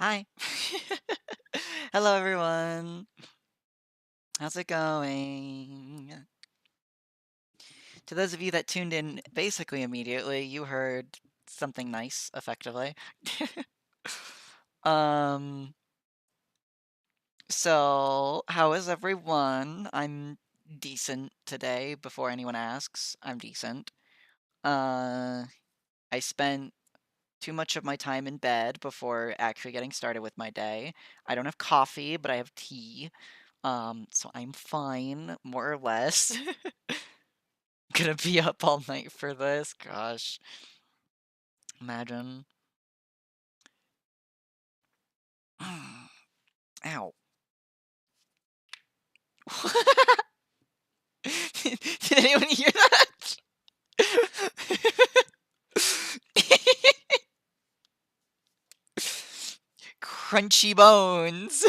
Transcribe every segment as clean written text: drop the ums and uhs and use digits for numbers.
Hi. Hello, everyone. How's it going? To those of you that tuned in basically immediately, you heard something nice, effectively. um, so, how is everyone? I'm decent today, before anyone asks. I'm decent. Uh, I spent too much of my time in bed before actually getting started with my day. I don't have coffee, but I have tea. So I'm fine, more or less. Gonna be up all night for this. Gosh. Imagine. Ow. Did anyone hear that? Crunchy bones.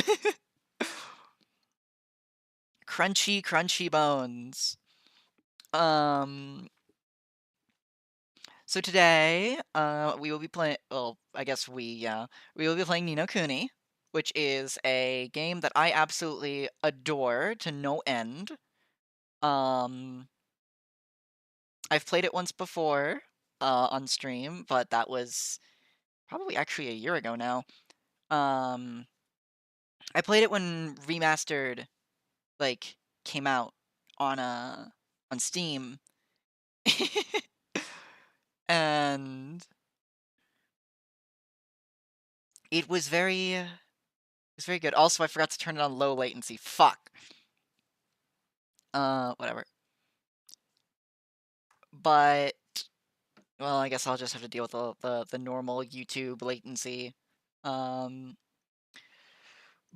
Crunchy, crunchy bones. Um, so today, we will be playing, well, I guess we will be playing Ni no Kuni, which is a game that I absolutely adore to no end. Um, I've played it once before, on stream, but that was probably actually a year ago now. Um, I played it when Remastered, like, came out on, on Steam. And it was very good. Also, I forgot to turn it on low latency. Fuck. Whatever. But, well, I guess I'll just have to deal with the normal YouTube latency.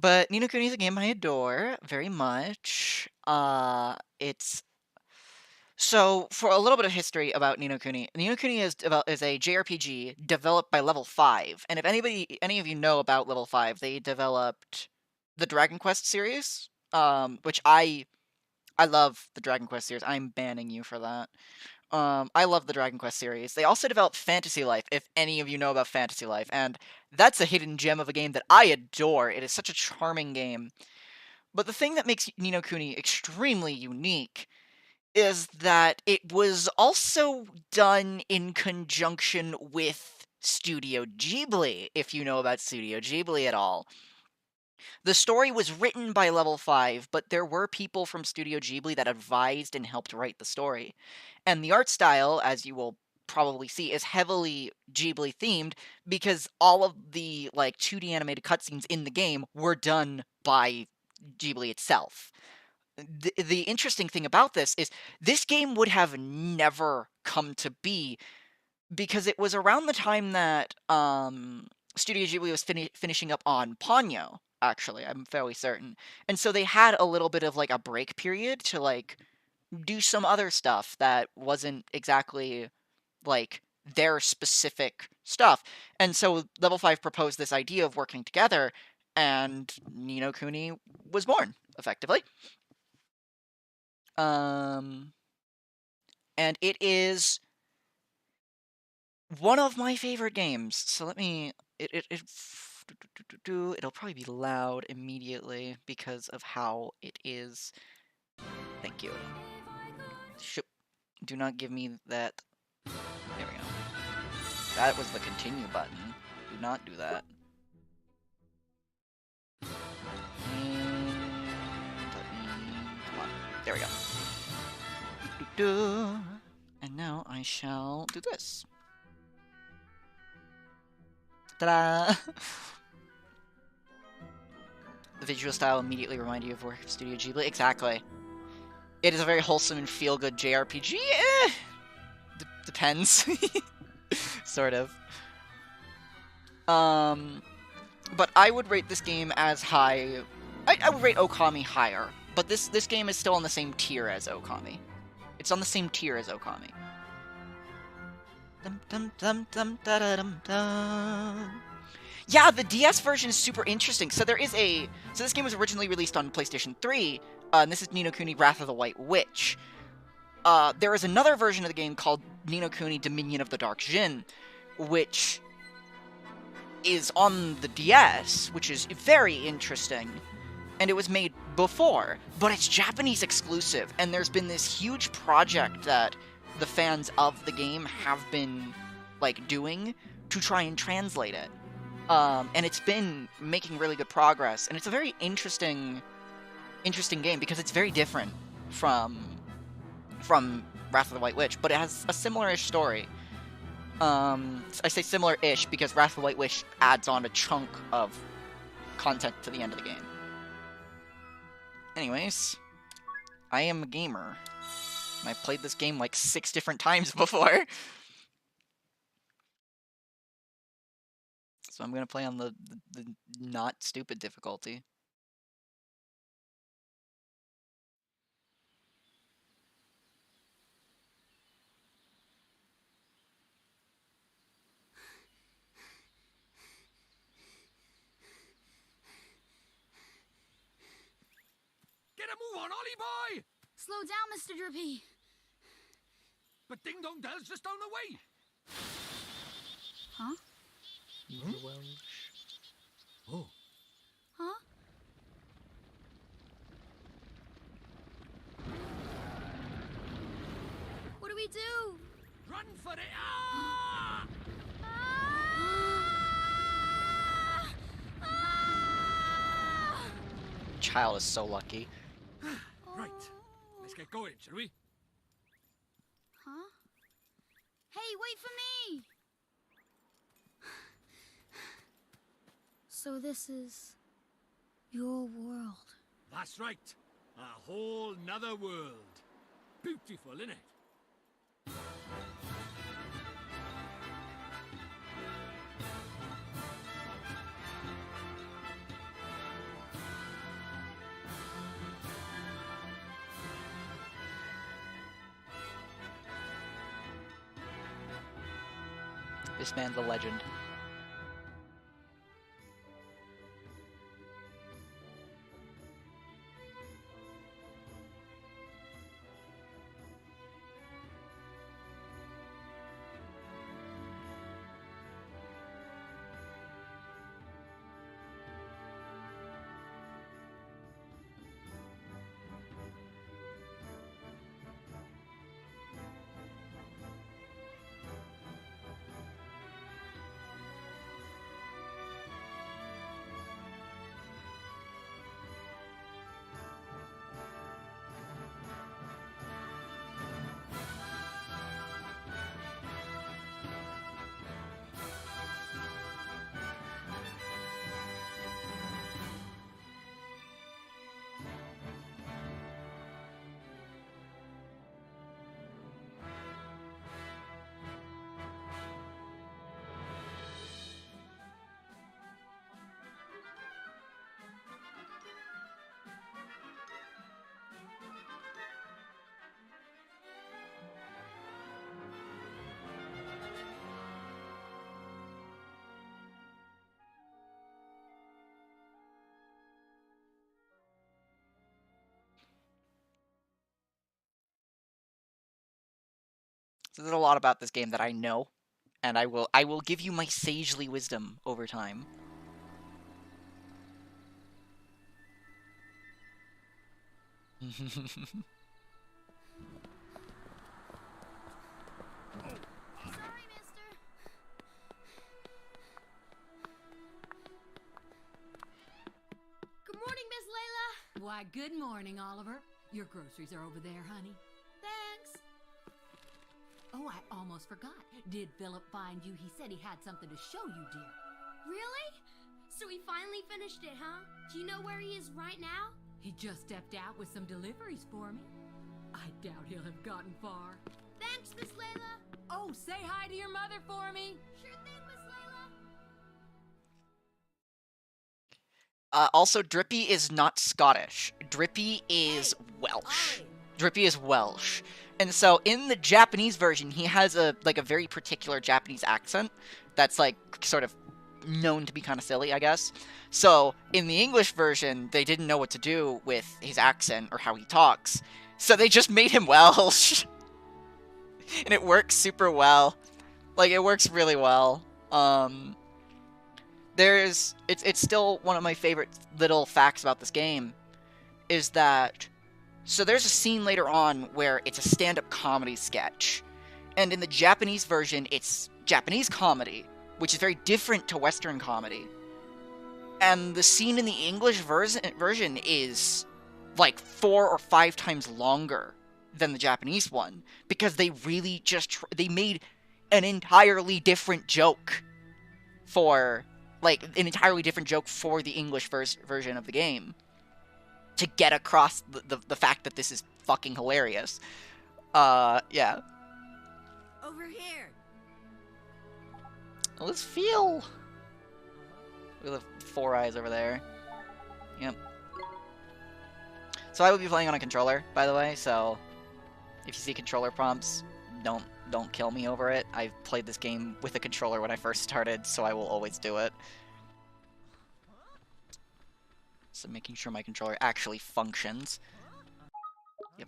But Ni no Kuni is a game I adore very much. It's so for a little bit of history about Ni no Kuni. Ni no Kuni is a JRPG developed by Level 5. And if any of you know about Level 5, they developed the Dragon Quest series, which I love the Dragon Quest series. I'm banning you for that. I love the Dragon Quest series. They also developed Fantasy Life, if any of you know about Fantasy Life, and that's a hidden gem of a game that I adore. It is such a charming game. But the thing that makes Ni no Kuni extremely unique is that it was also done in conjunction with Studio Ghibli, if you know about Studio Ghibli at all. The story was written by Level 5, but there were people from Studio Ghibli that advised and helped write the story. And the art style, as you will probably see, is heavily Ghibli themed because all of the like 2D animated cutscenes in the game were done by Ghibli itself. The interesting thing about this is this game would have never come to be because it was around the time that Studio Ghibli was finishing up on Ponyo. Actually, I'm fairly certain, and so they had a little bit of like a break period to like do some other stuff that wasn't exactly like their specific stuff. And so Level 5 proposed this idea of working together, and Ni no Kuni was born, effectively. Um, and it is one of my favorite games. So let me. It'll probably be loud immediately because of how it is. Thank you. Do not give me that. There we go. That was the continue button. Do not do that. And come on. There we go. And now I shall do this. Ta-da! The visual style immediately reminded you of work of Studio Ghibli. Exactly. It is a very wholesome and feel-good JRPG. Depends. Sort of. But I would rate this game as high. I would rate Okami higher, but this game is still on the same tier as Okami. It's on the same tier as Okami. Dum, dum, dum, dum, da, da, dum, dum. Yeah, the DS version is super interesting. So this game was originally released on PlayStation 3, and this is Ni no Kuni Wrath of the White Witch. There is another version of the game called Ni no Kuni Dominion of the Dark Djinn, which is on the DS, which is very interesting, and it was made before, but it's Japanese exclusive, and there's been this huge project that the fans of the game have been, like, doing to try and translate it. And it's been making really good progress, and it's a very interesting game because it's very different from Wrath of the White Witch, but it has a similar-ish story. I say similar-ish because Wrath of the White Witch adds on a chunk of content to the end of the game. Anyways, I am a gamer. And I played this game like 6 different times before. So I'm gonna play on the not stupid difficulty. Get a move on, Ollie boy! Slow down, Mr. Drippy. But Ding Dong Dell's just down the way. Huh? Oh. Huh? What do we do? Run for it! Ah! Child is so lucky. Right. Let's get going, shall we? Huh? Hey, wait for me! So this is your world. That's right. A whole nother world. Beautiful, innit? This man's a legend. So there's a lot about this game that I know, and I will give you my sagely wisdom over time. Sorry, mister. Good morning, Miss Layla. Why, good morning, Oliver. Your groceries are over there, honey. Thanks. Oh, I almost forgot. Did Philip find you? He said he had something to show you, dear. Really? So he finally finished it, huh? Do you know where he is right now? He just stepped out with some deliveries for me. I doubt he'll have gotten far. Thanks, Miss Layla. Oh, say hi to your mother for me. Sure thing, Miss Layla. Also, Drippy is not Scottish. Drippy is Welsh. Drippy is Welsh. And so in the Japanese version, he has a very particular Japanese accent that's like sort of known to be kind of silly, I guess. So in the English version, they didn't know what to do with his accent or how he talks. So they just made him Welsh. And it works super well. Like, it works really well. it's still one of my favorite little facts about this game is that so there's a scene later on where it's a stand-up comedy sketch, and in the Japanese version it's Japanese comedy, which is very different to Western comedy. And the scene in the English version is like 4 or 5 times longer than the Japanese one, because they really just they made an entirely different joke for the English version of the game to get across the fact that this is fucking hilarious. Yeah. Over here. Let's feel. Look at the 4 eyes over there. Yep. So I will be playing on a controller, by the way, so if you see controller prompts, don't kill me over it. I played this game with a controller when I first started, so I will always do it. So making sure my controller actually functions. Yep.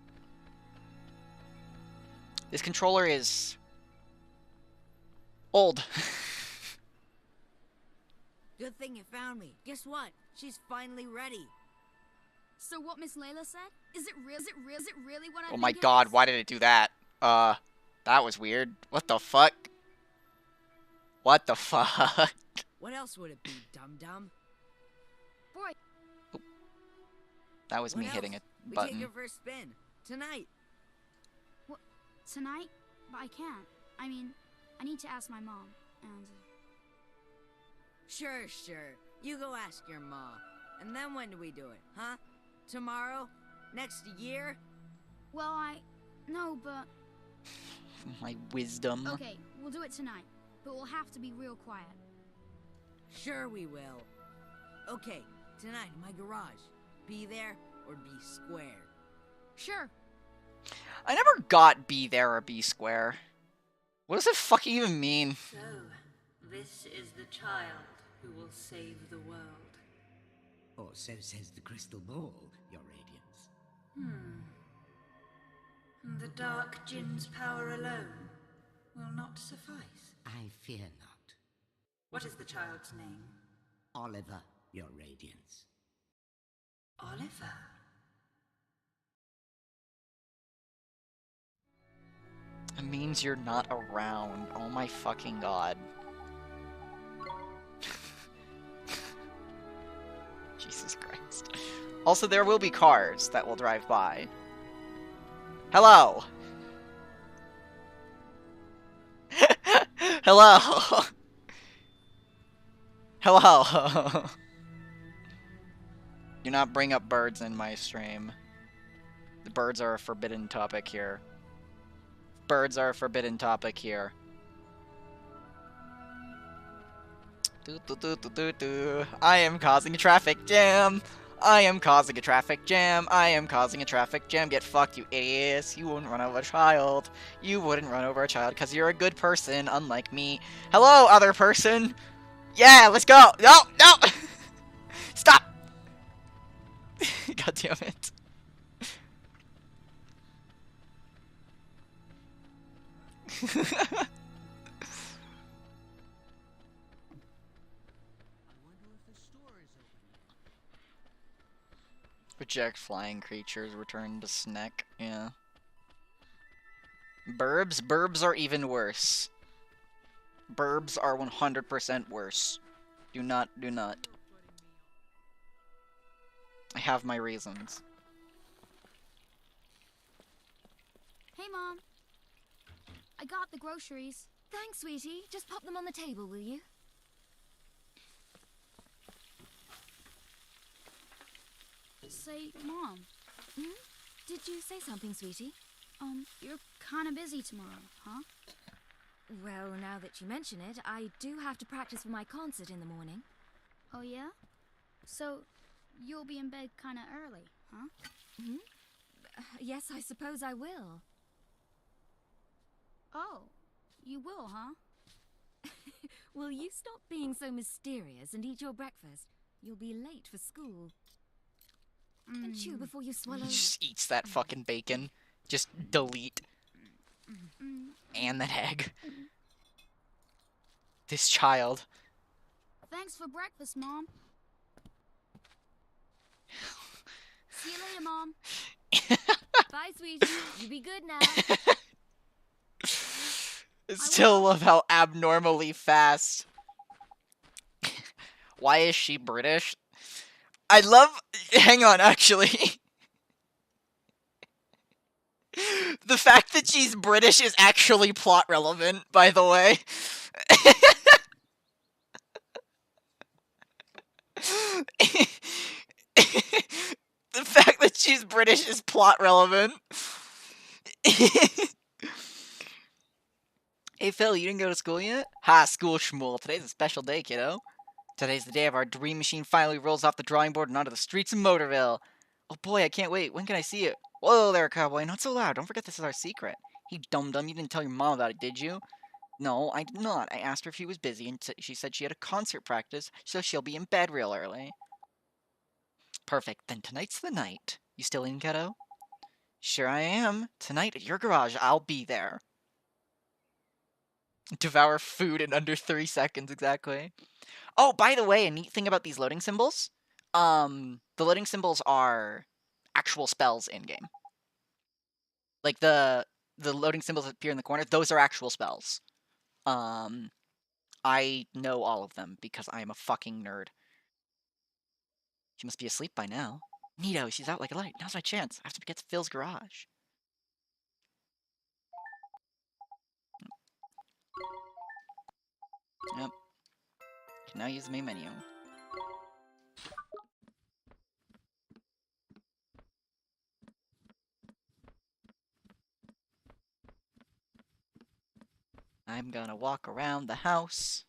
This controller is old. Good thing you found me. Guess what? She's finally ready. So what Miss Layla said? Is it really what I Oh think my it god, is? why did it do that? That was weird. What the fuck? What the fuck? What else would it be, dum-dum? Boy, That was me What hitting a else? We button. take her for a spin. Tonight. tonight? But I can't. I mean, I need to ask my mom, and... Sure. You go ask your ma. And then when do we do it, huh? Tomorrow? Next year? Well, No, but... My wisdom. Okay, we'll do it tonight. But we'll have to be real quiet. Sure we will. Okay, tonight in my garage. Be there or be square. Sure. I never got be there or be square. What does it fucking even mean? So, this is the child who will save the world. Or so says the crystal ball, Your Radiance. The Dark Jinn's power alone will not suffice. I fear not. What is the child's name? Oliver, Your Radiance. Oliver. It means you're not around. Oh my fucking god. Jesus Christ. Also, there will be cars that will drive by. Hello! Hello! Hello! Do not bring up birds in my stream. The birds are a forbidden topic here. Birds are a forbidden topic here. I am causing a traffic jam! I am causing a traffic jam! I am causing a traffic jam! Get fucked, you idiots! You wouldn't run over a child! You wouldn't run over a child because you're a good person, unlike me. Hello, other person! Yeah, let's go! No! No! Stop! God damn it. Reject flying creatures, return to snack. Yeah. Burbs? Burbs are even worse. Burbs are 100% worse. Do not. I have my reasons. Hey, Mom. I got the groceries. Thanks, sweetie. Just pop them on the table, will you? Say, Mom, Did you say something, sweetie? you're kind of busy tomorrow, huh? Well, now that you mention it, I do have to practice for my concert in the morning. Oh, yeah? So, you'll be in bed kind of early, huh? Yes, I suppose I will. Oh, you will, huh? Will you stop being so mysterious and eat your breakfast? You'll be late for school. And chew before you swallow. He just eats that fucking bacon. Just delete. And that egg. This child. Thanks for breakfast, Mom. See you later, Mom. Bye, sweetie. You be good now. I still love how abnormally fast. Why is she British? I love... Hang on, actually. The fact that she's British is actually plot relevant, by the way. The fact that she's British is plot relevant. Hey Phil, you didn't go to school yet? Ha, school schmool. Today's a special day, kiddo. Today's the day of our dream machine finally rolls off the drawing board and onto the streets of Motorville. Oh boy, I can't wait. When can I see it? Whoa there, cowboy. Not so loud. Don't forget this is our secret. Hey, dum-dum, you didn't tell your mom about it, did you? No, I did not. I asked her if she was busy, and she said she had a concert practice, so she'll be in bed real early. Perfect. Then tonight's the night. You still in, kiddo? Sure I am. Tonight at your garage, I'll be there. Devour food in under 3 seconds, exactly. Oh, by the way, a neat thing about these loading symbols. The loading symbols are actual spells in-game. Like, the loading symbols that appear in the corner, those are actual spells. I know all of them because I am a fucking nerd. She must be asleep by now. Neato, she's out like a light. Now's my chance. I have to get to Phil's garage. Yep. Can now use the main menu. I'm gonna walk around the house.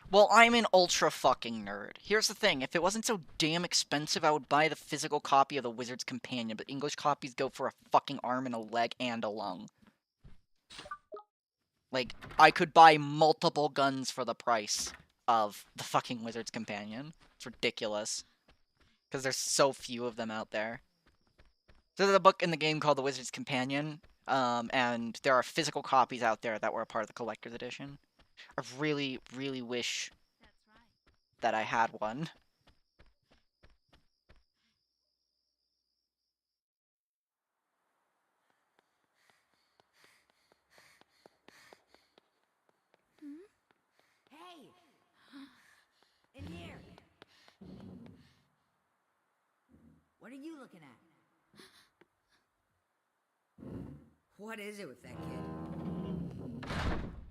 Well, I'm an ultra fucking nerd. Here's the thing, if it wasn't so damn expensive, I would buy the physical copy of the Wizard's Companion, but English copies go for a fucking arm and a leg and a lung. Like, I could buy multiple guns for the price of the fucking Wizard's Companion. It's ridiculous. Because there's so few of them out there. There's a book in the game called The Wizard's Companion, and there are physical copies out there that were a part of the collector's edition. I really, really wish that I had one. Hey! In here! What are you looking at? What is it with that kid?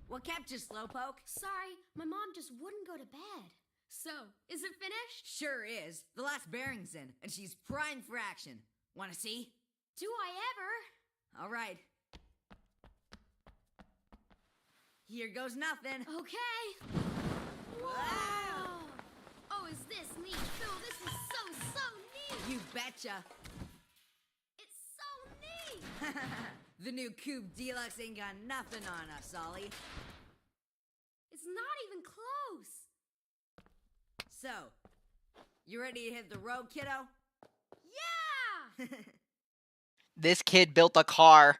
What kept you, Slowpoke? Sorry, my mom just wouldn't go to bed. So, is it finished? Sure is. The last bearing's in, and she's primed for action. Wanna see? Do I ever? All right. Here goes nothing. Okay. Wow! Oh, is this neat, Phil? This is so neat! You betcha. It's so neat! The new Coupe Deluxe ain't got nothing on us, Ollie. It's not even close! So, you ready to hit the road, kiddo? Yeah! This kid built a car.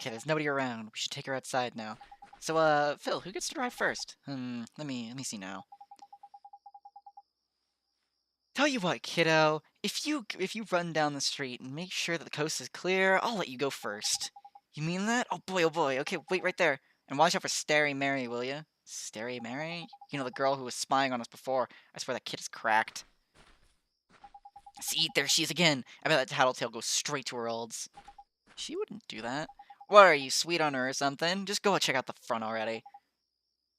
Okay, there's nobody around. We should take her outside now. So, Phil, who gets to drive first? Let me see now. Tell you what, kiddo. If you run down the street and make sure that the coast is clear, I'll let you go first. You mean that? Oh boy, oh boy. Okay, wait right there. And watch out for Starry Mary, will ya? Starry Mary? You know, the girl who was spying on us before. I swear that kid is cracked. See, there she is again. I bet that tattletale goes straight to her olds. She wouldn't do that. What are you, sweet on her or something? Just go check out the front already.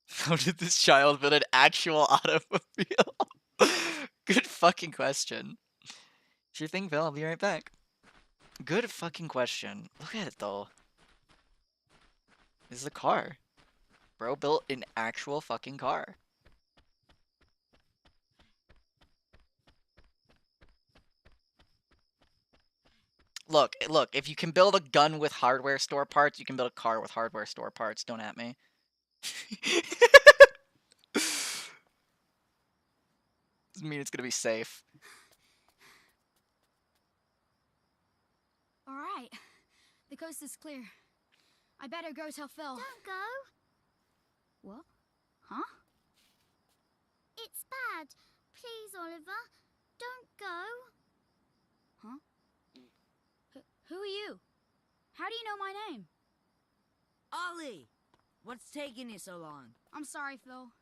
How did this child build an actual automobile? Good fucking question. Sure thing, Phil. I'll be right back. Good fucking question. Look at it, though. This is a car. Bro built an actual fucking car. Look, if you can build a gun with hardware store parts, you can build a car with hardware store parts. Don't at me. Doesn't mean it's gonna be safe. Alright, The coast is clear. I better go tell Phil. Don't go. What? Huh? It's bad. Please, Oliver. Don't go. Huh? Who are you? How do you know my name? Ollie! What's taking you so long? I'm sorry, Phil.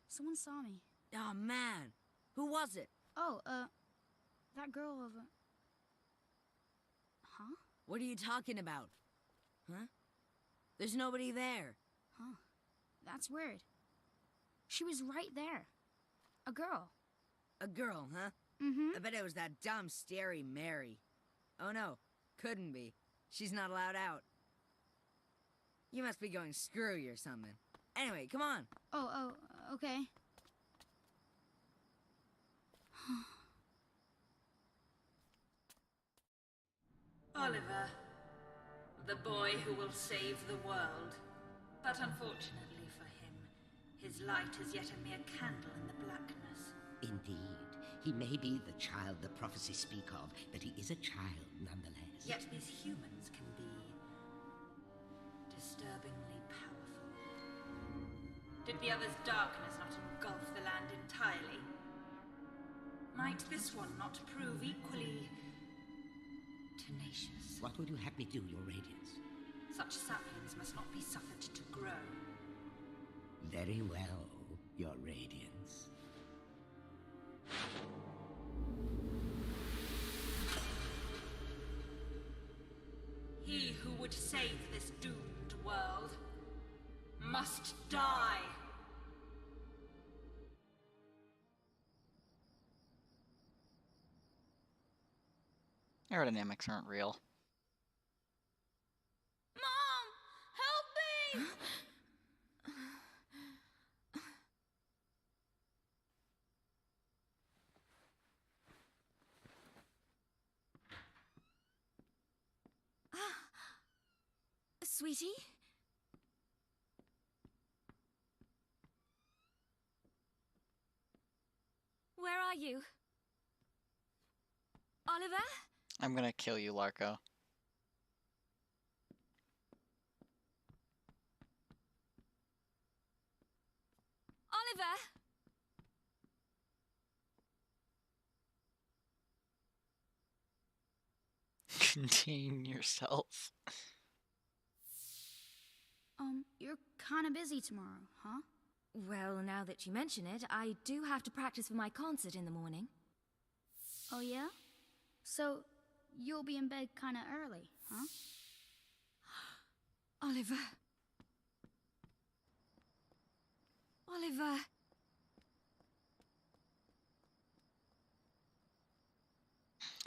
Someone saw me. Oh, man. Who was it? Oh, that girl over... Huh? What are you talking about? Huh? There's nobody there. Huh. That's weird. She was right there. A girl. A girl, huh? Mm-hmm. I bet it was that dumb, scary Mary. Oh, no. Couldn't be. She's not allowed out. You must be going screwy or something. Anyway, come on. Oh, okay. Oliver, the boy who will save the world. But unfortunately for him, his light is yet a mere candle in the blackness. Indeed. He may be the child the prophecies speak of, but he is a child nonetheless. Yet these humans can be disturbingly powerful. Did the other's darkness not engulf the land entirely? Might this one not prove equally tenacious? What would you have me do, Your Radiance? Such saplings must not be suffered to grow. Very well, Your Radiance. He who would save this doomed world must die. Aerodynamics aren't real. Mom! Help me! Sweetie? Where are you? Oliver? I'm gonna kill you, Larko. Oliver? Contain yourself. You're kinda busy tomorrow, huh? Well, now that you mention it, I do have to practice for my concert in the morning. Oh, yeah? So, you'll be in bed kinda early, huh? Oliver. Oliver.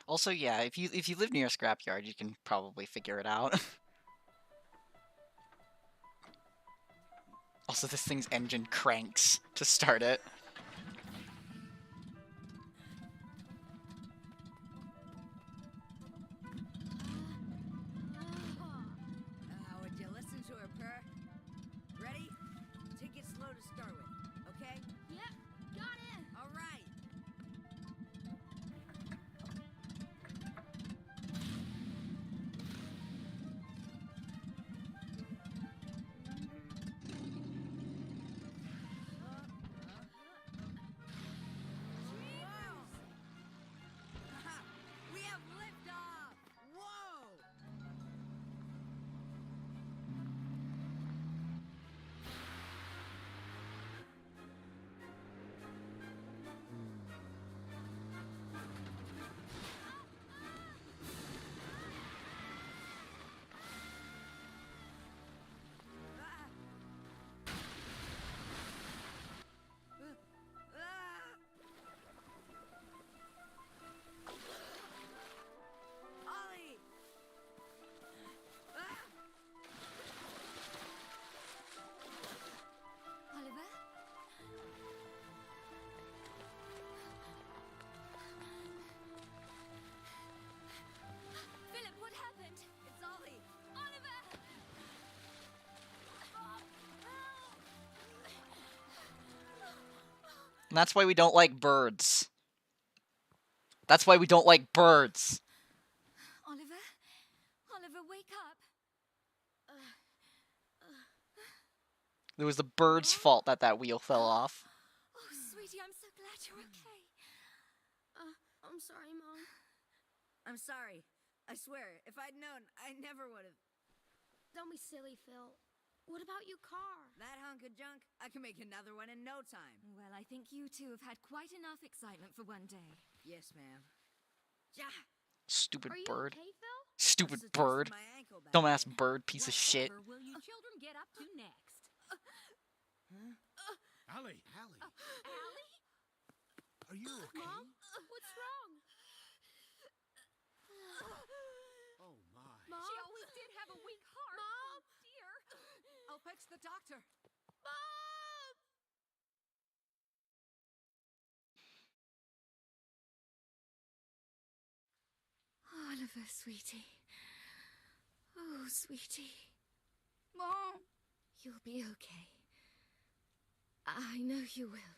Also, yeah, if you live near a scrapyard, you can probably figure it out. Also, this thing's engine cranks to start it. Would you listen to her purr? Ready? Take it slow to start with, okay? Yep, got it! All right. We have liftoff! Whoa! Ollie! Oliver? Philip, what happened? It's Ollie! Oliver! And that's why we don't like birds. That's why we don't like birds. Oliver? Oliver, wake up. It was the bird's fault that that wheel fell off. Oh, sweetie, I'm so glad you're okay. I'm sorry, Mom. I'm sorry. I swear, if I'd known, I never would have. Don't be silly, Phil. What about your car? That hunk of junk, I can make another one in no time. Well, I think you two have had quite enough excitement for one day. Yes, ma'am. Ja! Stupid Are you bird. okay, Phil? Stupid Must've bird. twisted my ankle back Dumbass then. bird, piece of shit. Whatever will you children get up to next? Allie, Allie? are you okay? Mom? What's wrong? Oh my. Mom? She always did have a weak heart. Mom? Oh, dear. I'll fetch the doctor. Mom! Oliver, sweetie. Oh, sweetie. Mom! You'll be okay. I know you will.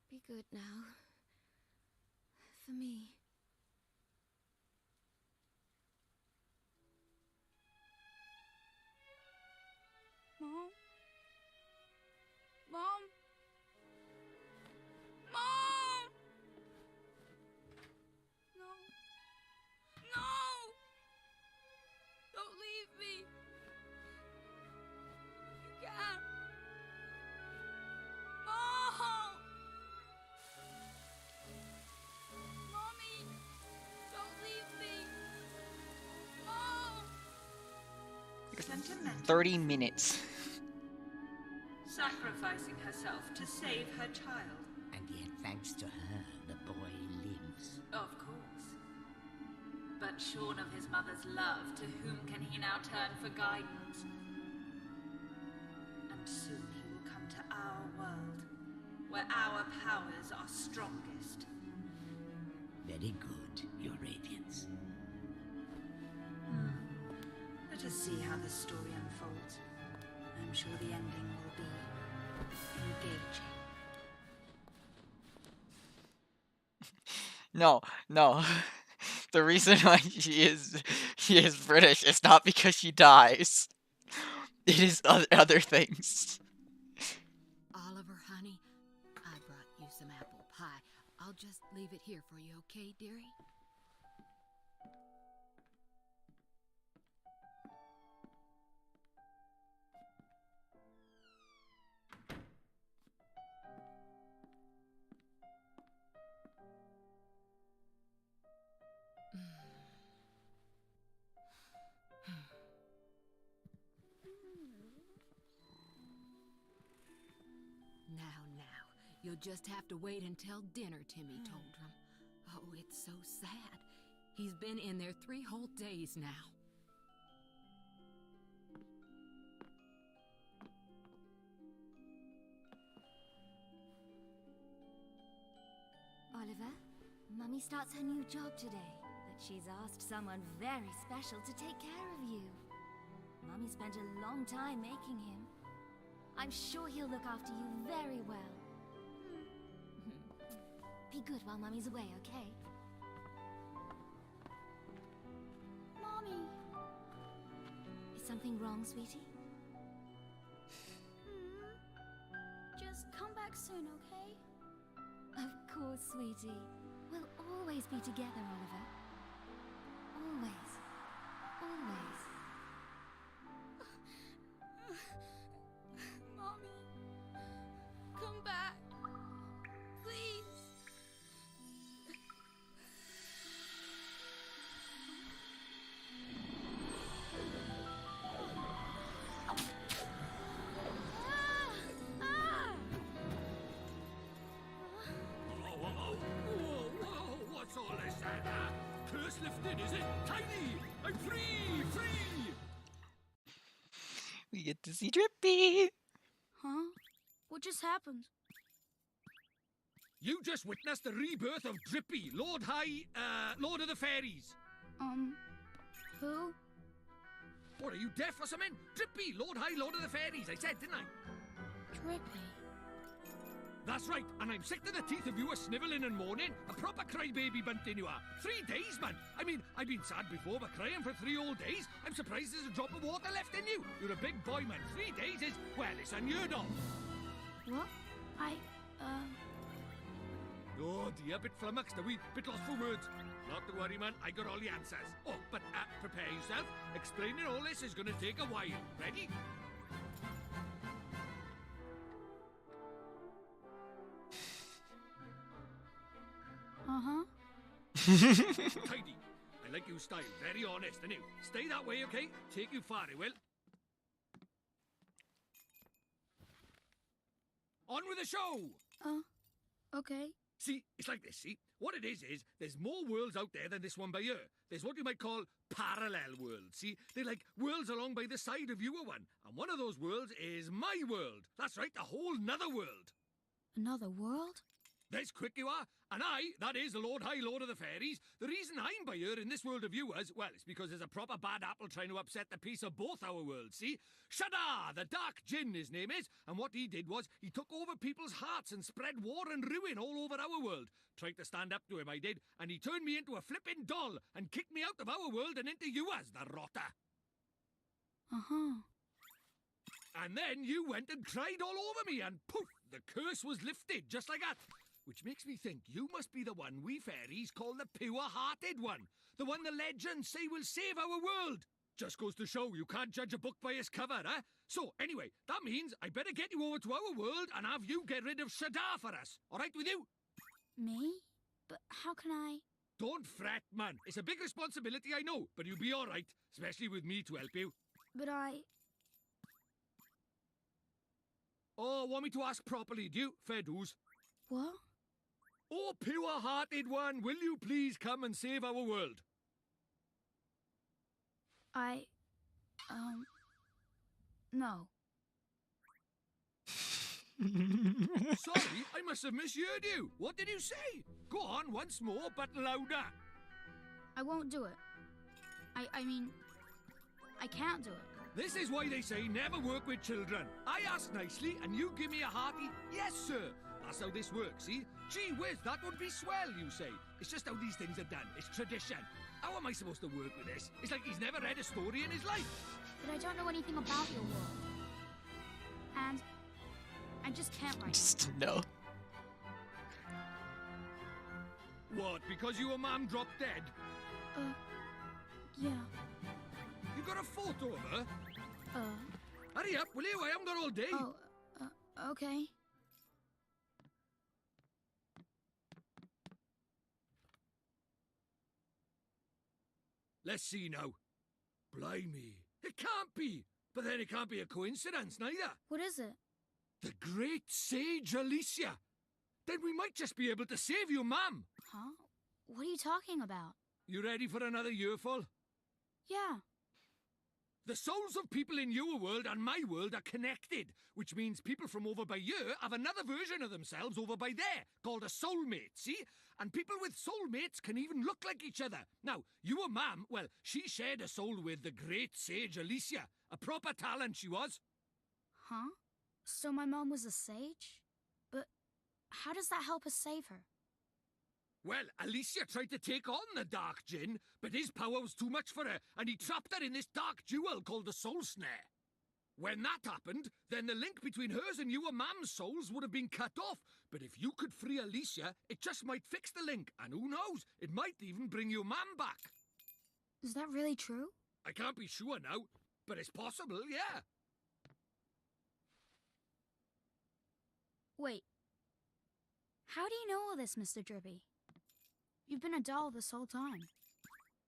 Be good now. For me. Mom? Mom? Mom! No. No! Don't leave me. You can't. Mom! Mommy! Don't leave me. Mom! Sentimental. 30 minutes. Sacrificing herself to save her child. And yet, thanks to her, the boy lives. Of course. But shorn of his mother's love, to whom can he now turn for guidance? And soon he will come to our world, where our powers are strongest. Very good, Your Radiance. Let us see how this story unfolds. I'm sure the ending will be engaging. No, no. The reason why she is British is not because she dies. It is other things. Oliver, honey, I brought you some apple pie. I'll just leave it here for you, okay, dearie? Now, you'll just have to wait until dinner, Timmy told him. Oh, it's so sad. He's been in there 3 whole days now. Oliver, Mummy starts her new job today, but she's asked someone very special to take care of you. Mummy spent a long time making him. I'm sure he'll look after you very well. Be good while Mummy's away, okay? Mommy! Is something wrong, sweetie? Just come back soon, okay? Of course, sweetie. We'll always be together, Oliver. Always. Always. Mommy, come back. Please. Whoa, what's all this? Curse lifted, is it? Tiny! I'm free! Free! We get to see Drippy. Huh? What just happened? You just witnessed the rebirth of Drippy, Lord of the Fairies. Who? What, are you deaf or something? Drippy, Lord of the Fairies, I said, didn't I? Drippy. That's right, and I'm sick to the teeth of you a snivelling and moaning. A proper crybaby bunting you are. 3 days, man. I mean, I've been sad before, but crying for 3 whole days? I'm surprised there's a drop of water left in you. You're a big boy, man. 3 days is, well, it's unheard of. What? Oh dear, bit flummoxed, are we? Bit lost for words. Not to worry, man, I got all the answers. Oh, but prepare yourself. Explaining all this is gonna take a while. Ready? Uh-huh. Tidy. I like your style, very honest, and you stay that way, okay? Take you far, it will. On with the show! Okay. See, it's like this, see? What it is, there's more worlds out there than this one by here. There's what you might call parallel worlds, see? They're like worlds along by the side of your one. And one of those worlds is my world. That's right, a whole nother world. Another world? There's quick you are. And I, that is the Lord High Lord of the Fairies, the reason I'm by here in this world of yours, well, it's because there's a proper bad apple trying to upset the peace of both our worlds, see? Shadar, the Dark Djinn, his name is, and what he did was he took over people's hearts and spread war and ruin all over our world. Tried to stand up to him, I did, and he turned me into a flippin' doll and kicked me out of our world and into yours, the rotter. Uh-huh. And then you went and cried all over me, and poof, the curse was lifted, just like that. Which makes me think you must be the one we fairies call the pure-hearted one. The one the legends say will save our world. Just goes to show you can't judge a book by its cover, eh? So, anyway, that means I better get you over to our world and have you get rid of Shadar for us. All right with you? Me? But how can I... Don't fret, man. It's a big responsibility, I know, but you'll be all right, especially with me to help you. But Oh, want me to ask properly, do you? Fair dues. What? Oh, pure-hearted one, will you please come and save our world? No. Sorry, I must have misheard you. What did you say? Go on once more, but louder. I won't do it. I mean, I can't do it. This is why they say never work with children. I ask nicely, and you give me a hearty, yes, sir. That's how this works, see? Gee whiz, that would be swell, you say. It's just how these things are done. It's tradition. How am I supposed to work with this? It's like he's never read a story in his life. But I don't know anything about your world. And I just can't right Just no. What, because your mom dropped dead? Yeah. You got a photo of her? Hurry up, will you? I haven't got all day. Okay. Let's see now. Blimey. It can't be. But then it can't be a coincidence, neither. What is it? The great sage Alicia. Then we might just be able to save you, ma'am. Huh? What are you talking about? You ready for another earful? Yeah. The souls of people in your world and my world are connected, which means people from over by here have another version of themselves over by there, called a soulmate, see? And people with soulmates can even look like each other. Now, your mum, well, she shared a soul with the great sage Alicia. A proper talent she was. Huh? So my mom was a sage? But how does that help us save her? Well, Alicia tried to take on the Dark Djinn, but his power was too much for her, and he trapped her in this dark jewel called the Soul Snare. When that happened, then the link between hers and your mum's souls would have been cut off. But if you could free Alicia, it just might fix the link, and who knows, it might even bring your mum back. Is that really true? I can't be sure now, but it's possible, yeah. Wait. How do you know all this, Mr. Drippy? You've been a doll this whole time.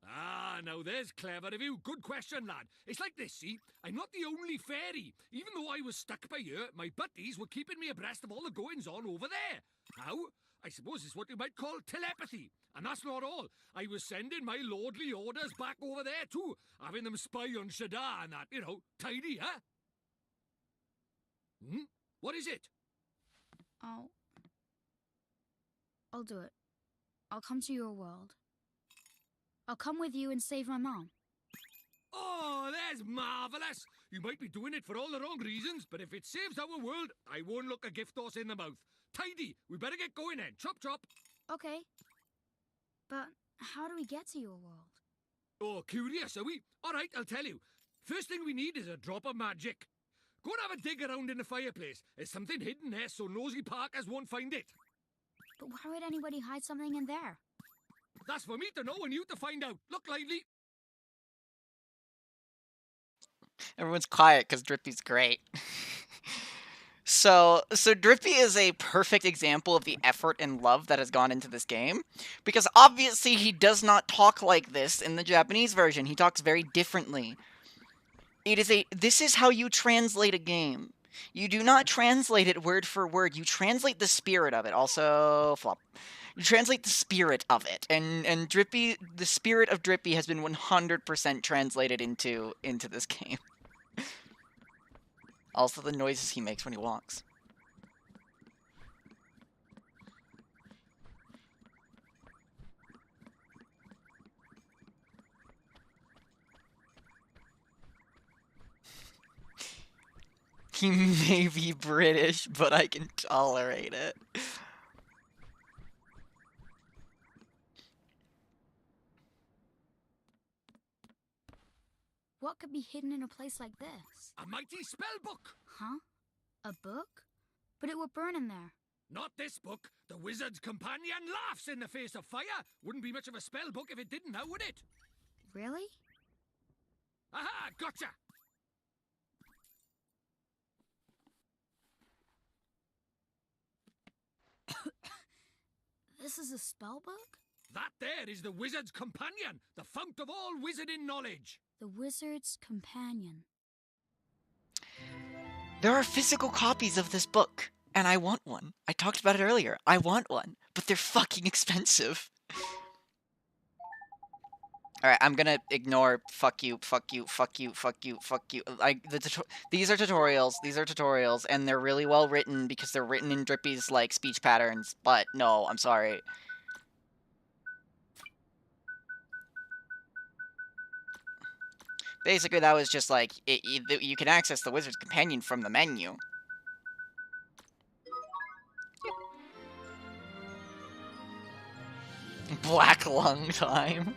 Ah, now there's clever of you. Good question, lad. It's like this, see? I'm not the only fairy. Even though I was stuck by here, my buddies were keeping me abreast of all the goings-on over there. How? I suppose it's what you might call telepathy. And that's not all. I was sending my lordly orders back over there too, having them spy on Shadar and that, you know, tidy, huh? What is it? I'll do it. I'll come to your world. I'll come with you and save my mom. Oh, that's marvellous! You might be doing it for all the wrong reasons, but if it saves our world, I won't look a gift horse in the mouth. Tidy! We better get going then. Chop chop! Okay. But how do we get to your world? Oh, curious, are we? Alright, I'll tell you. First thing we need is a drop of magic. Go and have a dig around in the fireplace. There's something hidden there so nosy Parkers won't find it. But why would anybody hide something in there? That's for me to know and you to find out. Look lively. Everyone's quiet because Drippy's great. So Drippy is a perfect example of the effort and love that has gone into this game, because obviously he does not talk like this in the Japanese version. He talks very differently. This is how you translate a game. You do not translate it word for word. You translate the spirit of it. Also, flop. You translate the spirit of it, and Drippy, the spirit of Drippy has been 100% translated into this game. Also, the noises he makes when he walks. He may be British, but I can tolerate it. What could be hidden in a place like this? A mighty spell book. Huh? A book? But it would burn in there. Not this book. The wizard's companion laughs in the face of fire. Wouldn't be much of a spell book if it didn't, now would it? Really? Aha, gotcha. This is a spell book? That there is the wizard's companion, the fount of all wizarding knowledge. The wizard's companion. There are physical copies of this book, and I want one. I talked about it earlier. I want one, but they're fucking expensive. Alright, I'm gonna ignore fuck you, fuck you, fuck you, fuck you, fuck you. These are tutorials, and they're really well written because they're written in Drippy's, like, speech patterns, but no, I'm sorry. Basically, that was just like, you can access the Wizard's Companion from the menu. Black lung time.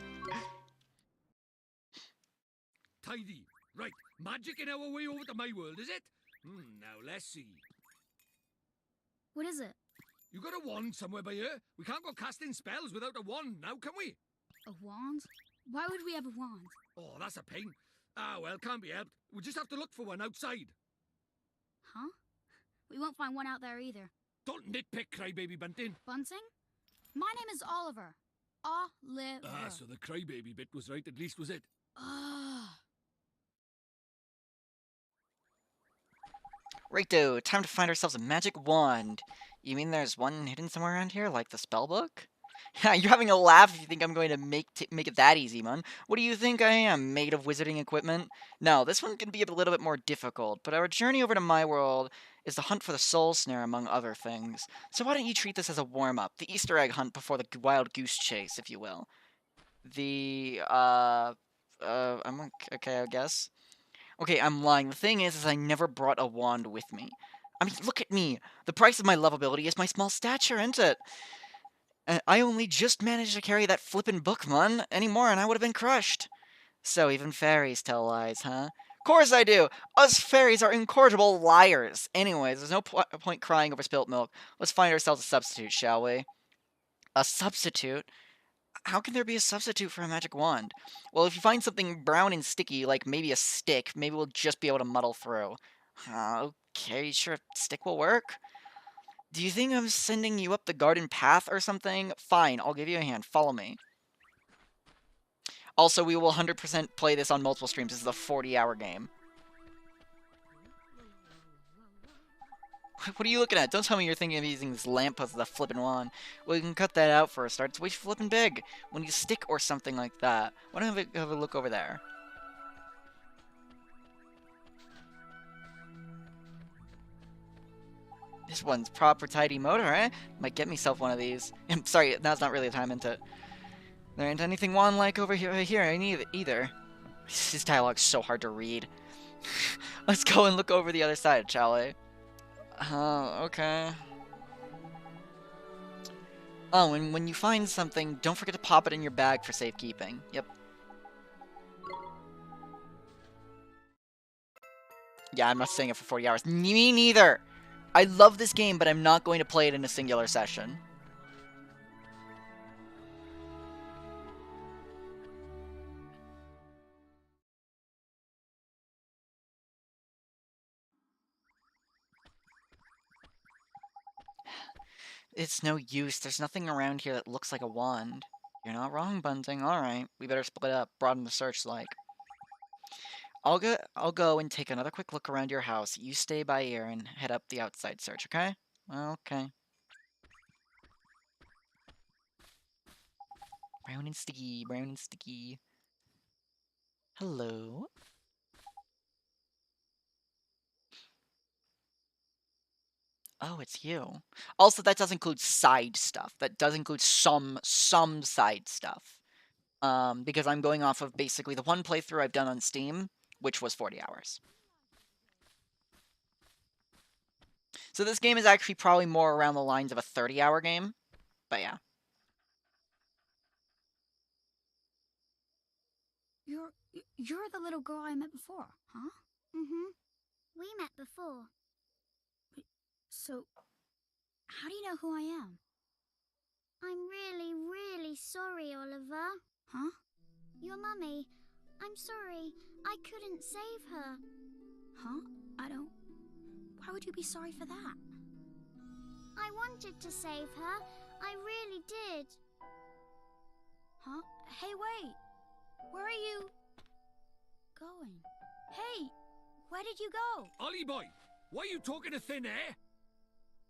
Tidy. Right, magic in our way over to my world, is it? Now let's see. What is it? You got a wand somewhere by here? We can't go casting spells without a wand now, can we? A wand? Why would we have a wand? Oh, that's a pain. Ah, well, can't be helped. We just have to look for one outside. Huh? We won't find one out there either. Don't nitpick, crybaby Bunting. Bunting? My name is Oliver. Oliver. Ah, so the crybaby bit was right, at least was it? Ugh. Righto, time to find ourselves a magic wand. You mean there's one hidden somewhere around here, like the spellbook? You're having a laugh if you think I'm going to make it that easy, man. What do you think I am, made of wizarding equipment? No, this one can be a little bit more difficult, but our journey over to my world is the hunt for the soul snare, among other things. So why don't you treat this as a warm-up, the Easter egg hunt before the wild goose chase, if you will. I'm okay, I guess. Okay, I'm lying. The thing is I never brought a wand with me. I mean, look at me. The price of my lovability is my small stature, isn't it? I only just managed to carry that flippin' book, man. Any more and I would have been crushed. So even fairies tell lies, huh? Course I do! Us fairies are incorrigible liars! Anyways, there's no point crying over spilt milk. Let's find ourselves a substitute, shall we? A substitute? How can there be a substitute for a magic wand? Well, if you find something brown and sticky, like maybe a stick, maybe we'll just be able to muddle through. Okay, sure, a stick will work? Do you think I'm sending you up the garden path or something? Fine, I'll give you a hand. Follow me. Also, we will 100% play this on multiple streams. This is a 40-hour game. What are you looking at? Don't tell me you're thinking of using this lamp as the flippin' wand. Well, you can cut that out for a start. It's way too flippin' big. When you stick or something like that. Why don't I have a look over there? This one's proper tidy motor, eh? Might get myself one of these. I'm sorry, now's not really the time into it. There ain't anything wand-like over here either. This dialogue's so hard to read. Let's go and look over the other side, shall we? Okay. Oh, and when you find something, don't forget to pop it in your bag for safekeeping. Yep. Yeah, I'm not staying up for 40 hours. Me neither! I love this game, but I'm not going to play it in a singular session. It's no use. There's nothing around here that looks like a wand. You're not wrong, Bunting. Alright, we better split up. Broaden the search, like. I'll go and take another quick look around your house. You stay by here and head up the outside search, okay? Okay. Brown and sticky, brown and sticky. Hello? Oh, it's you. Also, that does include side stuff. That does include some side stuff. Because I'm going off of basically the one playthrough I've done on Steam, which was 40 hours. So this game is actually probably more around the lines of a 30-hour game. But yeah. You're the little girl I met before, huh? Mm-hmm. We met before. So, how do you know who I am? I'm really, really sorry, Oliver. Huh? Your mummy. I'm sorry. I couldn't save her. Huh? I don't... Why would you be sorry for that? I wanted to save her. I really did. Huh? Hey, wait! Where are you... going? Hey! Where did you go? Ollie boy, why are you talking to thin air?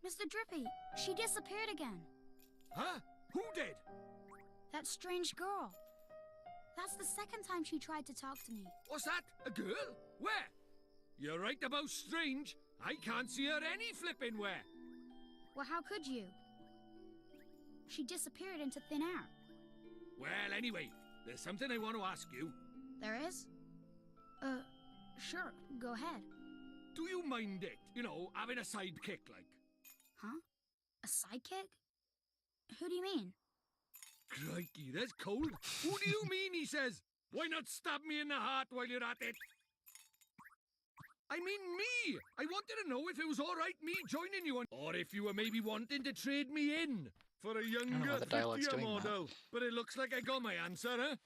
Mr. Drippy, she disappeared again. Huh? Who did? That strange girl. That's the second time she tried to talk to me. What's that? A girl? Where? You're right about strange. I can't see her any flipping where. Well, how could you? She disappeared into thin air. Well, anyway, there's something I want to ask you. There is? Sure, go ahead. Do you mind it? You know, having a sidekick like. Huh? A sidekick? Who do you mean? Crikey, that's cold. Who do you mean, he says? Why not stab me in the heart while you're at it? I mean me! I wanted to know if it was alright me joining you on, or if you were maybe wanting to trade me in for a younger, the dialogue's prettier doing that. model. But it looks like I got my answer, huh?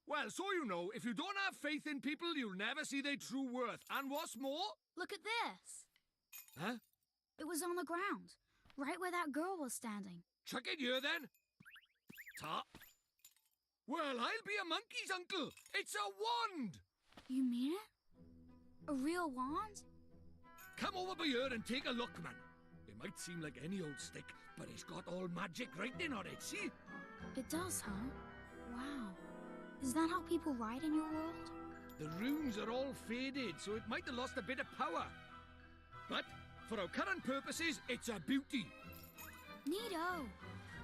Well, so you know, if you don't have faith in people, you'll never see their true worth. And what's more... Look at this. Huh? It was on the ground, right where that girl was standing. Chuck it here, then. Ta. Well, I'll be a monkey's uncle. It's a wand! You mean it? A real wand? Come over by here and take a look, man. It might seem like any old stick, but it's got all magic writing on it, see? It does, huh? Wow. Is that how people write in your world? The runes are all faded, so it might have lost a bit of power. But, for our current purposes, it's a beauty. Neato.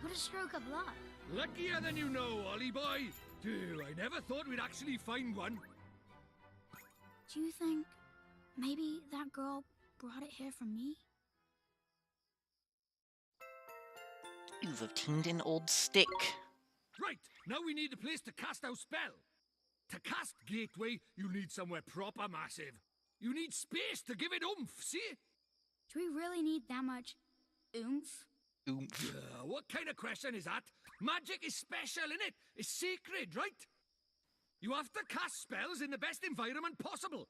What a stroke of luck. Luckier than you know, Ollie boy. Phew, I never thought we'd actually find one. Do you think maybe that girl brought it here for me? You've obtained an old stick. Right, now we need a place to cast our spell. To cast Gateway, you need somewhere proper massive. You need space to give it oomph, see? Do we really need that much oomph? Oomph. What kind of question is that? Magic is special, innit? It's sacred, right? You have to cast spells in the best environment possible.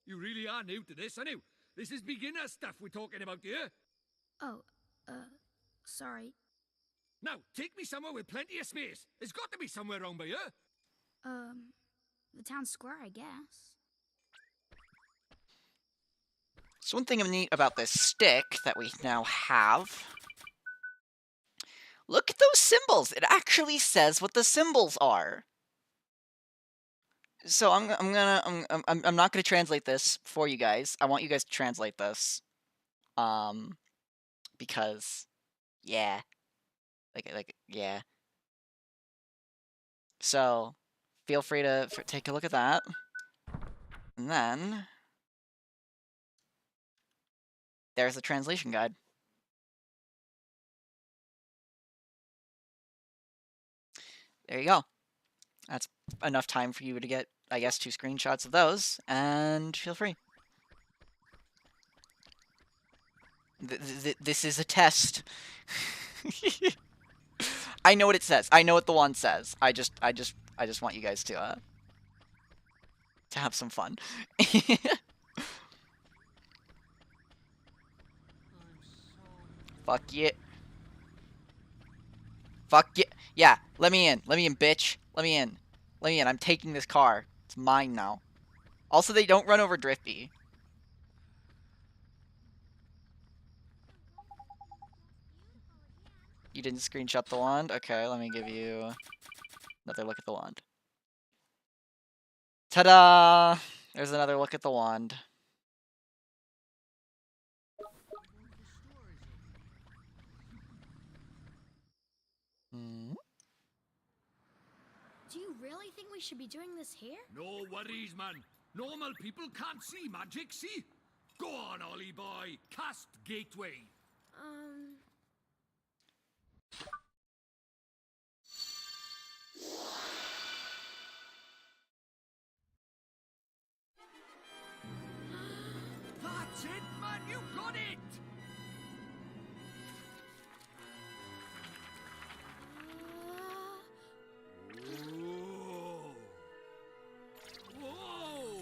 You really are new to this, aren't you? This is beginner stuff we're talking about here. Oh, sorry. Now, take me somewhere with plenty of space. There's got to be somewhere around by here. The town square, I guess. So one thing neat about this stick that we now have. Look at those symbols. It actually says what the symbols are. So I'm not gonna translate this for you guys. I want you guys to translate this. Because yeah. Yeah. So feel free to take a look at that. And then there's the translation guide. there you go. That's enough time for you to get, I guess, 2 screenshots of those, and feel free. This is a test. I know what it says. I know what the wand says. I just want you guys to have some fun. Fuck yeah. Fuck yeah. Yeah, let me in. Let me in, bitch. Let me in. Let me in. I'm taking this car. It's mine now. Also, they don't run over Drifty. You didn't screenshot the wand? Okay, let me give you another look at the wand. Ta-da! There's another look at the wand. Hmm? Do you really think we should be doing this here? No worries, man. Normal people can't see magic, see? Go on, Ollie boy. Cast Gateway. That's it, man. You got it. Whoa. Whoa.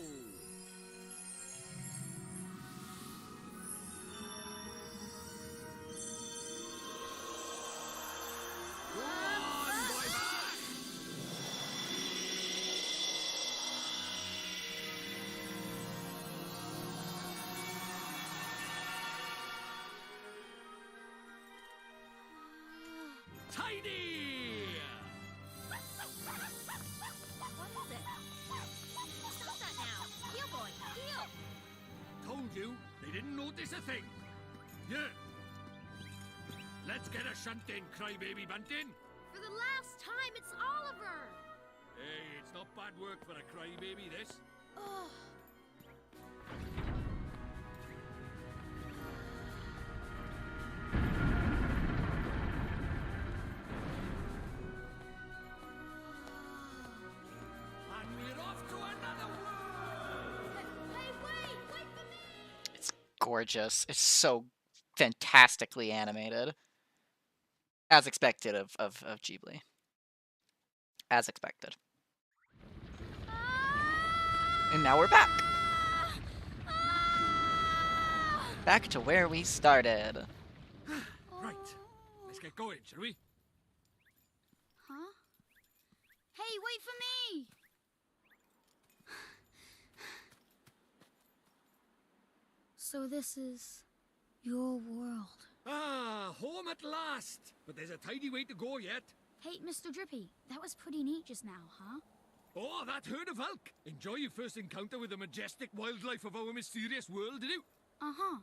Tiny! What is it? Stop that now! Heel boy, heel! Told you, they didn't notice a thing. Yeah. Let's get a shunt in, crybaby bunting. For the last time, it's Oliver! Hey, it's not bad work for a crybaby, this. Ugh. And we're off to another world! Hey, wait! Wait for me! It's gorgeous. It's so fantastically animated. As expected of Ghibli. As expected. And now we're back. Back to where we started. Right. Let's get going, shall we? Huh? Hey, wait for me! So this is your world. Ah, home at last. But there's a tidy way to go yet. Hey, Mr. Drippy, that was pretty neat just now, huh? Oh, that herd of elk. Enjoy your first encounter with the majestic wildlife of our mysterious world, did you? Uh-huh.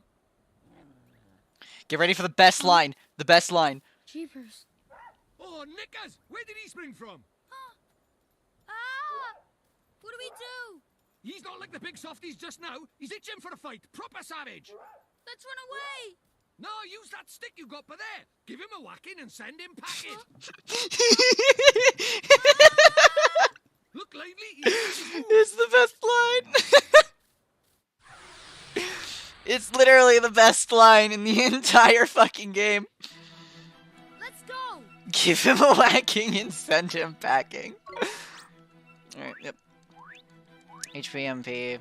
Get ready for the best line. The best line. Jeepers. Oh, Nickers! Where did he spring from? Ah! What do we do? He's not like the big softies just now. He's itching for a fight. Proper savage. Let's run away! No, use that stick you got by there. Give him a whacking and send him packing. Look lively. It's the best line. It's literally the best line in the entire fucking game. Let's go! Give him a whacking and send him packing. Alright, yep. HPMP.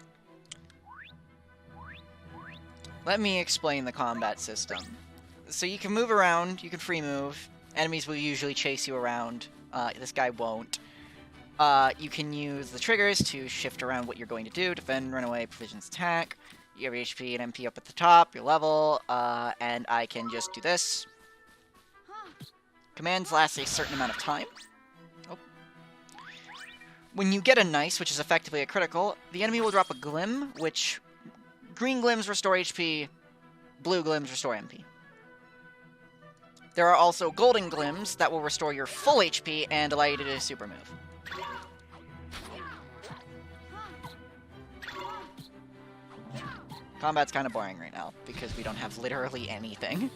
Let me explain the combat system. So you can move around, you can free move. Enemies will usually chase you around. This guy won't. You can use the triggers to shift around what you're going to do. Defend, run away, provisions, attack. You have your HP and MP up at the top, your level, and I can just do this. Commands last a certain amount of time. Oh. When you get a nice, which is effectively a critical, the enemy will drop a glim, which... Green glims restore HP, blue glims restore MP. There are also golden glims that will restore your full HP and allow you to do a super move. Combat's kind of boring right now, because we don't have literally anything.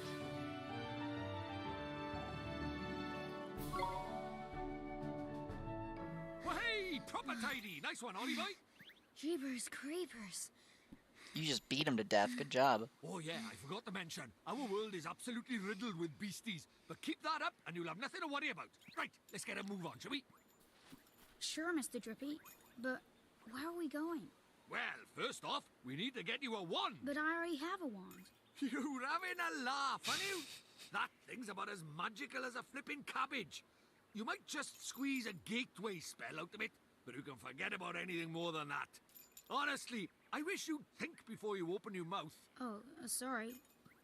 be proper tidy. Nice one, Ollie boy. Jeepers creepers. You just beat him to death. Good job. Oh yeah, I forgot to mention, our world is absolutely riddled with beasties. But keep that up and you'll have nothing to worry about. Right, let's get a move on, shall we? Sure, Mr. Drippy, but where are we going? Well, first off, we need to get you a wand. But I already have a wand. You're having a laugh, aren't you? That thing's about as magical as a flipping cabbage. You might just squeeze a gateway spell out of it, but you can forget about anything more than that. Honestly, I wish you'd think before you open your mouth. Oh, sorry.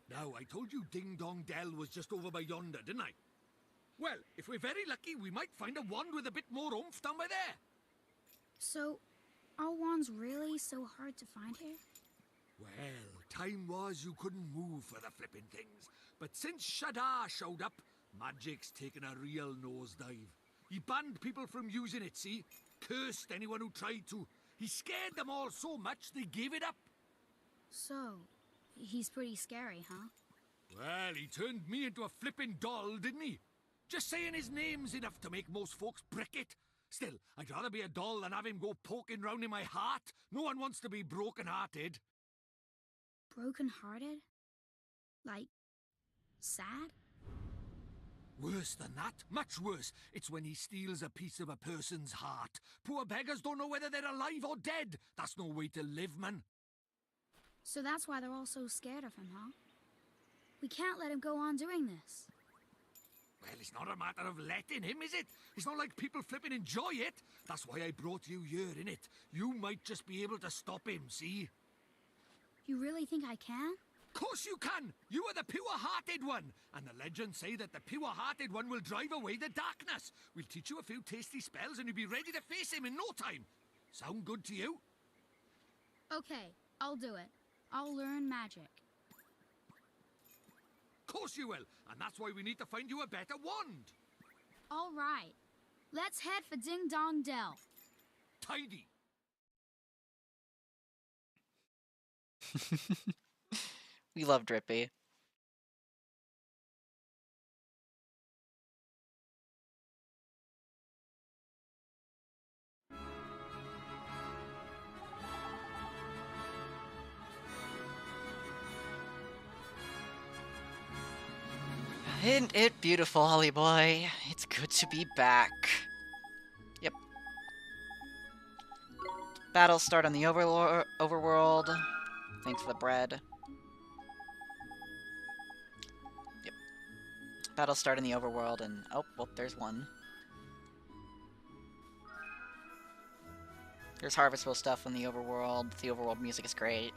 Now, I told you Ding Dong Dell was just over by yonder, didn't I? Well, if we're very lucky, we might find a wand with a bit more oomph down by there. So, are wands really so hard to find here? Well, time was you couldn't move for the flipping things. But since Shadar showed up, magic's taken a real nosedive. He banned people from using it, see? Cursed anyone who tried to. He scared them all so much they gave it up. So, he's pretty scary, huh? Well, he turned me into a flipping doll, didn't he? Just saying his name's enough to make most folks brick it. Still, I'd rather be a doll than have him go poking round in my heart. No one wants to be broken-hearted. Broken-hearted? Like, sad? Worse than that, much worse. It's when he steals a piece of a person's heart. Poor beggars don't know whether they're alive or dead. That's no way to live, man. So that's why they're all so scared of him, huh? We can't let him go on doing this. Well, it's not a matter of letting him, is it? It's not like people flipping enjoy it. That's why I brought you here, innit? You might just be able to stop him, see? You really think I can? Of course you can! You are the pure-hearted one! And the legends say that the pure-hearted one will drive away the darkness. We'll teach you a few tasty spells and you'll be ready to face him in no time. Sound good to you? Okay, I'll do it. I'll learn magic. Of course you will, and that's why we need to find you a better wand. All right. Let's head for Ding Dong Dell. Tidy. We love Drippy. Isn't it beautiful, Holly boy? It's good to be back. Yep. Battles start on the overworld. Thanks for the bread. Yep. Battles start in the overworld and... oh, well, there's one. There's Harvestville stuff in the overworld. The overworld music is great.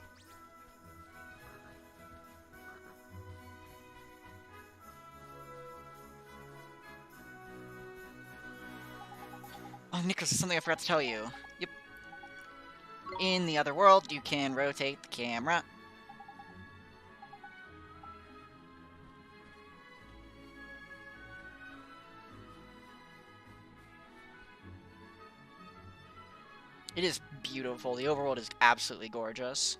Oh, Nicholas, there's something I forgot to tell you. Yep. In the other world, you can rotate the camera. It is beautiful. The overworld is absolutely gorgeous.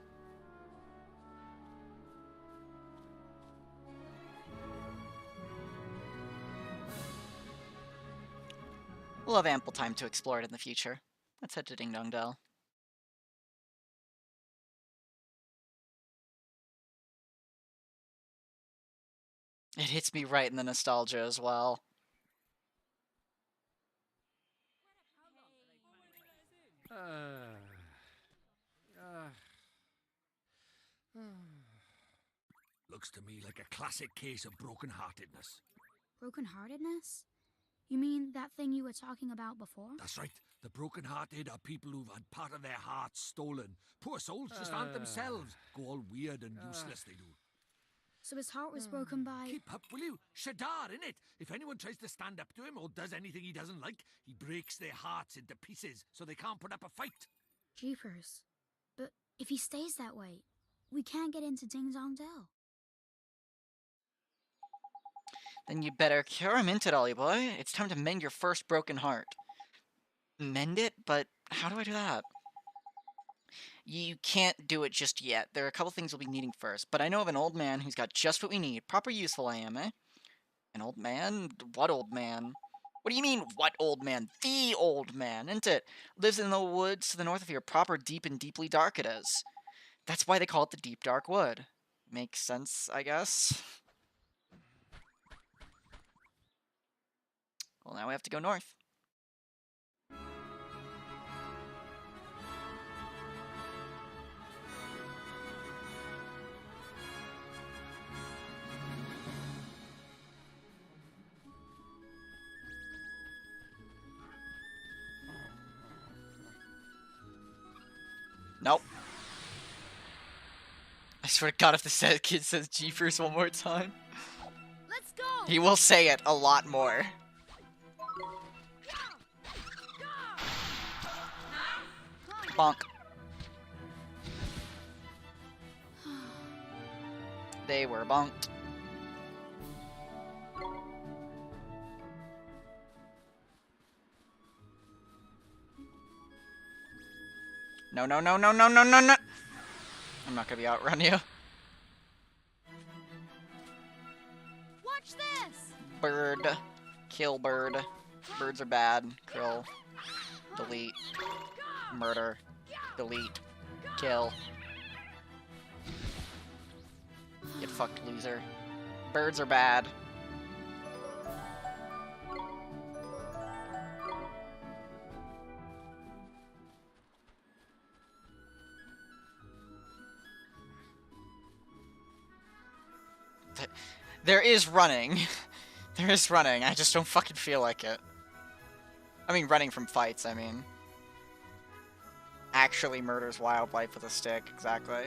We'll have ample time to explore it in the future. Let's head to Ding Dong Dell. It hits me right in the nostalgia as well. Looks to me like a classic case of broken-heartedness. Broken-heartedness? You mean that thing you were talking about before? That's right. The broken-hearted are people who've had part of their hearts stolen. Poor souls just aren't themselves. Go all weird and useless, they do. So his heart was broken by... Keep up, will you? Shadar, innit? If anyone tries to stand up to him or does anything he doesn't like, he breaks their hearts into pieces so they can't put up a fight. Jeepers. But if he stays that way, we can't get into Ding Dong Dell. Then you better cure him into it, Ollie boy. It's time to mend your first broken heart. Mend it? But how do I do that? You can't do it just yet. There are a couple things we'll be needing first, but I know of an old man who's got just what we need. Proper useful I am, eh? An old man? What old man? What do you mean, what old man? The old man, isn't it? Lives in the woods to the north of here. Proper deep and deeply dark it is. That's why they call it the deep dark wood. Makes sense, I guess. Well, now we have to go north. Nope. I swear to God, if the kid says Jeepers one more time, Let's go! he will say it a lot more. Bonk. They were bonked. No, no, no, no, no, no, no, no! I'm not gonna be outrun you. Watch this! Bird. Kill bird. Birds are bad. Kill. Delete. Murder. Delete. Kill. Get fucked, loser. Birds are bad. There is running. There is running. I just don't fucking feel like it. I mean, running from fights, I mean. Actually murders wildlife with a stick, exactly.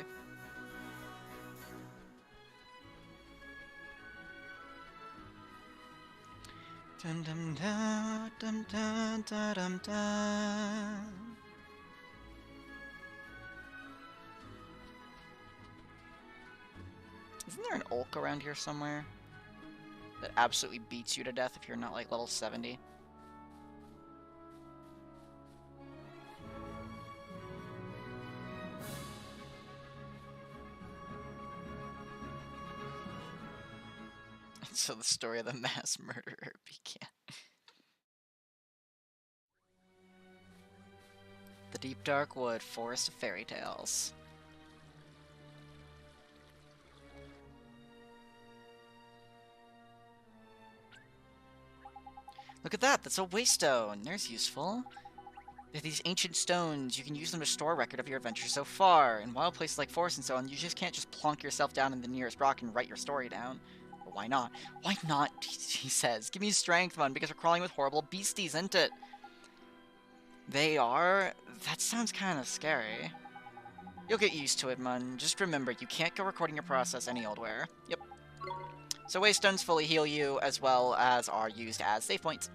Dum dum da dum da da dum da. Isn't there an Ulk around here somewhere that absolutely beats you to death if you're not like level 70? So the story of the mass murderer began. The deep dark wood, forest of fairy tales. Look at that, that's a waystone. There's useful. They're these ancient stones. You can use them to store a record of your adventure so far. In wild places like forests and so on, you just can't just plunk yourself down in the nearest rock and write your story down. But why not? Why not, he says. Give me strength, man, because we're crawling with horrible beasties, isn't it? They are? That sounds kind of scary. You'll get used to it, man. Just remember, you can't go recording your process any old where. Yep. So waystones fully heal you, as well as are used as save points.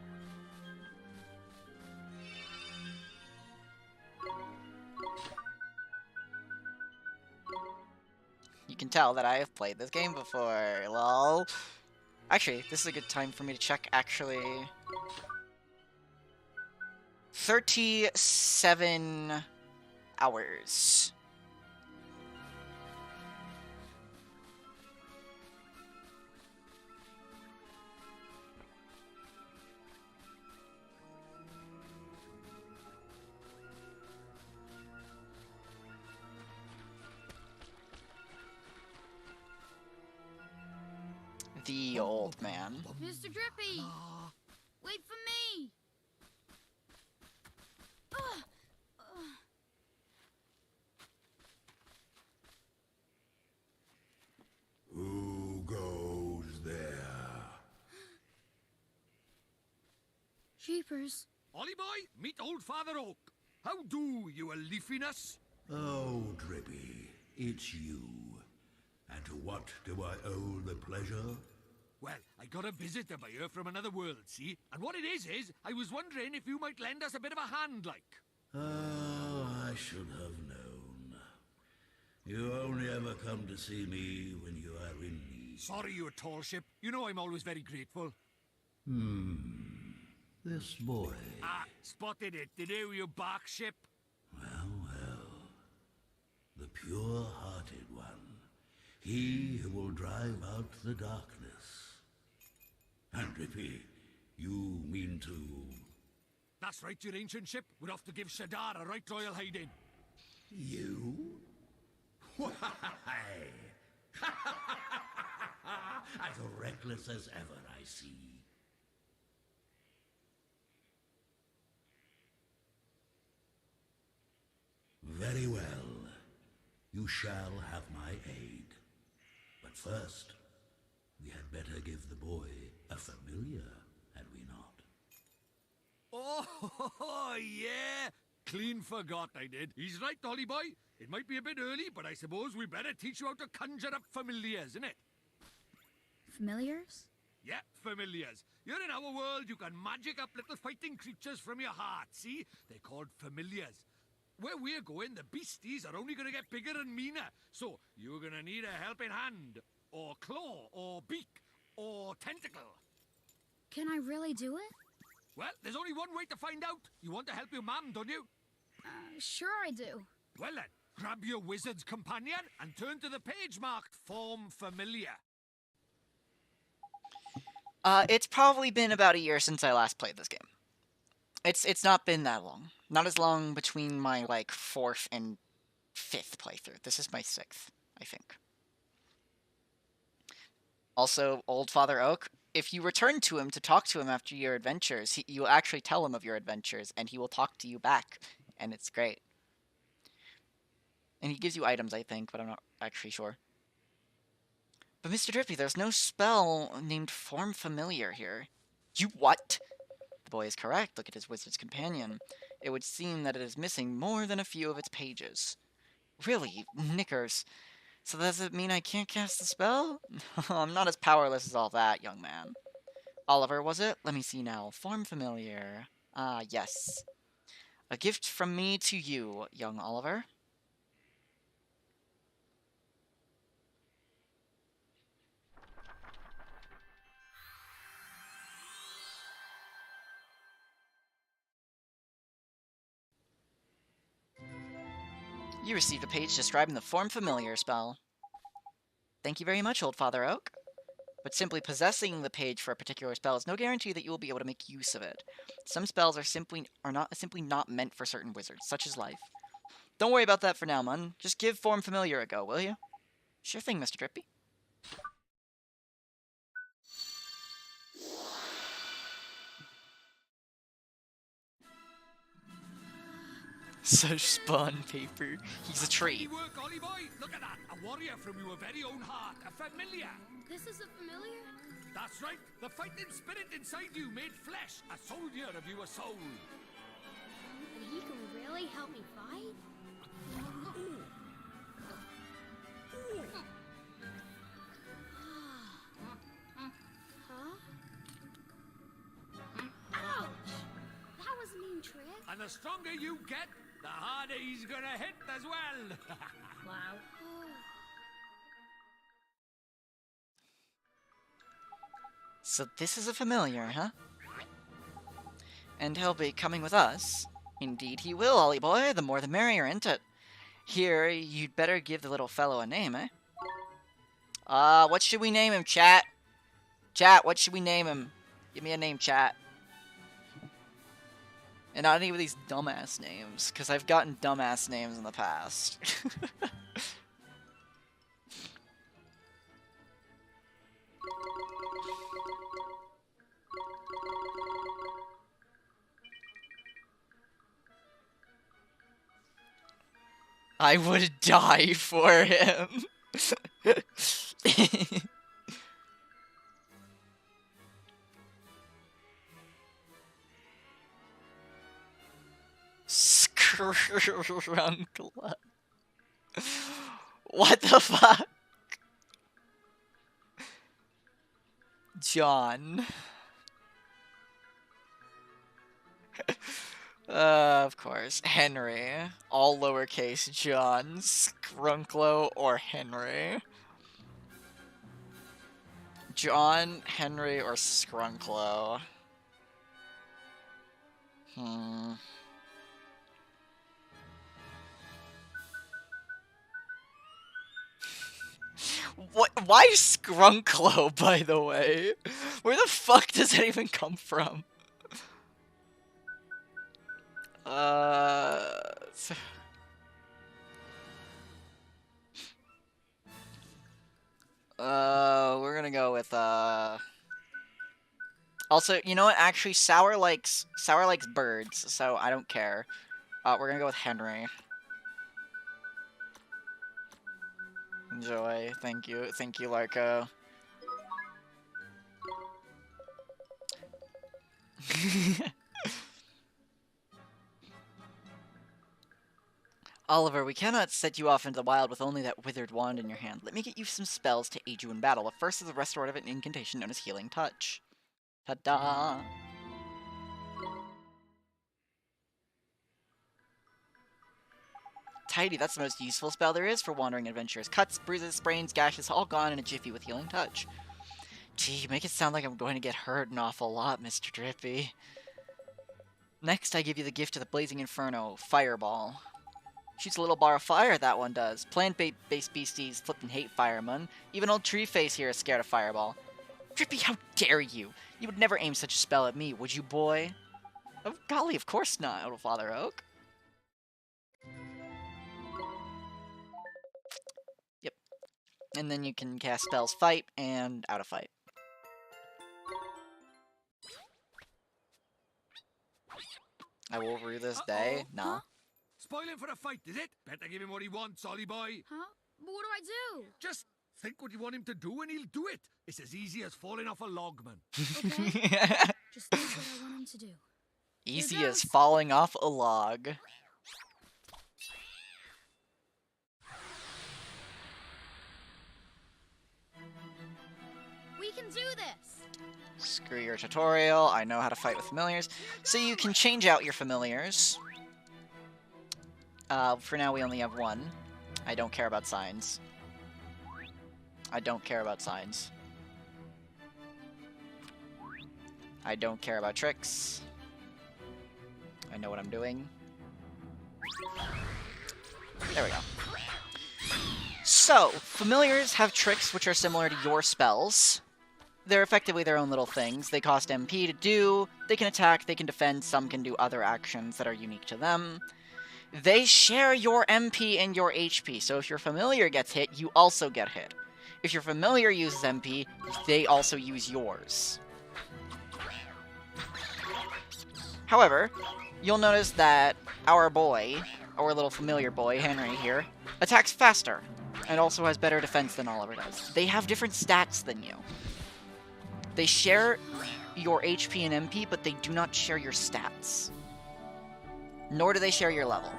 You can tell that I have played this game before. Lol. Actually, this is a good time for me to check, actually. 37 hours. The old man. Mr. Drippy! Wait for me! Who goes there? Jeepers. Ollie boy, meet old Father Oak. How do, you a leafiness? Oh, Drippy, it's you. And to what do I owe the pleasure? Well, I got a visitor by here from another world, see? And what it is, I was wondering if you might lend us a bit of a hand, like. Oh, I should have known. You only ever come to see me when you are in need. Sorry, you tall ship. You know I'm always very grateful. This boy. Ah, spotted it. Did you bark ship? Well, well. The pure-hearted one. He who will drive out the darkness. And Drippy, You mean to... That's right, your ancient ship. We're off to give Shadar a right royal hiding. You? Why? As reckless as ever, I see. Very well. You shall have my aid. But first, we had better give the boy a familiar, had we not? Oh, yeah. Clean forgot I did. He's right, Dolly boy. It might be a bit early, but I suppose we better teach you how to conjure up familiars, innit? Familiars? Yeah, familiars. You're in our world, you can magic up little fighting creatures from your heart, see? They're called familiars. Where we're going, the beasties are only gonna get bigger and meaner. So, you're gonna need a helping hand, or claw, or beak, or tentacle. Can I really do it? Well, there's only one way to find out. You want to help your mum, don't you? Sure I do. Well then, grab your wizard's companion and turn to the page marked Form Familiar. It's probably been about a year since I last played this game. It's not been that long. Not as long between my, like, 4th and 5th playthrough. This is my 6th, I think. Also, Old Father Oak, if you return to him to talk to him after your adventures, you'll actually tell him of your adventures, and he will talk to you back, and it's great. And he gives you items, I think, but I'm not actually sure. But Mr. Drippy, there's no spell named Form Familiar here. You what? The boy is correct. Look at his wizard's companion. It would seem that it is missing more than a few of its pages. Really? Knickers. So does it mean I can't cast the spell? I'm not as powerless as all that, young man. Oliver, was it? Let me see now. Form Familiar. Ah, yes. A gift from me to you, young Oliver. You received a page describing the Form Familiar spell. Thank you very much, Old Father Oak. But simply possessing the page for a particular spell is no guarantee that you will be able to make use of it. Some spells are simply not meant for certain wizards, such as life. Don't worry about that for now, Mun. Just give Form Familiar a go, will you? Sure thing, Mr. Drippy. Such spawn paper. He's a tree. Work, Ollie boy. Look at that. A warrior from your very own heart. A familiar. This is a familiar? That's right. The fighting spirit inside you made flesh. A soldier of your soul. And he can really help me fight? Huh? Ouch! That was a mean trick. And the stronger you get, the harder he's gonna hit as well. Wow. So this is a familiar, huh? And he'll be coming with us. Indeed he will, Ollie boy. The more the merrier, ain't it? Here, you'd better give the little fellow a name, eh? What should we name him, chat? Chat, what should we name him? Give me a name, chat. And not any of these dumbass names, because I've gotten dumbass names in the past. I would die for him. Skrunkla. What the fuck? John. Of course. Henry. All lowercase John. Skrunklo or Henry. John, Henry, or Skrunklo. What? Why Skrunklo, by the way? Where the fuck does that even come from? So- we're gonna go with, Also, you know what? Actually, Sour likes birds, so I don't care. We're gonna go with Henry. Enjoy. Thank you. Thank you, Larko. Oliver, we cannot set you off into the wild with only that withered wand in your hand. Let me get you some spells to aid you in battle. But first is a restorative incantation known as Healing Touch. Ta-da! Tidy, that's the most useful spell there is for wandering adventurers. Cuts, bruises, sprains, gashes, all gone in a jiffy with Healing Touch. Gee, you make it sound like I'm going to get hurt an awful lot, Mr. Drippy. Next, I give you the gift of the Blazing Inferno, Fireball. Shoots a little bar of fire, that one does. Plant-based beasties flippin' hate firemen. Even old Treeface here is scared of Fireball. Drippy, how dare you! You would never aim such a spell at me, would you, boy? Oh, golly, of course not, Little Father Oak. Yep. And then you can cast spells Fight and Out of Fight. I will rue this day. No. Huh? Spoiling for a fight, is it? Better give him what he wants, Ollie boy. Huh? But what do I do? Just think what you want him to do and he'll do it. It's as easy as falling off a log, man. Okay. Just do what I want him to do. Easy as falling off a log. We can do this! Screw your tutorial. I know how to fight with familiars. So you can change out your familiars. For now, we only have one. I don't care about signs. I don't care about signs. I don't care about tricks. I know what I'm doing. There we go. So, familiars have tricks which are similar to your spells. They're effectively their own little things. They cost MP to do, they can attack, they can defend, some can do other actions that are unique to them. They share your MP and your HP, so if your familiar gets hit, you also get hit. If your familiar uses MP, they also use yours. However, you'll notice that our boy, our little familiar boy, Henry here, attacks faster, and also has better defense than Oliver does. They have different stats than you. They share your HP and MP, but they do not share your stats. Nor do they share your level.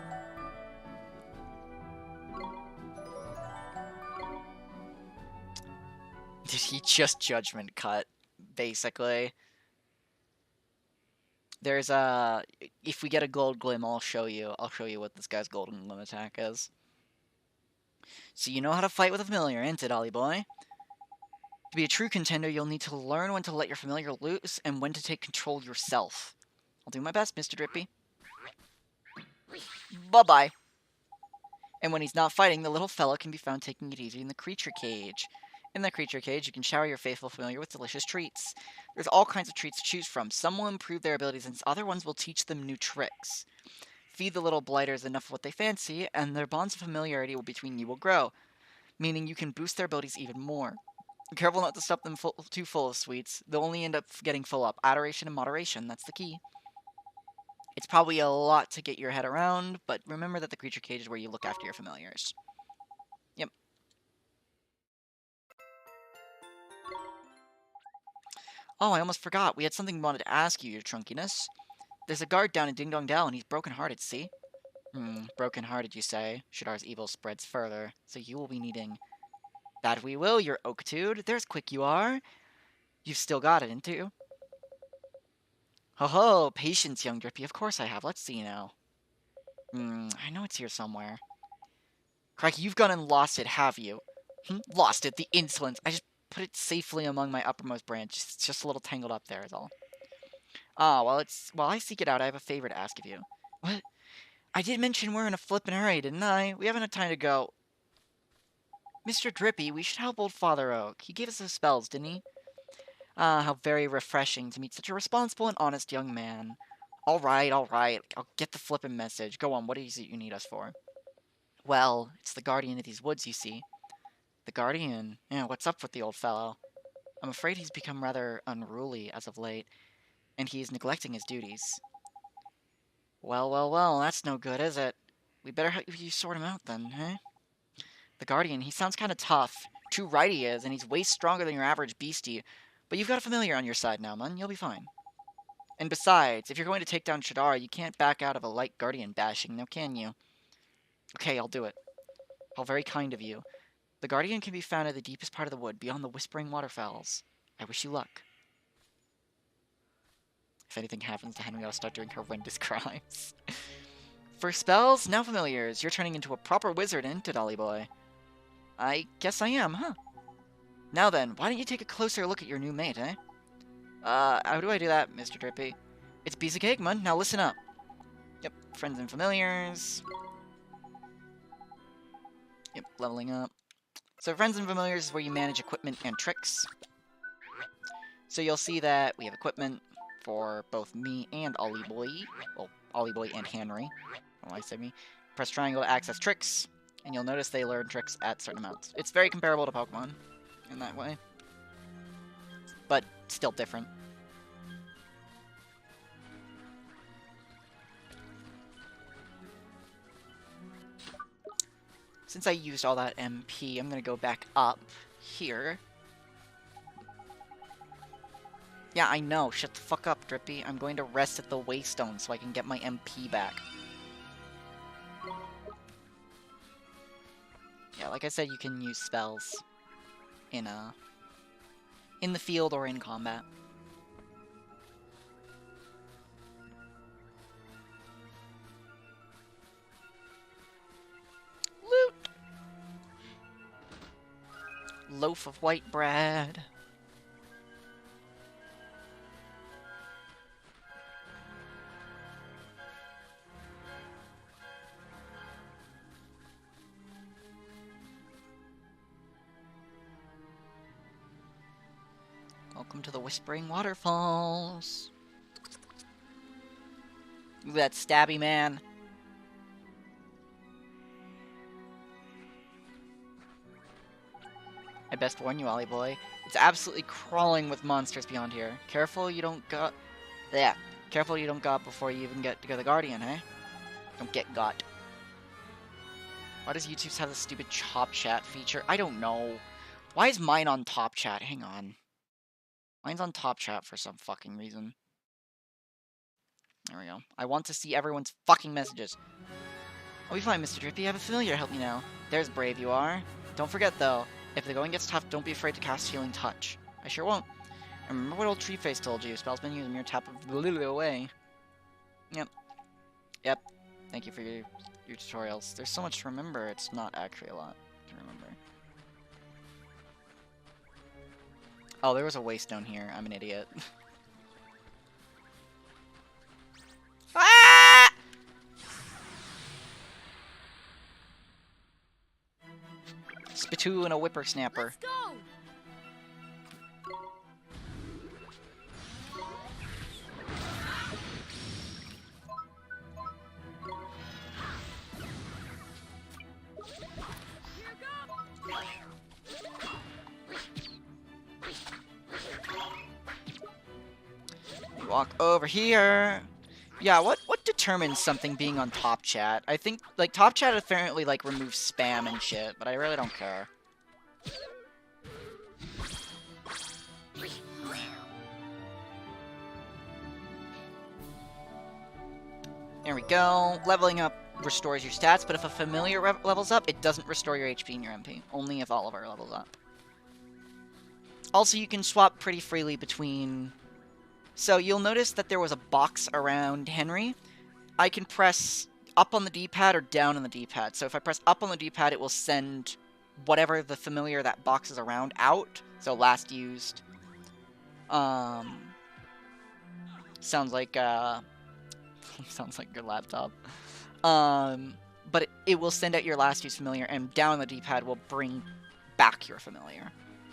Did he just judgment cut, basically? There's a... If we get a gold glim, I'll show you what this guy's golden glim attack is. So you know how to fight with a familiar, ain't it, Ollie boy? To be a true contender, you'll need to learn when to let your familiar loose and when to take control yourself. I'll do my best, Mr. Drippy. Bye-bye. And when he's not fighting, the little fella can be found taking it easy in the creature cage. In the creature cage, you can shower your faithful familiar with delicious treats. There's all kinds of treats to choose from. Some will improve their abilities, and other ones will teach them new tricks. Feed the little blighters enough of what they fancy, and their bonds of familiarity between you will grow, meaning you can boost their abilities even more. Careful not to stuff them too full of sweets. They'll only end up getting full up. Adoration and moderation, that's the key. It's probably a lot to get your head around, but remember that the creature cage is where you look after your familiars. Yep. Oh, I almost forgot. We had something we wanted to ask you, your trunkiness. There's a guard down in Ding Dong Dell, and he's broken-hearted, see? Broken-hearted, you say? Shadar's evil spreads further, so you will be needing... That we will, your Oaktude. There's quick you are. You've still got it, ain't you? Ho-ho, patience, young Drippy. Of course I have. Let's see now. I know it's here somewhere. Crikey, you've gone and lost it, have you? Lost it, the insolence. I just put it safely among my uppermost branch. It's just a little tangled up there is all. Ah, while I seek it out, I have a favor to ask of you. What? I did mention we're in a flippin' hurry, didn't I? We haven't had time to go. Mr. Drippy, we should help old Father Oak. He gave us those spells, didn't he? Ah, how very refreshing to meet such a responsible and honest young man. Alright, alright. I'll get the flippin' message. Go on, what is it you need us for? Well, it's the guardian of these woods, you see. The guardian? Yeah, what's up with the old fellow? I'm afraid he's become rather unruly as of late, and he's neglecting his duties. Well, well, well, that's no good, is it? We better help you sort him out then, eh? The guardian, he sounds kinda tough. Too right he is, and he's way stronger than your average beastie. But you've got a familiar on your side now, man. You'll be fine. And besides, if you're going to take down Shadara, you can't back out of a light guardian bashing, now can you? Okay, I'll do it. How very kind of you. The guardian can be found at the deepest part of the wood, beyond the Whispering Waterfalls. I wish you luck. If anything happens to Henry, I'll start doing horrendous crimes. For spells, now familiars, you're turning into a proper wizard, ain't it, Ollie boy? I guess I am, huh? Now then, why don't you take a closer look at your new mate, eh? How do I do that, Mr. Drippy? It's piece of cake, man. Now listen up. Yep, friends and familiars. Yep, leveling up. So friends and familiars is where you manage equipment and tricks. So you'll see that we have equipment for both me and Ollie Boy. Well, Ollie Boy and Henry. Oh, I said me. Press triangle to access tricks, and you'll notice they learn tricks at certain amounts. It's very comparable to Pokemon in that way, but still different. Since I used all that MP, I'm gonna go back up here. Yeah, I know. Shut the fuck up, Drippy. I'm going to rest at the Waystone so I can get my MP back. Yeah, like I said, you can use spells in the field or in combat. Loot! Loaf of white bread. Welcome to the Whispering Waterfalls. Look at that stabby man. I best warn you, Ollie boy. It's absolutely crawling with monsters beyond here. Careful you don't got... Yeah. Careful you don't got before you even get to the Guardian, eh? Don't get got. Why does YouTube have this stupid Chop Chat feature? I don't know. Why is mine on Top Chat? Hang on. Mine's on Top Chat for some fucking reason. There we go. I want to see everyone's fucking messages. I'll be fine, Mr. Drippy. I have a familiar to help me now. There's brave you are. Don't forget, though, if the going gets tough, don't be afraid to cast Healing Touch. I sure won't. And remember what old Treeface told you. Spells been used a mere tap of the little away. Yep. Yep. Thank you for your tutorials. There's so much to remember, it's not actually a lot to remember. Oh, there was a Waystone here. I'm an idiot. Ah! Spitoo and a whippersnapper. Let's go! Walk over here. Yeah, what determines something being on Top Chat? I think, like, Top Chat apparently, like, removes spam and shit, but I really don't care. There we go. Leveling up restores your stats, but if a familiar levels up, it doesn't restore your HP and your MP. Only if Oliver levels up. Also, you can swap pretty freely between... So you'll notice that there was a box around Henry. I can press up on the D-pad or down on the D-pad. So if I press up on the D-pad, it will send whatever the familiar that box is around out. So last used. Sounds like sounds like your laptop. But it will send out your last used familiar, and down on the D-pad will bring back your familiar.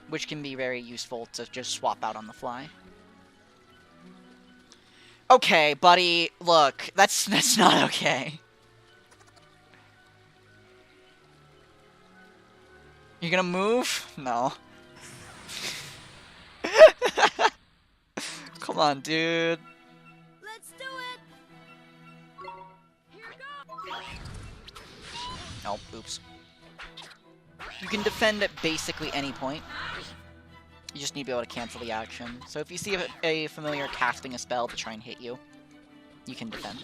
which can be very useful to just swap out on the fly. Okay, buddy, look, that's not okay. You gonna move? No. Come on, dude. Let's do it. Here goes. Oh, oops. You can defend at basically any point. You just need to be able to cancel the action. So if you see a familiar casting a spell to try and hit you, you can defend.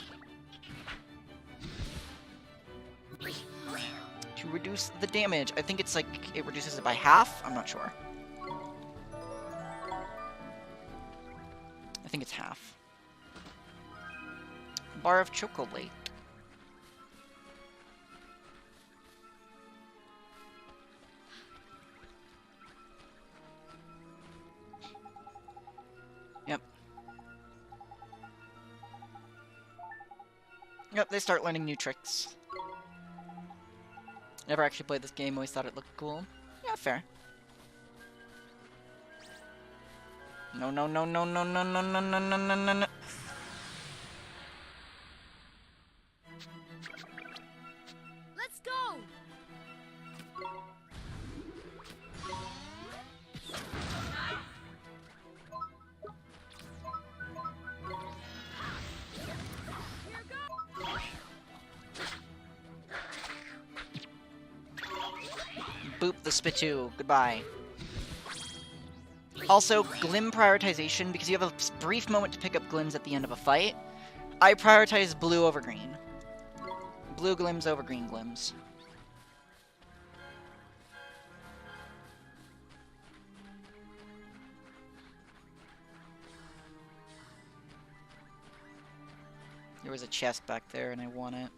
To reduce the damage, I think it's like, it reduces it by half? I'm not sure. I think it's half. Bar of chocolate. Yep. Yep, they start learning new tricks. Never actually played this game, always thought it looked cool. Yeah, fair. No, no, no, no, no, no, no, no, no, no, no, no, no. Let's go. Boop the spitoo. Goodbye. Also, Glim prioritization, because you have a brief moment to pick up Glims at the end of a fight. I prioritize blue over green. Blue Glims over green Glims. There was a chest back there and I want it.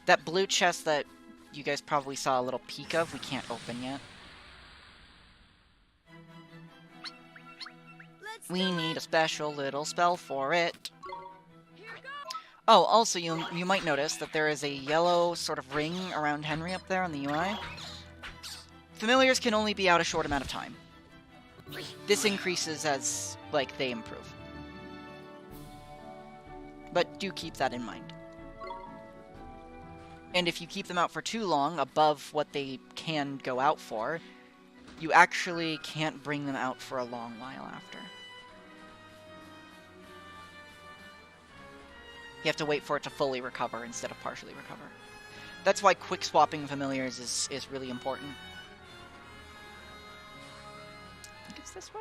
That blue chest that you guys probably saw a little peek of, we can't open yet. We need a special little spell for it. Oh, also, you might notice that there is a yellow sort of ring around Henry up there on the UI. Familiars can only be out a short amount of time. This increases as, like, they improve. But do keep that in mind. And if you keep them out for too long, above what they can go out for, you actually can't bring them out for a long while after. You have to wait for it to fully recover instead of partially recover. That's why quick swapping familiars is really important. I think it's this way?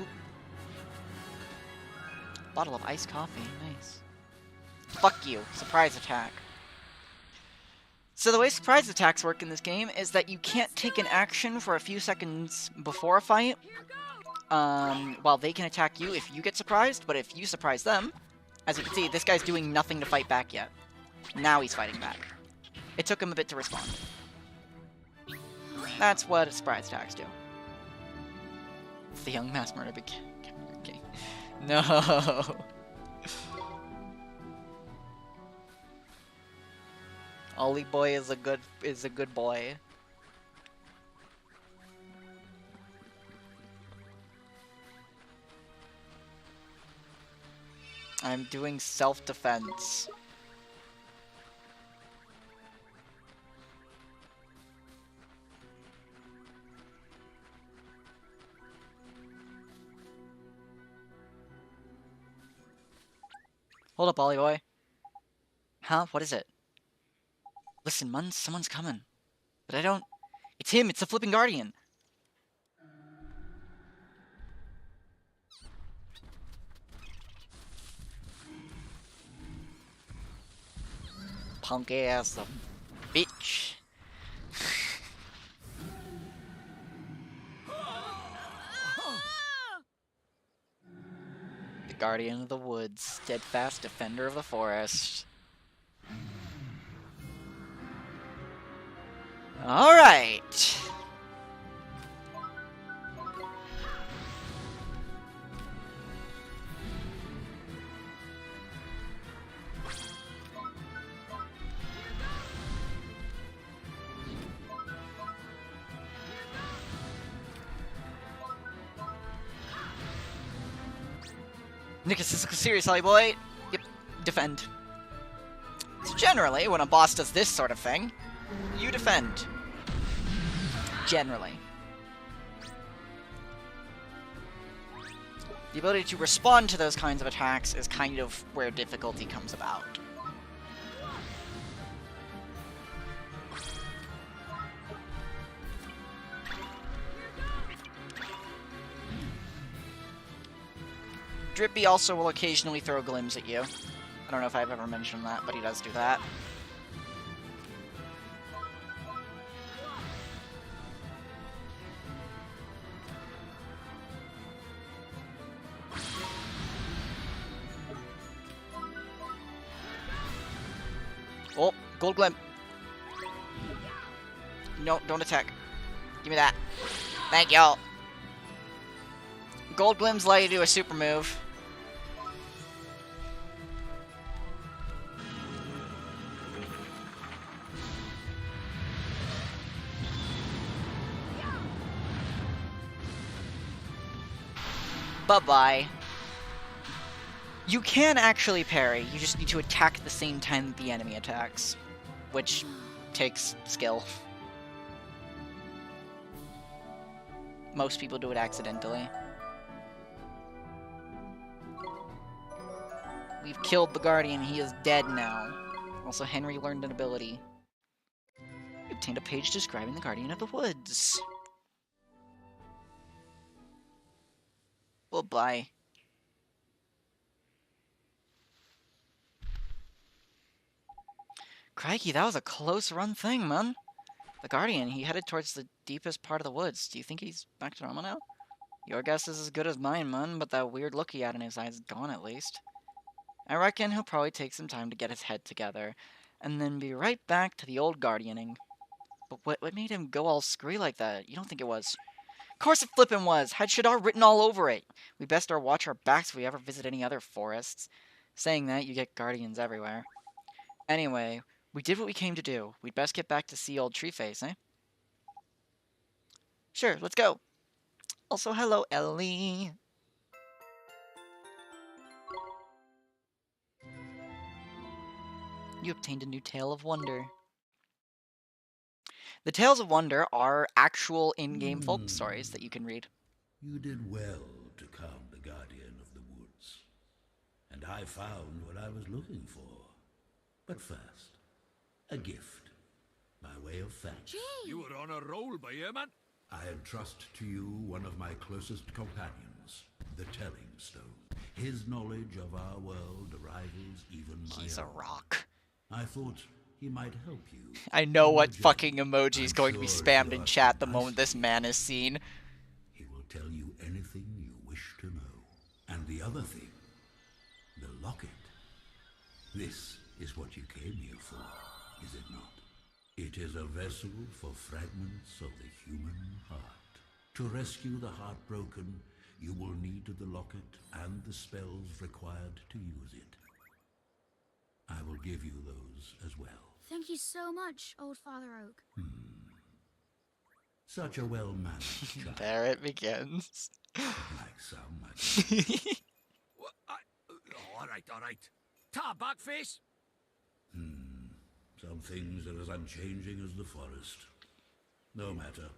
Oop. Bottle of iced coffee, nice. Fuck you, surprise attack. So the way surprise attacks work in this game is that you can't take an action for a few seconds before a fight, while they can attack you if you get surprised, but if you surprise them, as you can see, this guy's doing nothing to fight back yet. Now he's fighting back. It took him a bit to respond. That's what surprise attacks do. It's the young mass murder begin. Okay. No. Ollie boy is a good boy. I'm doing self-defense. Hold up, Ollie boy. Huh? What is it? Listen, Mun, someone's coming. But I don't... It's him! It's the Flipping Guardian! Punk ass bitch. The Guardian of the Woods, steadfast defender of the forest. Alright! Nick, serious, Holly boy. Yep, defend. So generally, when a boss does this sort of thing, you defend. Generally. The ability to respond to those kinds of attacks is kind of where difficulty comes about. Drippy also will occasionally throw glims at you. I don't know if I've ever mentioned that, but he does do that. Oh, gold glim. No, don't attack. Give me that. Thank y'all. Gold glims allow you to do a super move. Bye-bye. You can actually parry, you just need to attack at the same time that the enemy attacks, which takes skill. Most people do it accidentally. We've killed the Guardian, he is dead now. Also, Henry learned an ability. He obtained a page describing the Guardian of the Woods. Well, bye. Crikey, that was a close run thing, man. The Guardian, he headed towards the deepest part of the woods. Do you think he's back to normal now? Your guess is as good as mine, man, but that weird look he had in his eyes is gone at least. I reckon he'll probably take some time to get his head together, and then be right back to the old Guardianing. But what made him go all screwy like that? You don't think it was? Of course it flippin' was! Had Shadar written all over it! We best watch our backs if we ever visit any other forests. Saying that, you get Guardians everywhere. Anyway, we did what we came to do. We'd best get back to see old Treeface, eh? Sure, let's go. Also, hello, Ellie. You obtained a new Tale of Wonder. The Tales of Wonder are actual in-game folk stories that you can read. You did well to calm the Guardian of the Woods. And I found what I was looking for. But first, a gift, by way of thanks. Gee! You were on a roll by here, man. I entrust to you one of my closest companions, the Telling Stone. His knowledge of our world rivals even my He's a own. rock. I thought he might help you. I know on what your fucking journey. emoji is I'm going to be sure spammed you in are chat the nice moment this to man is seen. He will tell you anything you wish to know. And the other thing, the locket. This is what you came here for, is it not? It is a vessel for fragments of the human heart. To rescue the heartbroken, you will need the locket and the spells required to use it. I will give you those as well. Thank you so much, Old Father Oak. Such a well-managed child. There it begins. Like some, I guess. What? All right. Ta, Backface. Some things are as unchanging as the forest. No matter.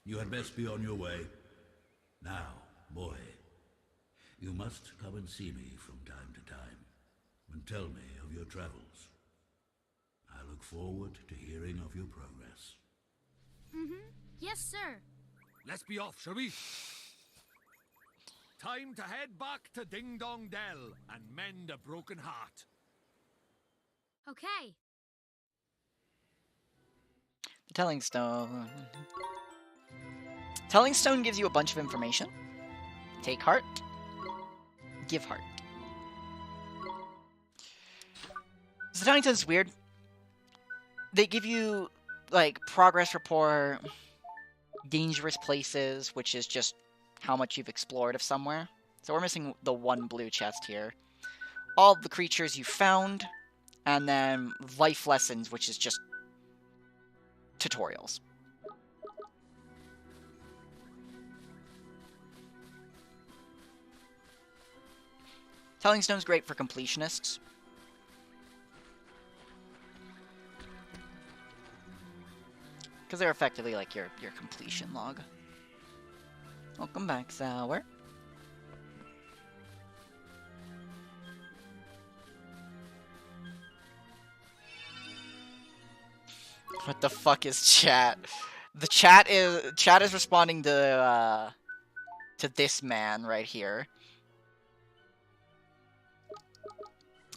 You had best be on your way. Now, boy, you must come and see me from time to time, and tell me of your travels. I look forward to hearing of your progress. Yes, sir. Let's be off, shall we? Time to head back to Ding Dong Dell and mend a broken heart. Okay. The Telling Stone. Telling Stone gives you a bunch of information. Take heart. Give heart. So Telling Stone's weird. They give you, like, progress report, dangerous places, which is just how much you've explored of somewhere. So we're missing the one blue chest here. All the creatures you found, and then life lessons, which is just tutorials. Telling Stone's great for completionists. Because they're effectively like your completion log. Welcome back, Sour. What the fuck is chat? The chat is responding to this man right here.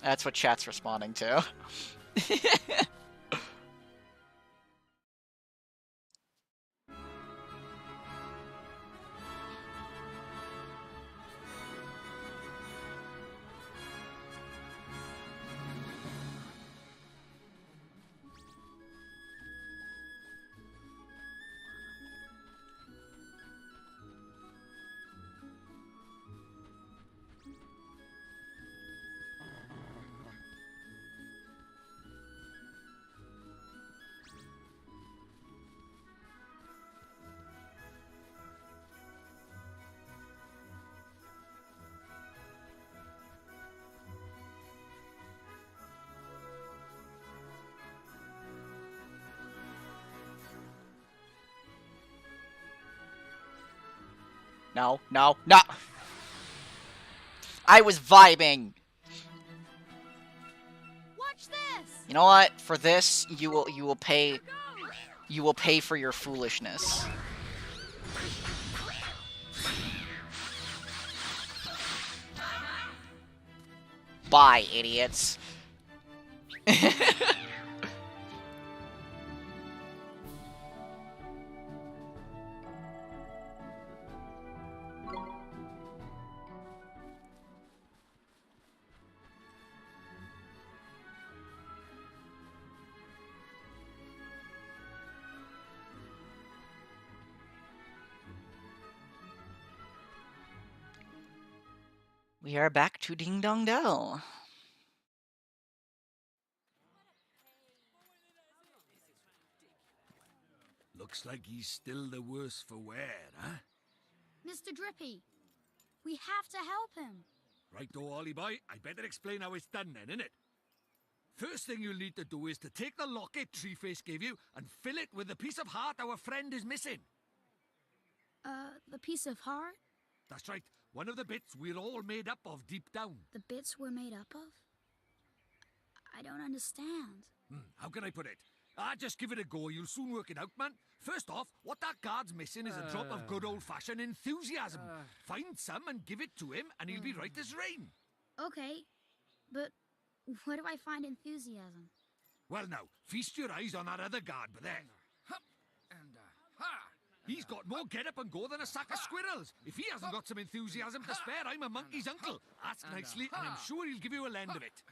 That's what chat's responding to. No, no, no! I was vibing! Watch this! You know what? For this, you will pay for your foolishness. Bye, idiots. We are back to Ding Dong Dell. Looks like he's still the worse for wear, huh? Mr. Drippy, we have to help him. Right-o, Ollie boy, I better explain how it's done then, innit? First thing you'll need to do is to take the locket Treeface gave you and fill it with the piece of heart our friend is missing. The piece of heart? That's right, one of the bits we're all made up of deep down. The bits we're made up of? I don't understand. How can I put it? Just give it a go, you'll soon work it out, man. First off, what that guard's missing is a drop of good old-fashioned enthusiasm. Find some and give it to him, and he'll be right as rain. Okay, but where do I find enthusiasm? Well now, feast your eyes on that other guard, but there. He's got more get up and go than a sack of squirrels. If he hasn't got some enthusiasm to spare, I'm a monkey's uncle. Ask nicely, and I'm sure he'll give you a lend of it.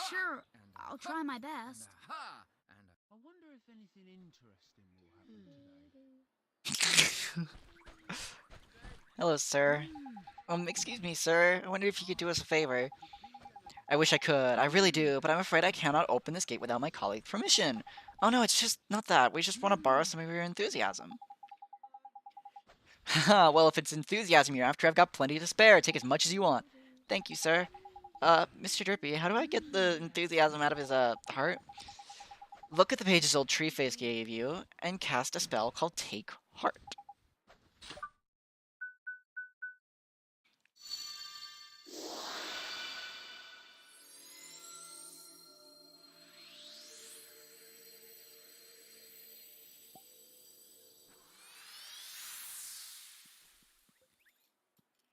Sure, I'll try my best. I wonder if anything interesting will happen today. Hello, sir. Excuse me, sir. I wonder if you could do us a favor. I wish I could. I really do, but I'm afraid I cannot open this gate without my colleague's permission. Oh no, it's just not that. We just want to borrow some of your enthusiasm. Haha, well, if it's enthusiasm you're after, I've got plenty to spare. Take as much as you want. Thank you, sir. Mr. Drippy, how do I get the enthusiasm out of his, heart? Look at the pages old Treeface gave you, and cast a spell called Take Heart.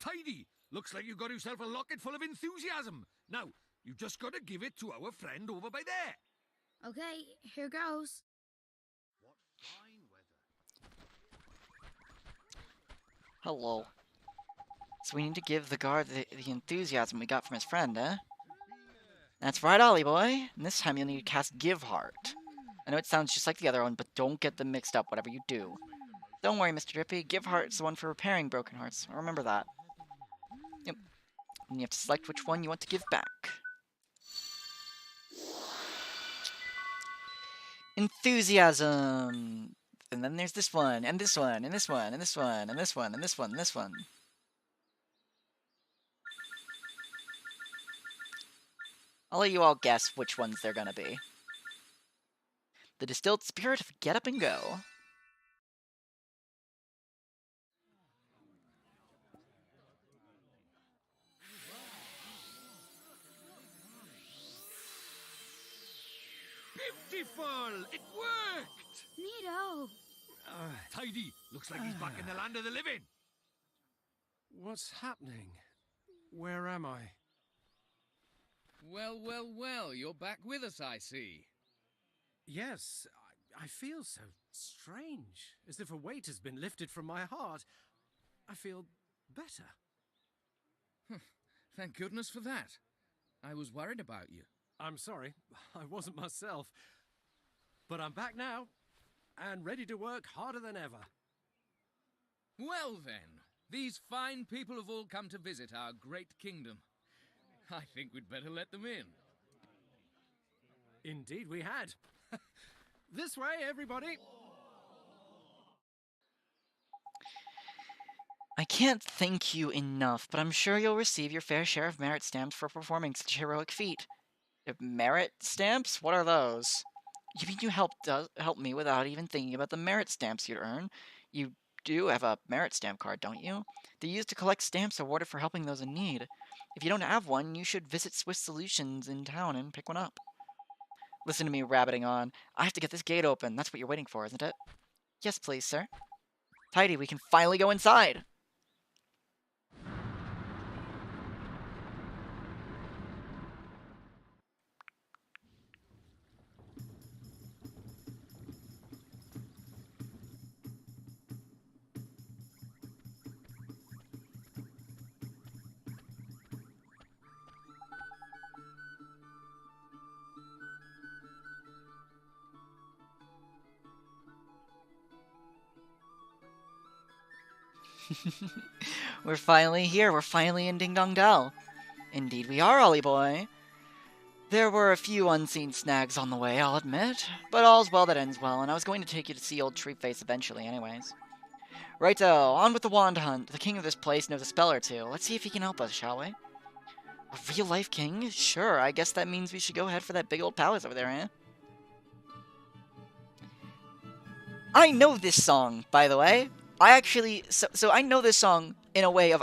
Tidy! Looks like you got yourself a locket full of enthusiasm. Now, you just got to give it to our friend over by there. Okay, here goes. What fine weather. Hello. So we need to give the guard the enthusiasm we got from his friend, eh? That's right, Ollie boy. And this time you'll need to cast Give Heart. I know it sounds just like the other one, but don't get them mixed up, whatever you do. Don't worry, Mr. Drippy. Give Heart's the one for repairing broken hearts. Remember that. Yep. And you have to select which one you want to give back. Enthusiasm! And then there's this one, and this one, and this one, and this one, and this one, and this one, and this one. I'll let you all guess which ones they're gonna be. The distilled spirit of Get Up and Go. Beautiful! It worked! Neato! Tidy! Looks like he's back in the land of the living. What's happening? Where am I? Well, well, well, you're back with us, I see. Yes, I feel so strange, as if a weight has been lifted from my heart. I feel better. Thank goodness for that. I was worried about you. I'm sorry, I wasn't myself. But I'm back now, and ready to work harder than ever. Well then, these fine people have all come to visit our great kingdom. I think we'd better let them in. Indeed we had. This way, everybody! I can't thank you enough, but I'm sure you'll receive your fair share of merit stamps for performing such a heroic feat. Merit stamps? What are those? You mean you helped me without even thinking about the merit stamps you'd earn? You do have a merit stamp card, don't you? They're used to collect stamps awarded for helping those in need. If you don't have one, you should visit Swiss Solutions in town and pick one up. Listen to me rabbiting on. I have to get this gate open. That's what you're waiting for, isn't it? Yes, please, sir. Tidy, we can finally go inside! We're finally here. We're finally in Ding Dong Dell. Indeed we are, Ollie boy. There were a few unseen snags on the way, I'll admit. But all's well that ends well, and I was going to take you to see old Treeface eventually anyways. Righto, on with the wand hunt. The king of this place knows a spell or two. Let's see if he can help us, shall we? A real-life king? Sure, I guess that means we should go head for that big old palace over there, eh? I know this song, by the way. I actually... So I know this song in a way of...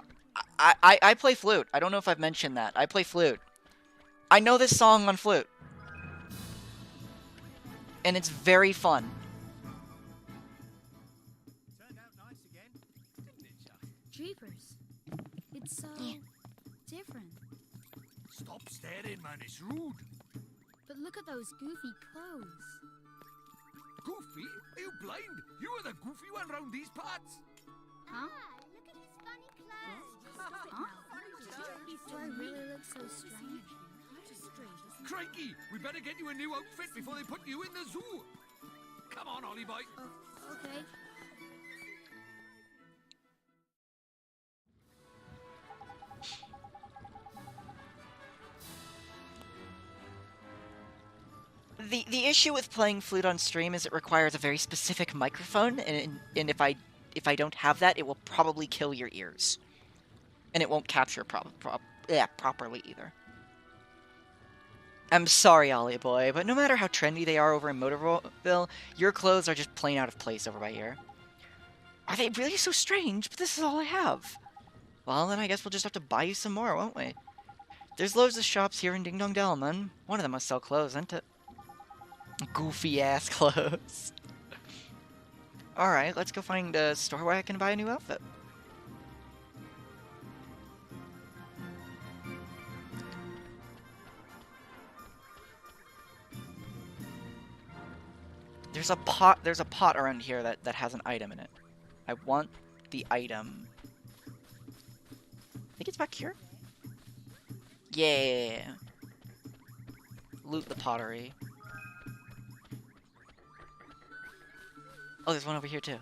I play flute. I don't know if I've mentioned that. I play flute. I know this song on flute. And it's very fun. Turned out nice again, didn't it, Chuck? Jeepers. It's so different. Stop staring, man. It's rude. But look at those goofy clothes. Goofy? Are you blind? You are the goofy one round these parts. Huh? Look at his funny clothes. Do I really look so strange? Crikey, we better get you a new outfit before they put you in the zoo. Come on, Ollie boy. Okay. The issue with playing flute on stream is it requires a very specific microphone, and if I don't have that, it will probably kill your ears. And it won't capture properly either. I'm sorry, Ollie boy, but no matter how trendy they are over in Motorville, your clothes are just plain out of place over by here. Are they really so strange? But this is all I have. Well, then I guess we'll just have to buy you some more, won't we? There's loads of shops here in Ding Dong Dell, man. One of them must sell clothes, isn't it? Goofy-ass clothes. Alright, let's go find a store where I can buy a new outfit. There's a pot around here that has an item in it. I want the item. I think it's back here? Yeah. Loot the pottery. Oh, there's one over here too.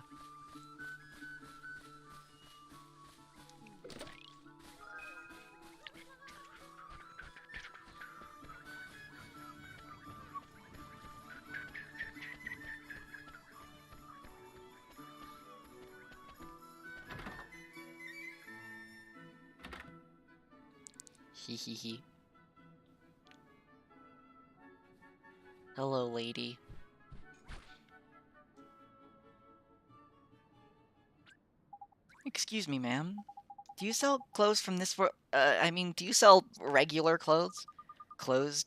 Hee hee hee. Hello, lady. Excuse me, ma'am. Do you sell clothes from this I mean, do you sell regular clothes? Clothes,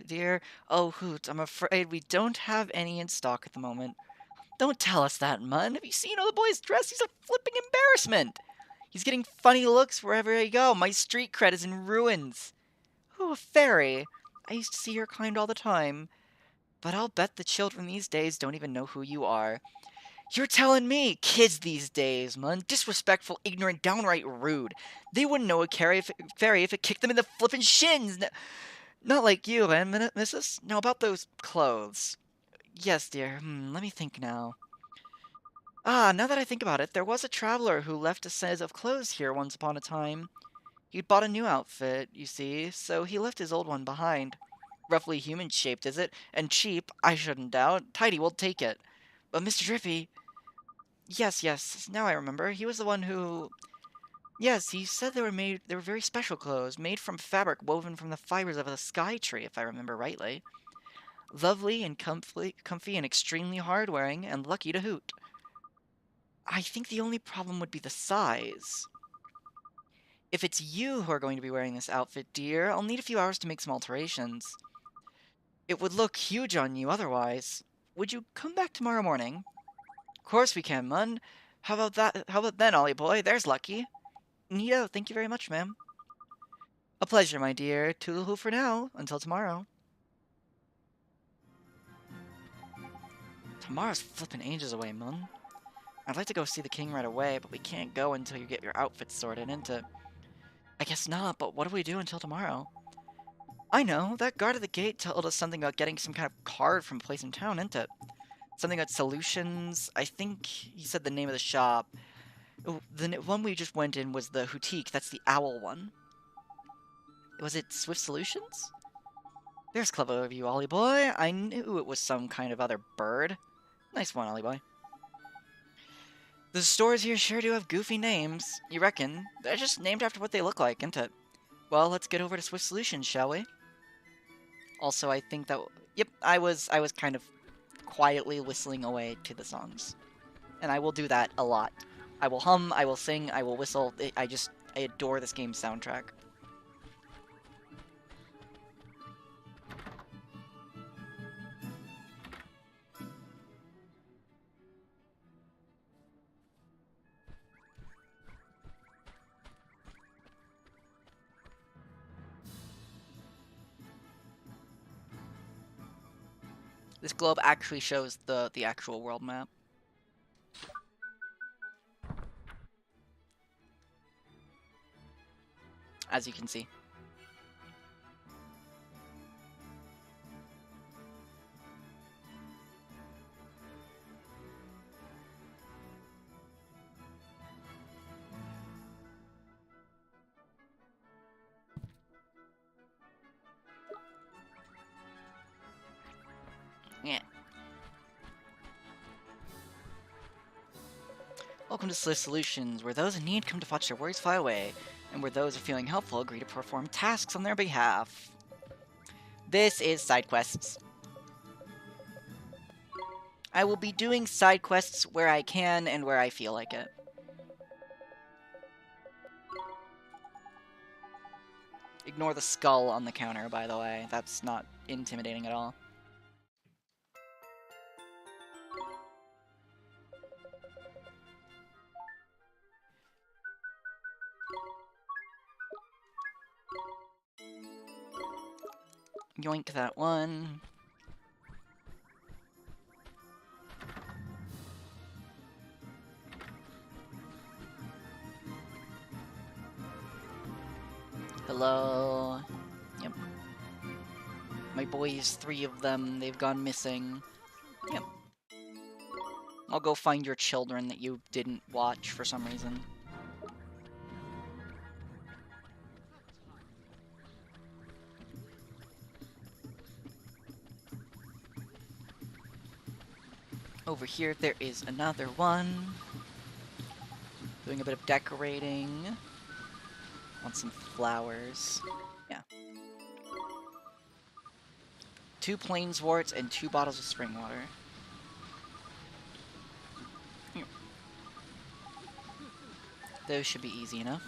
dear? Oh, Hoot, I'm afraid we don't have any in stock at the moment. Don't tell us that, Mun. Have you seen how the boy's dressed? He's a flipping embarrassment. He's getting funny looks wherever I go. My street cred is in ruins. Oh, a fairy. I used to see your kind all the time. But I'll bet the children these days don't even know who you are. You're telling me, kids these days, man. Disrespectful, ignorant, downright rude. They wouldn't know a fairy if it kicked them in the flippin' shins. Not like you, missus? Now about those clothes. Yes, dear. Let me think now. Ah, now that I think about it, there was a traveler who left a set of clothes here once upon a time. He'd bought a new outfit, you see, so he left his old one behind. Roughly human-shaped, is it? And cheap, I shouldn't doubt. Tidy will take it. But Mr. Drippy... Yes, now I remember. He was the one who... Yes, he said they were very special clothes, made from fabric woven from the fibers of a sky tree, if I remember rightly. Lovely and comfy and extremely hard-wearing, and lucky to hoot. I think the only problem would be the size. If it's you who are going to be wearing this outfit, dear, I'll need a few hours to make some alterations. It would look huge on you otherwise. Would you come back tomorrow morning? Of course we can, Mun. How about that? How about then, Ollie boy? There's lucky. Neato, thank you very much, ma'am. A pleasure, my dear. Toodaloo for now. Until tomorrow. Tomorrow's flippin' ages away, Mun. I'd like to go see the king right away, but we can't go until you get your outfit sorted into... I guess not, but what do we do until tomorrow? I know, that guard at the gate told us something about getting some kind of card from a place in town, isn't it? Something about solutions. I think he said the name of the shop. Oh, the one we just went in was the Houtique. That's the owl one. Was it Swift Solutions? There's clever of you, Ollie boy. I knew it was some kind of other bird. Nice one, Ollie boy. The stores here sure do have goofy names. You reckon? They're just named after what they look like, isn't it? Well, let's get over to Swift Solutions, shall we? Also, I think that... Yep, I was kind of quietly whistling away to the songs. And I will do that a lot. I will hum, I will sing, I will whistle. I adore this game's soundtrack. This globe actually shows the actual world map. As you can see. Yeah. Welcome to Swift Solutions, where those in need come to watch their worries fly away, and where those are feeling helpful agree to perform tasks on their behalf. This is side quests. I will be doing side quests where I can and where I feel like it. Ignore the skull on the counter, by the way. That's not intimidating at all. Yoink that one. Hello. Yep. My boys, 3 of them, they've gone missing. Yep. I'll go find your children that you didn't watch for some reason. Over here, there is another one. Doing a bit of decorating. Want some flowers. Yeah. 2 plains warts and 2 bottles of spring water. Here. Those should be easy enough.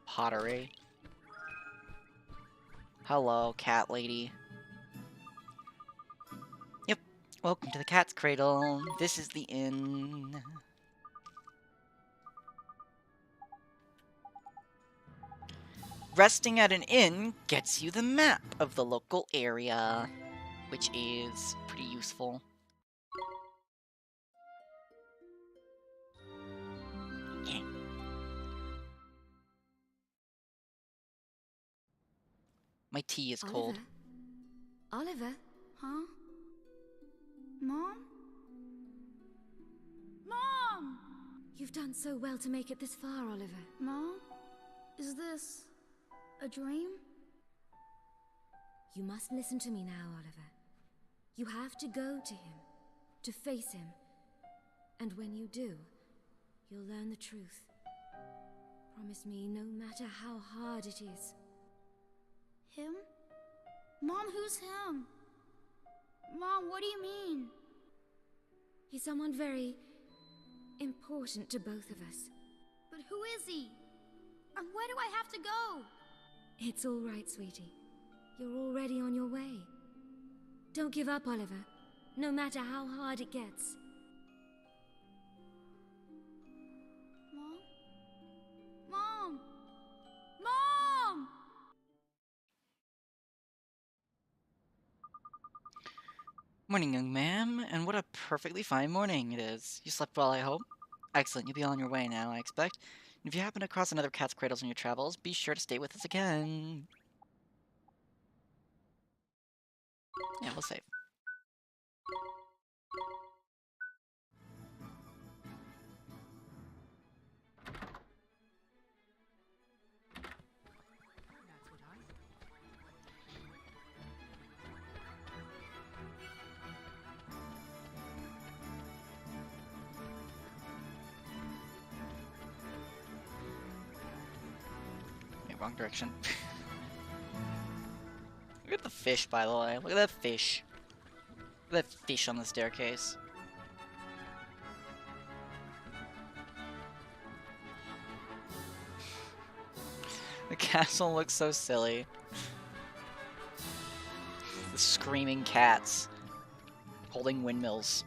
Pottery. Hello, cat lady. Yep. Welcome to the cat's cradle. This is the inn. Resting at an inn gets you the map of the local area, which is pretty useful. Yeah. My tea is cold. Oliver? Huh? Mom? Mom! You've done so well to make it this far, Oliver. Mom? Is this a dream? You must listen to me now, Oliver. You have to go to him, to face him. And when you do, you'll learn the truth. Promise me, no matter how hard it is. Him? Mom, who's him? Mom, what do you mean? He's someone very important to both of us. But who is he? And where do I have to go? It's all right, sweetie. You're already on your way. Don't give up, Oliver, no matter how hard it gets. Mom? Mom! Mom! Morning, young ma'am, and what a perfectly fine morning it is. You slept well, I hope? Excellent, you'll be on your way now, I expect. And if you happen to cross another cat's cradles on your travels, be sure to stay with us again. Yeah, we'll save. Wrong direction. Look at the fish, by the way. Look at that fish. Look at that fish on the staircase. The castle looks so silly. The screaming cats holding windmills.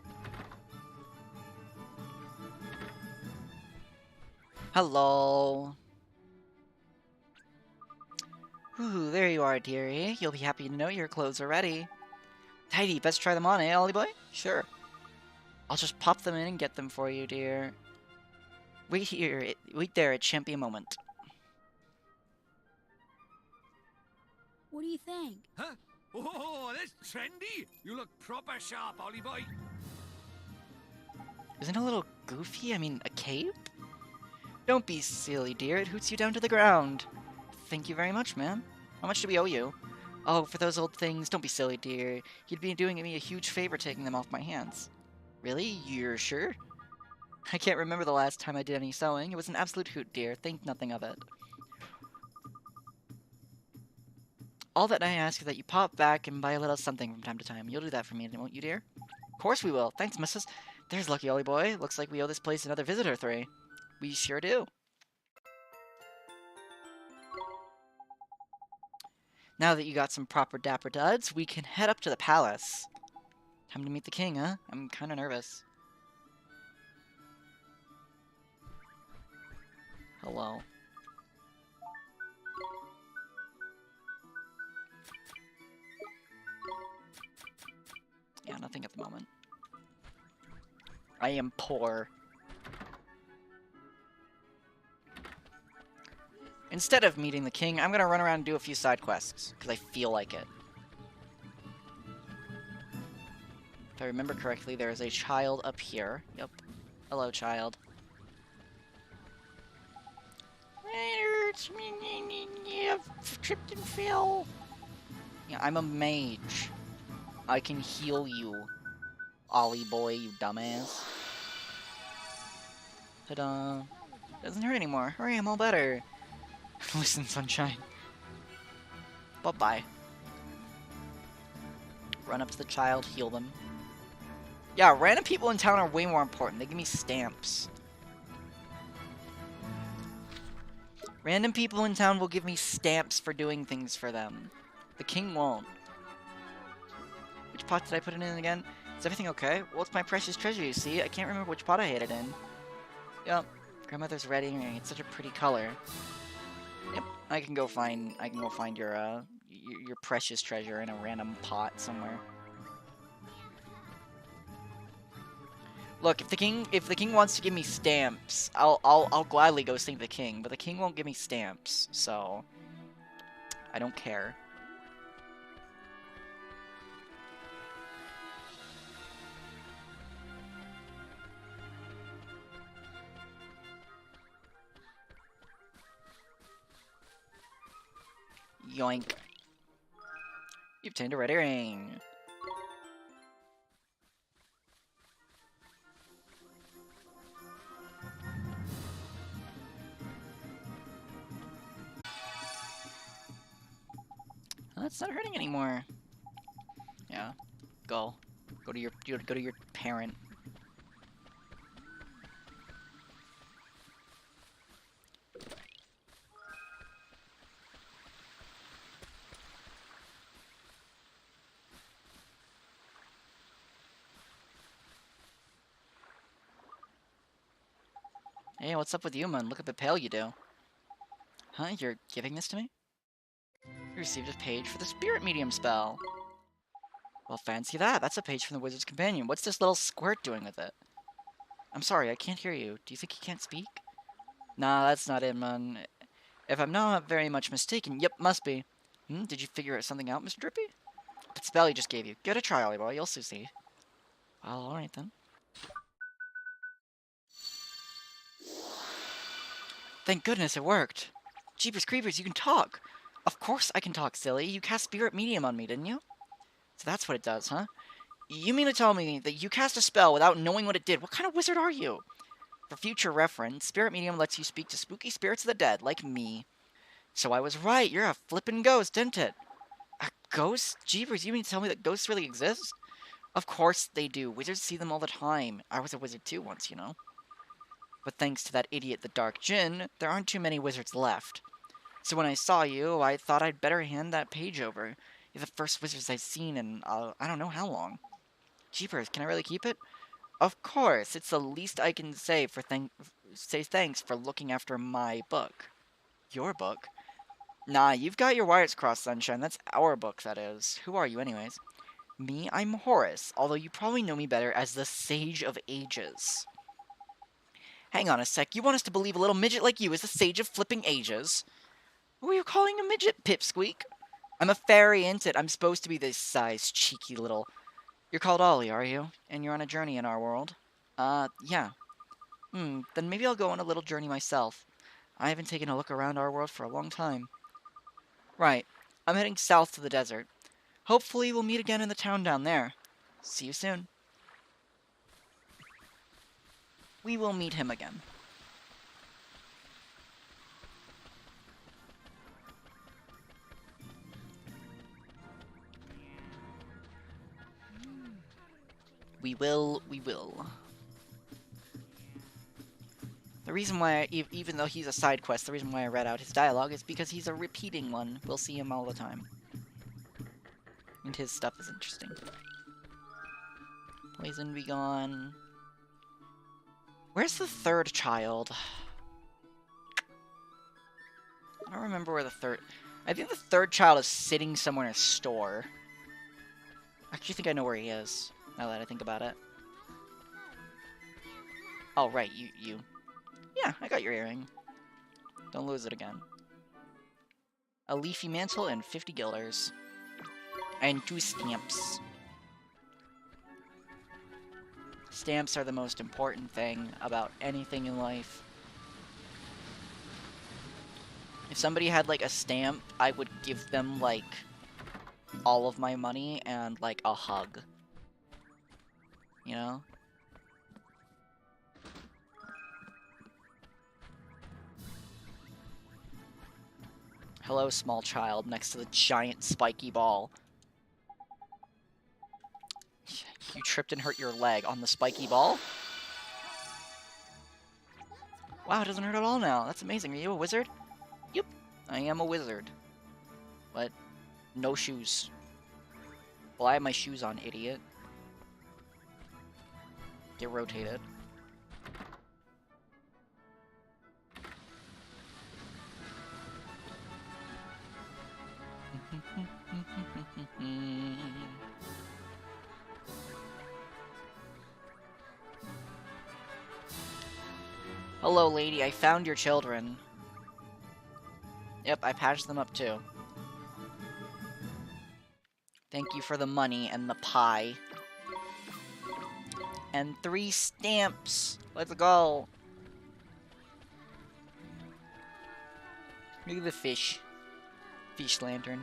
Hello. Ooh, there you are, dearie. You'll be happy to know your clothes are ready. Tidy, best try them on, eh, Ollie boy? Sure. I'll just pop them in and get them for you, dear. Wait here. Wait there, it shan't be a moment. What do you think? Huh? Oh, that's trendy. You look proper sharp, Ollie boy. Isn't it a little goofy? I mean, a cape? Don't be silly, dear. It hoots you down to the ground. Thank you very much, ma'am. How much do we owe you? Oh, for those old things, don't be silly, dear. You'd be doing me a huge favor taking them off my hands. Really? You're sure? I can't remember the last time I did any sewing. It was an absolute hoot, dear. Think nothing of it. All that I ask is that you pop back and buy a little something from time to time. You'll do that for me, won't you, dear? Of course we will. Thanks, missus. There's lucky Ollie boy. Looks like we owe this place another visit or 3. We sure do. Now that you got some proper dapper duds, we can head up to the palace. Time to meet the king, huh? I'm kinda nervous. Hello. Yeah, nothing at the moment. I am poor. Instead of meeting the king, I'm gonna run around and do a few side quests, because I feel like it. If I remember correctly, there is a child up here. Yep. Hello, child. tripped and fell. Yeah, I'm a mage. I can heal you, Ollie boy, you dumbass. Ta-da. Doesn't hurt anymore. Hooray, I'm all better. Listen, sunshine. Bye-bye. Run up to the child, heal them. Yeah, random people in town are way more important. They give me stamps. Random people in town will give me stamps for doing things for them. The king won't. Which pot did I put it in again? Is everything okay? Well, it's my precious treasure, you see. I can't remember which pot I hid it in. Yep. Grandmother's red earring. It's such a pretty color. Yep. I can go find your precious treasure in a random pot somewhere. Look, if the king wants to give me stamps, I'll gladly go sing the king, but the king won't give me stamps, so I don't care. Yoink. You've obtained a red earring. Oh, that's not hurting anymore. Yeah. Go. Go to your parent. Hey, what's up with you, man? Look at the pale you do. Huh? You're giving this to me? You received a page for the spirit medium spell. Well, fancy that. That's a page from the Wizard's Companion. What's this little squirt doing with it? I'm sorry, I can't hear you. Do you think he can't speak? Nah, that's not it, man. If I'm not very much mistaken, yep, must be. Did you figure something out, Mr. Drippy? The spell he just gave you. Give it a try, Ollie boy. You'll soon see. Well, alright then. Thank goodness it worked. Jeepers creepers, you can talk. Of course I can talk, silly. You cast spirit medium on me, didn't you? So that's what it does, huh? You mean to tell me that you cast a spell without knowing what it did? What kind of wizard are you? For future reference, spirit medium lets you speak to spooky spirits of the dead, like me. So I was right. You're a flippin' ghost, didn't it? A ghost? Jeepers, you mean to tell me that ghosts really exist? Of course they do. Wizards see them all the time. I was a wizard too once, you know. But thanks to that idiot, the Dark Djinn, there aren't too many wizards left. So when I saw you, I thought I'd better hand that page over. You're the first wizards I've seen in, I don't know how long. Jeepers, can I really keep it? Of course, it's the least I can say for say thanks for looking after my book. Your book? Nah, you've got your wires crossed, Sunshine. That's our book, that is. Who are you, anyways? Me, I'm Horace, although you probably know me better as the Sage of Ages. Hang on a sec, you want us to believe a little midget like you is the Sage of Flipping Ages? Who are you calling a midget, Pipsqueak? I'm a fairy, ain't it? I'm supposed to be this size, cheeky little... You're called Ollie, are you? And you're on a journey in our world? Yeah. Then maybe I'll go on a little journey myself. I haven't taken a look around our world for a long time. Right. I'm heading south to the desert. Hopefully we'll meet again in the town down there. See you soon. We will meet him again. We will. The reason why, even though he's a side quest, the reason why I read out his dialogue is because he's a repeating one. We'll see him all the time. And his stuff is interesting. Poison be gone. Where's the third child? I don't remember where the third... I think the third child is sitting somewhere in a store. I actually think I know where he is, now that I think about it. Oh, right, you. Yeah, I got your earring. Don't lose it again. A leafy mantle and 50 guilders. And 2 stamps. Stamps are the most important thing about anything in life. If somebody had, like, a stamp, I would give them, like, all of my money and, like, a hug. You know? Hello, small child, next to the giant spiky ball. You tripped and hurt your leg on the spiky ball? Wow, it doesn't hurt at all now. That's amazing. Are you a wizard? Yep, I am a wizard. But no shoes. Well, I have my shoes on, idiot. Get rotated. Hello, lady. I found your children. Yep, I patched them up too. Thank you for the money and the pie. And 3 stamps. Let's go. Look at the fish. Fish lantern.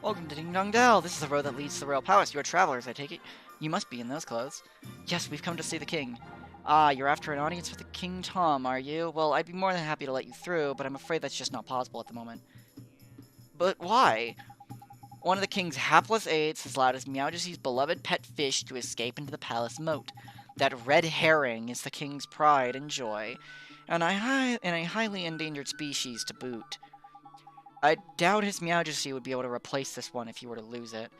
Welcome to Ding Dong Dell. This is the road that leads to the royal palace. You are travelers, I take it. You must be in those clothes. Yes, we've come to see the king. Ah, you're after an audience with the King Tom, are you? Well, I'd be more than happy to let you through, but I'm afraid that's just not possible at the moment. But why? One of the king's hapless aides has allowed his Meowjessy's beloved pet fish to escape into the palace moat. That red herring is the king's pride and joy, and a highly endangered species to boot. I doubt his Meowjesy would be able to replace this one if he were to lose it.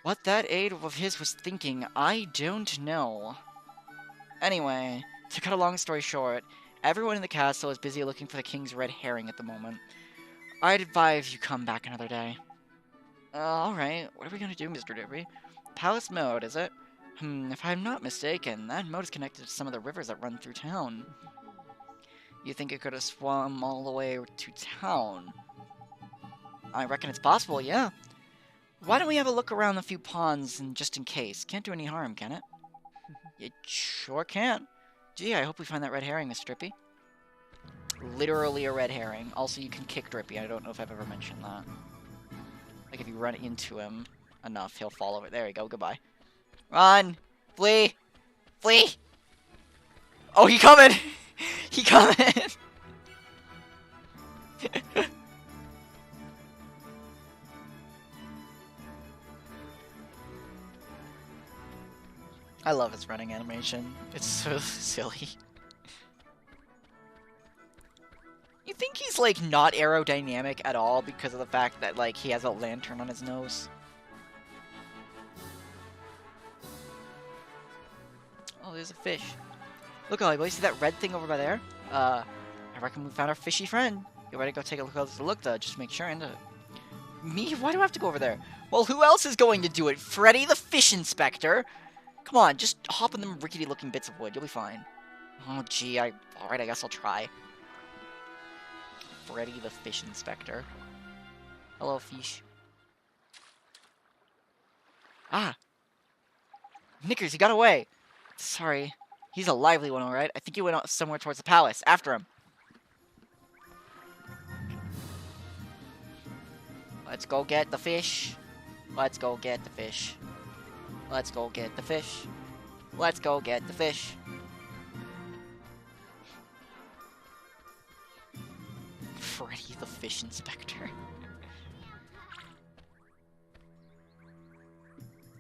What that aide of his was thinking, I don't know. Anyway, to cut a long story short, everyone in the castle is busy looking for the king's red herring at the moment. I'd advise you come back another day. Alright, what are we gonna do, Mr. Digby? Palace moat, is it? If I'm not mistaken, that moat is connected to some of the rivers that run through town. You think it could have swum all the way to town? I reckon it's possible, yeah. Why don't we have a look around the few ponds and just in case? Can't do any harm, can it? It sure can. Gee, I hope we find that red herring, Miss Drippy. Literally a red herring. Also, you can kick Drippy. I don't know if I've ever mentioned that. Like, if you run into him enough, he'll fall over. There you go. Goodbye. Run! Flee! Flee! Oh, he coming! He coming! I love his running animation. It's so silly. You think he's, like, not aerodynamic at all because of the fact that, like, he has a lantern on his nose? Oh, there's a fish. Look, Ollie, boy, see that red thing over by there? I reckon we found our fishy friend. You ready to go take a look, though, just to make sure, and Me? Why do I have to go over there? Well, who else is going to do it? Freddy the Fish Inspector? Come on, just hop in them rickety-looking bits of wood. You'll be fine. Oh, gee, alright, I guess I'll try. Freddy the Fish Inspector. Hello, fish. Ah! Knickers, he got away! Sorry. He's a lively one, alright. I think he went out somewhere towards the palace. After him. Let's go get the fish. Let's go get the fish. Let's go get the fish. Let's go get the fish. Freddy the Fish Inspector.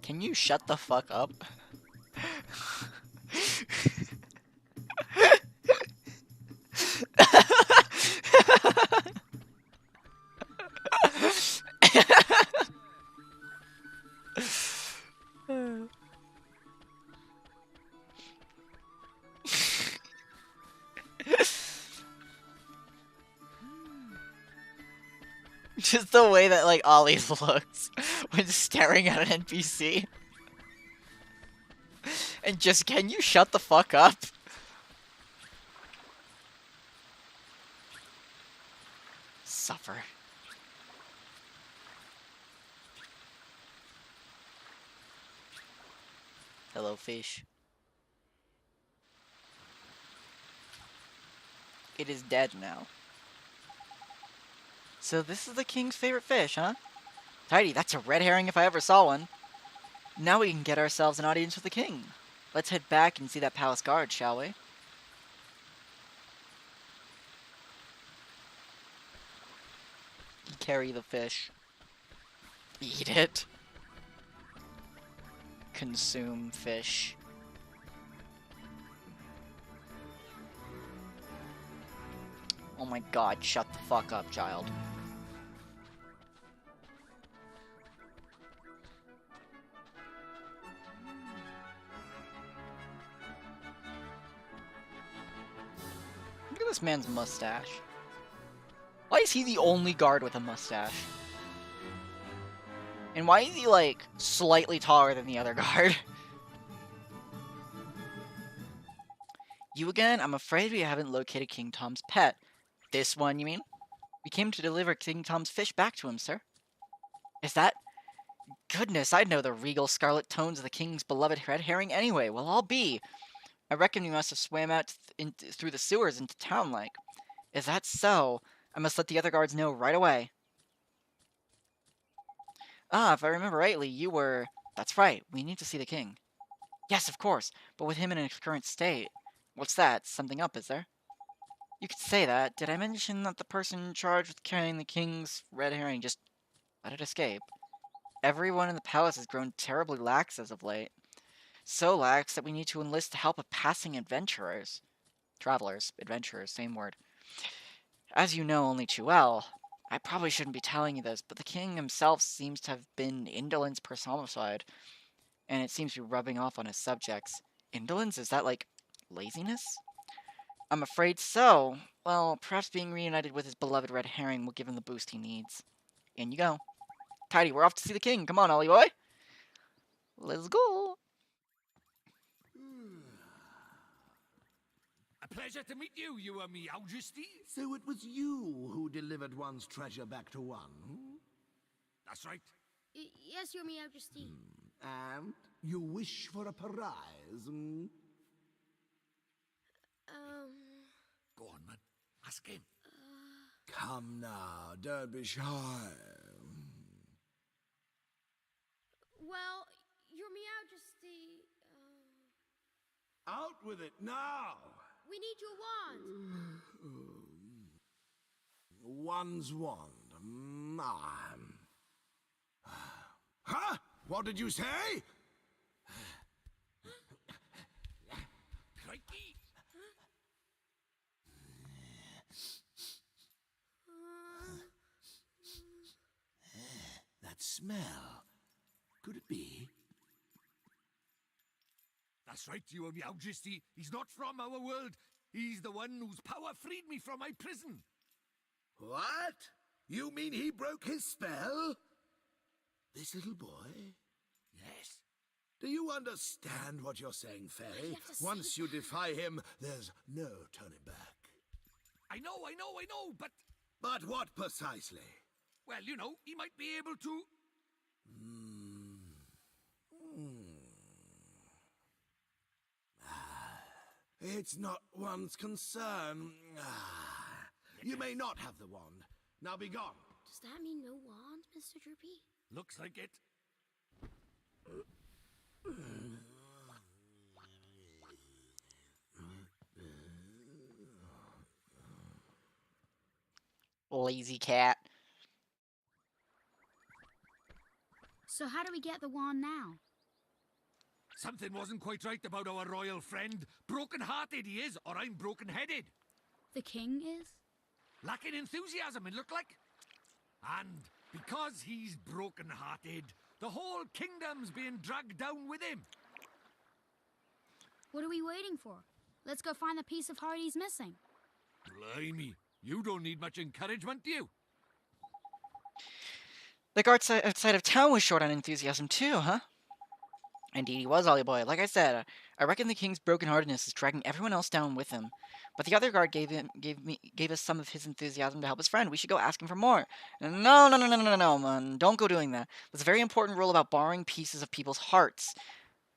Can you shut the fuck up? Just the way that, like, Ollie looks when staring at an NPC. And just, can you shut the fuck up? Suffer. Hello, fish. It is dead now. So this is the king's favorite fish, huh? Tidy, that's a red herring if I ever saw one. Now we can get ourselves an audience with the king. Let's head back and see that palace guard, shall we? Carry the fish. Eat it. Consume fish. Oh my god, shut the fuck up, child. Look at this man's mustache. Why is he the only guard with a mustache? And why is he, like, slightly taller than the other guard? You again? I'm afraid we haven't located King Tom's pet. This one, you mean? We came to deliver King Tom's fish back to him, sir. Is that... Goodness, I'd know the regal scarlet tones of the king's beloved red herring anyway. Well, I'll be. I reckon we must have swam out through the sewers into town, like. Is that so? I must let the other guards know right away. Ah, if I remember rightly, you were... That's right, we need to see the king. Yes, of course, but with him in his current state. What's that? Something up, is there? You could say that. Did I mention that the person charged with carrying the king's red herring just let it escape? Everyone in the palace has grown terribly lax as of late. So lax that we need to enlist the help of passing adventurers. Travelers. Adventurers, same word. As you know only too well, I probably shouldn't be telling you this, but the king himself seems to have been indolence personified, and it seems to be rubbing off on his subjects. Indolence? Is that, like, laziness? I'm afraid so. Well, perhaps being reunited with his beloved red herring will give him the boost he needs. In you go. Tidy, we're off to see the king. Come on, Ollie boy. Let's go. A pleasure to meet you, Your Majesty. So it was you who delivered one's treasure back to one? That's right. Yes, Your Majesty. And you wish for a prize? Go on, man. Ask him. Come now, don't be shy. Well, Your Majesty, Out with it now! we need your wand. One's wand. Huh? What did you say? Crikey. That smell. Could it be? That's right, Your Majesty. He's not from our world. He's the one whose power freed me from my prison. What? You mean he broke his spell? This little boy? Yes. Do you understand what you're saying, Fairy? Once you defy him, there's no turning back. I know, but... But what precisely? Well, you know, he might be able to... It's not one's concern. You may not have the wand. Now be gone. Does that mean no wand, Mr. Droopy? Looks like it. Lazy cat. So how do we get the wand now? Something wasn't quite right about our royal friend. Broken-hearted he is, or I'm broken-headed. The king is? Lacking enthusiasm, it looked like. And because he's broken-hearted, the whole kingdom's being dragged down with him. What are we waiting for? Let's go find the piece of heart he's missing. Blimey, you don't need much encouragement, do you? The guard outside of town was short on enthusiasm too, huh? Indeed he was, Ollie boy. Like I said, I reckon the king's brokenheartedness is dragging everyone else down with him. But the other guard gave us some of his enthusiasm to help his friend. We should go ask him for more. No, man. Don't go doing that. There's a very important rule about borrowing pieces of people's hearts.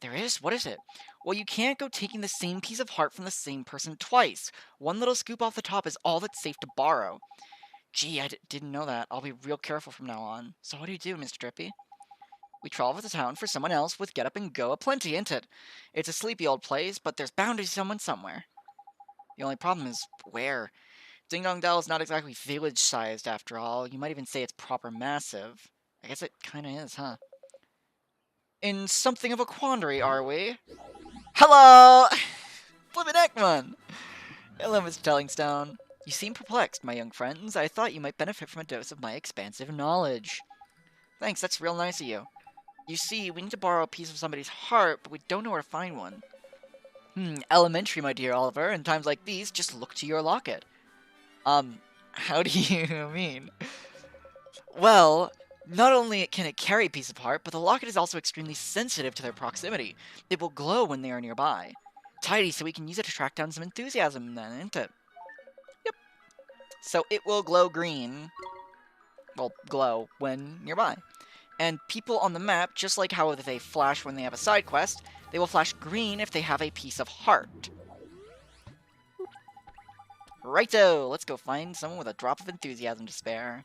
There is? What is it? Well, you can't go taking the same piece of heart from the same person twice. One little scoop off the top is all that's safe to borrow. Gee, I didn't know that. I'll be real careful from now on. So what do you do, Mr. Drippy? We travel to town for someone else with get up and go aplenty, ain't it? It's a sleepy old place, but there's bound to be someone somewhere. The only problem is where. Ding Dong Dell is not exactly village-sized, after all. You might even say it's proper massive. I guess it kinda is, huh? In something of a quandary, are we? Hello! Flippin' Ekman! Hello, Mr. Tellingstone. You seem perplexed, my young friends. I thought you might benefit from a dose of my expansive knowledge. Thanks, that's real nice of you. You see, we need to borrow a piece of somebody's heart, but we don't know where to find one. Elementary, my dear Oliver. In times like these, just look to your locket. How do you mean? Well, not only can it carry a piece of heart, but the locket is also extremely sensitive to their proximity. It will glow when they are nearby. Tidy, so we can use it to track down some enthusiasm then, isn't it? Yep. So it will glow green. Well, glow when nearby. And people on the map, just like how they flash when they have a side quest, they will flash green if they have a piece of heart. Righto! Let's go find someone with a drop of enthusiasm to spare.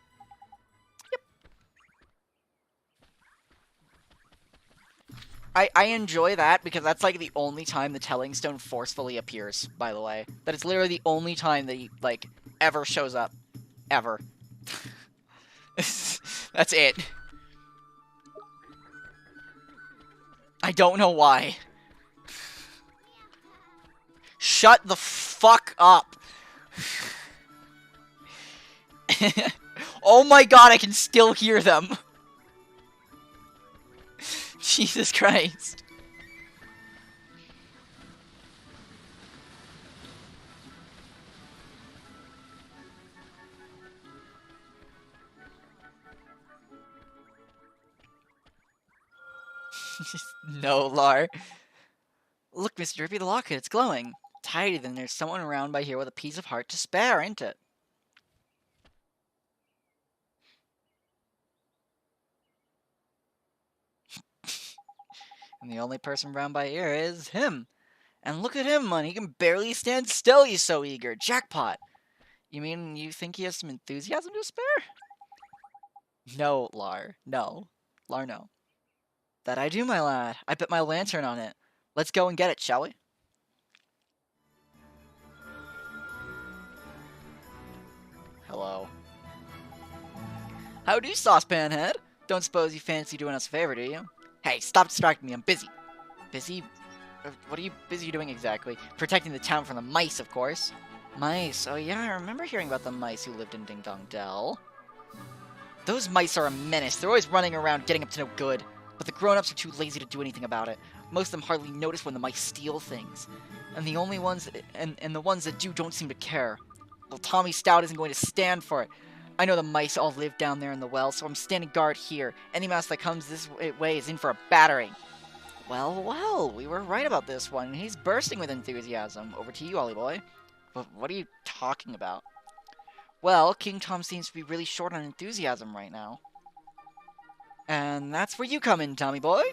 Yep. I enjoy that because that's like the only time the Telling Stone forcefully appears, by the way. That is literally the only time that he, like, ever shows up. Ever. That's it. I don't know why. Shut the fuck up. Oh my god, I can still hear them. Jesus Christ. No, Lar. Look, Mr. Drippy, the locket, it's glowing. Tidy, then there's someone around by here with a piece of heart to spare, ain't it? And the only person around by here is him. And look at him, man. He can barely stand still, he's so eager. Jackpot. You mean you think he has some enthusiasm to spare? No, Lar. No. Lar, no. That I do, my lad. I bet my lantern on it. Let's go and get it, shall we? Hello. Howdy, Saucepan Head. Don't suppose you fancy doing us a favor, do you? Hey, stop distracting me. I'm busy. Busy? What are you busy doing exactly? Protecting the town from the mice, of course. Mice? Oh yeah, I remember hearing about the mice who lived in Ding Dong Dell. Those mice are a menace. They're always running around getting up to no good. But the grown-ups are too lazy to do anything about it. Most of them hardly notice when the mice steal things. And the only ones, and the ones that do don't seem to care. Well, Tommy Stout isn't going to stand for it. I know the mice all live down there in the well, so I'm standing guard here. Any mouse that comes this way is in for a battering. Well, we were right about this one. He's bursting with enthusiasm. Over to you, Ollie boy. But what are you talking about? Well, King Tom seems to be really short on enthusiasm right now. And that's where you come in, Tommy boy.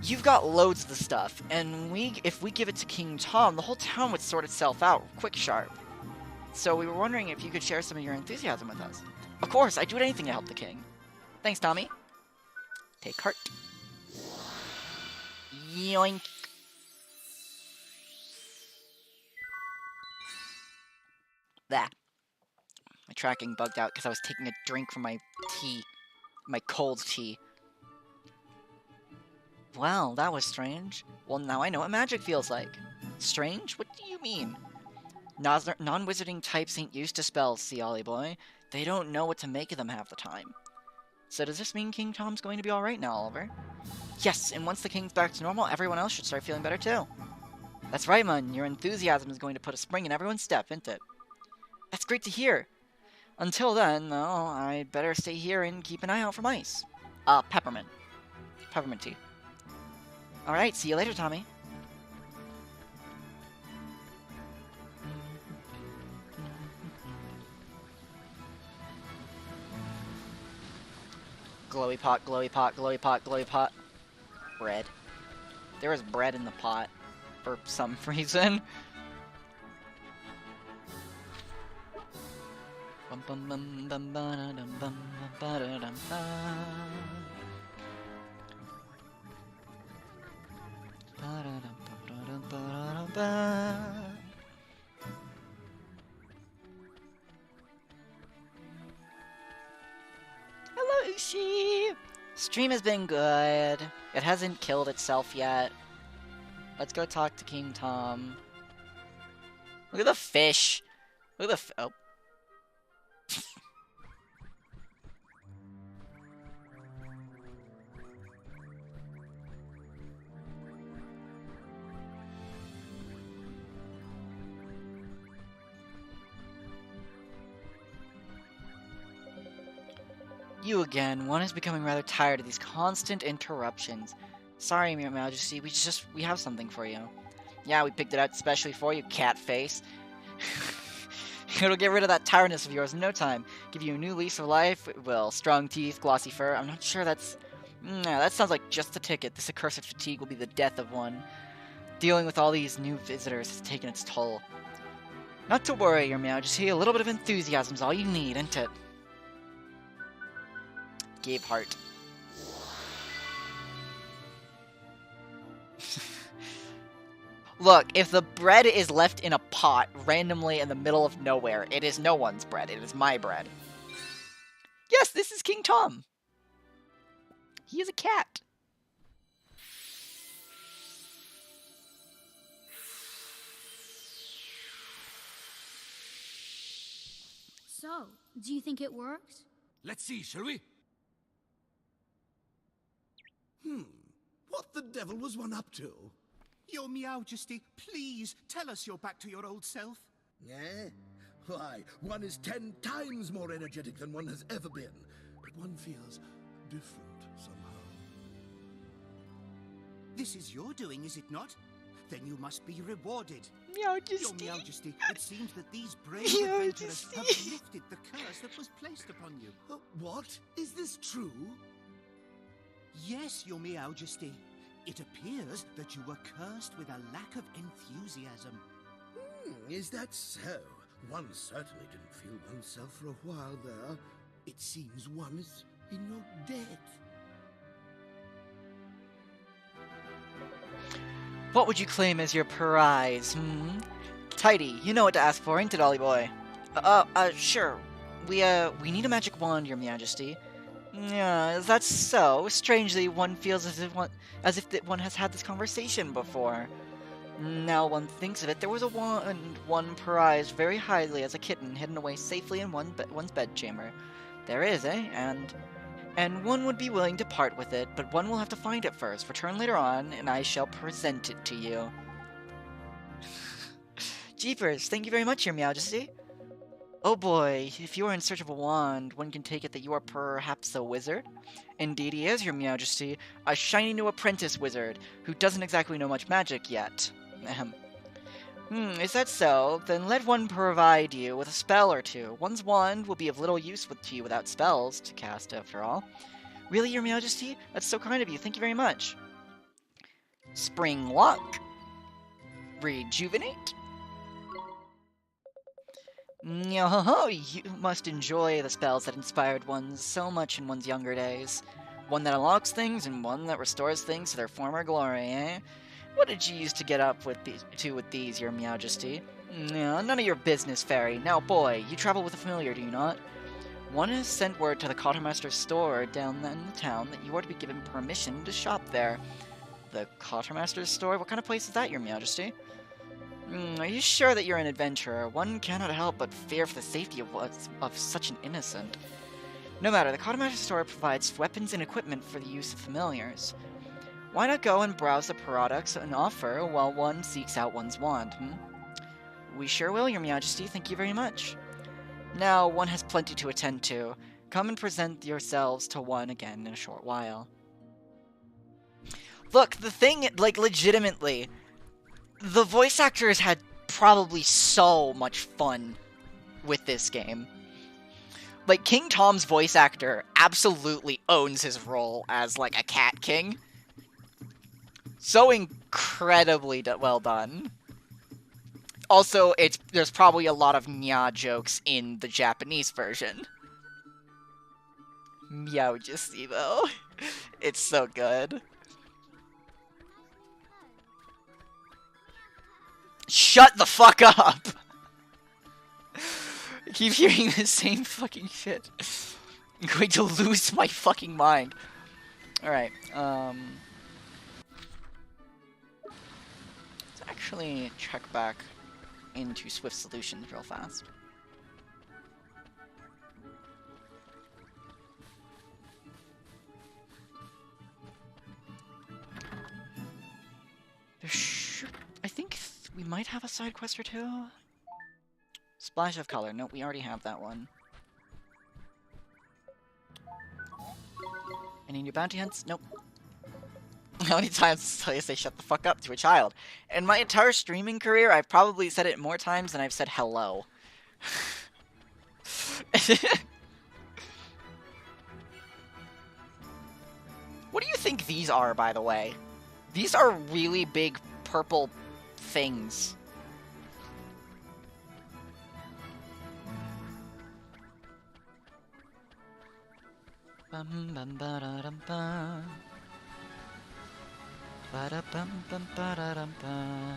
You've got loads of the stuff, and if we give it to King Tom, the whole town would sort itself out quick sharp. So we were wondering if you could share some of your enthusiasm with us. Of course, I'd do anything to help the king. Thanks, Tommy. Take heart. Yoink. That. My tracking bugged out because I was taking a drink from my tea. My cold tea. Well, that was strange. Well, now I know what magic feels like. Strange? What do you mean? Non-wizarding types ain't used to spells, see, Ollie boy. They don't know what to make of them half the time. So does this mean King Tom's going to be alright now, Oliver? Yes, and once the king's back to normal, everyone else should start feeling better too. That's right, man. Your enthusiasm is going to put a spring in everyone's step, isn't it? That's great to hear. Until then, though, I'd better stay here and keep an eye out for mice. Peppermint. Peppermint tea. Alright, see you later, Tommy. Glowy pot, glowy pot, glowy pot, glowy pot. Bread. There was bread in the pot. For some reason. Bum bum bum bum ba da dum bum ba da dum ba. Ba da dum ba da dum ba da dum ba. Hello, Ushi! Stream has been good. It hasn't killed itself yet. Let's go talk to King Tom. Look at the fish. Look at the oh. You again. One is becoming rather tired of these constant interruptions. Sorry, Your Majesty, we have something for you. Yeah, we picked it out especially for you, cat face. It'll get rid of that tiredness of yours in no time. Give you a new lease of life. It will. Strong teeth, glossy fur. I'm not sure that's... Nah, that sounds like just the ticket. This accursed fatigue will be the death of one. Dealing with all these new visitors has taken its toll. Not to worry, Your Majesty. A little bit of enthusiasm's all you need, isn't it? Gave heart. Look, if the bread is left in a pot randomly in the middle of nowhere, it is no one's bread. It is my bread. Yes, this is King Tom. He is a cat. So, do you think it worked? Let's see, shall we? What the devil was one up to? Your Majesty, please tell us you're back to your old self. Eh? Why, one is 10 times more energetic than one has ever been. But one feels different somehow. This is your doing, is it not? Then you must be rewarded. Majesty. Your Majesty, it seems that these brave adventurers have lifted the curse that was placed upon you. What? Is this true? Yes, Your Majesty. It appears that you were cursed with a lack of enthusiasm. Is that so? One certainly didn't feel oneself for a while there. It seems one is in your debt. What would you claim as your prize, Tidy, you know what to ask for, ain't it, Ollie boy? Sure. We need a magic wand, Your Majesty. Yeah, that's so. Strangely, one feels as if one has had this conversation before. Now one thinks of it, there was a wand one prized very highly as a kitten, hidden away safely in one's bedchamber. There is, eh? And one would be willing to part with it, but one will have to find it first. Return later on, and I shall present it to you. Jeepers, thank you very much, Your Majesty. Oh boy, if you are in search of a wand, one can take it that you are perhaps a wizard? Indeed he is, Your Majesty, a shiny new apprentice wizard, who doesn't exactly know much magic yet. Ahem. Is that so? Then let one provide you with a spell or two. One's wand will be of little use to you without spells to cast, after all. Really, Your Majesty? That's so kind of you, thank you very much. Spring Lock. Rejuvenate. Oh, you must enjoy the spells that inspired one so much in one's younger days. One that unlocks things and one that restores things to their former glory, eh? What did you used to get up with these, Your Majesty? None of your business, Fairy. Now, boy, you travel with a familiar, do you not? One has sent word to the Cottermaster's store down in the town that you are to be given permission to shop there. The Cottermaster's store? What kind of place is that, Your Majesty? Are you sure that you're an adventurer? One cannot help but fear for the safety of such an innocent. No matter, the Cottermaster's store provides weapons and equipment for the use of familiars. Why not go and browse the products and offer while one seeks out one's wand, We sure will, Your Majesty. Thank you very much. Now one has plenty to attend to. Come and present yourselves to one again in a short while. Look, the thing, like, legitimately, the voice actors had probably so much fun with this game. Like, King Tom's voice actor absolutely owns his role as, like, a cat king. So incredibly well done. Also, there's probably a lot of nya jokes in the Japanese version. Meow though. It's so good. Shut the fuck up! I keep hearing the same fucking shit. I'm going to lose my fucking mind. Alright, let's actually check back into Swift Solutions real fast. I think we might have a side quest or two. Splash of color. Nope, we already have that one. Any new bounty hunts? Nope. How many times do I say shut the fuck up to a child? In my entire streaming career, I've probably said it more times than I've said hello. What do you think these are, by the way? These are really big purple things. Bum bum ba da dum bum. Ba da bum bum ba da dum bum.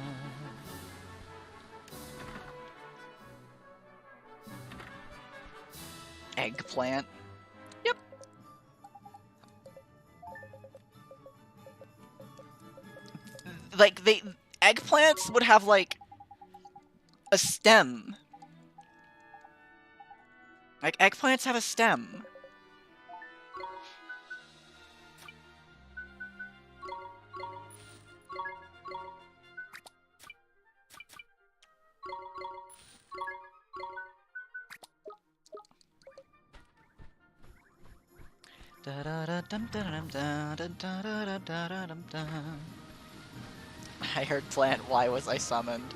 Eggplant. Yep. Like, eggplants would have, like, a stem. Like, eggplants have a stem. I heard plant, why was I summoned?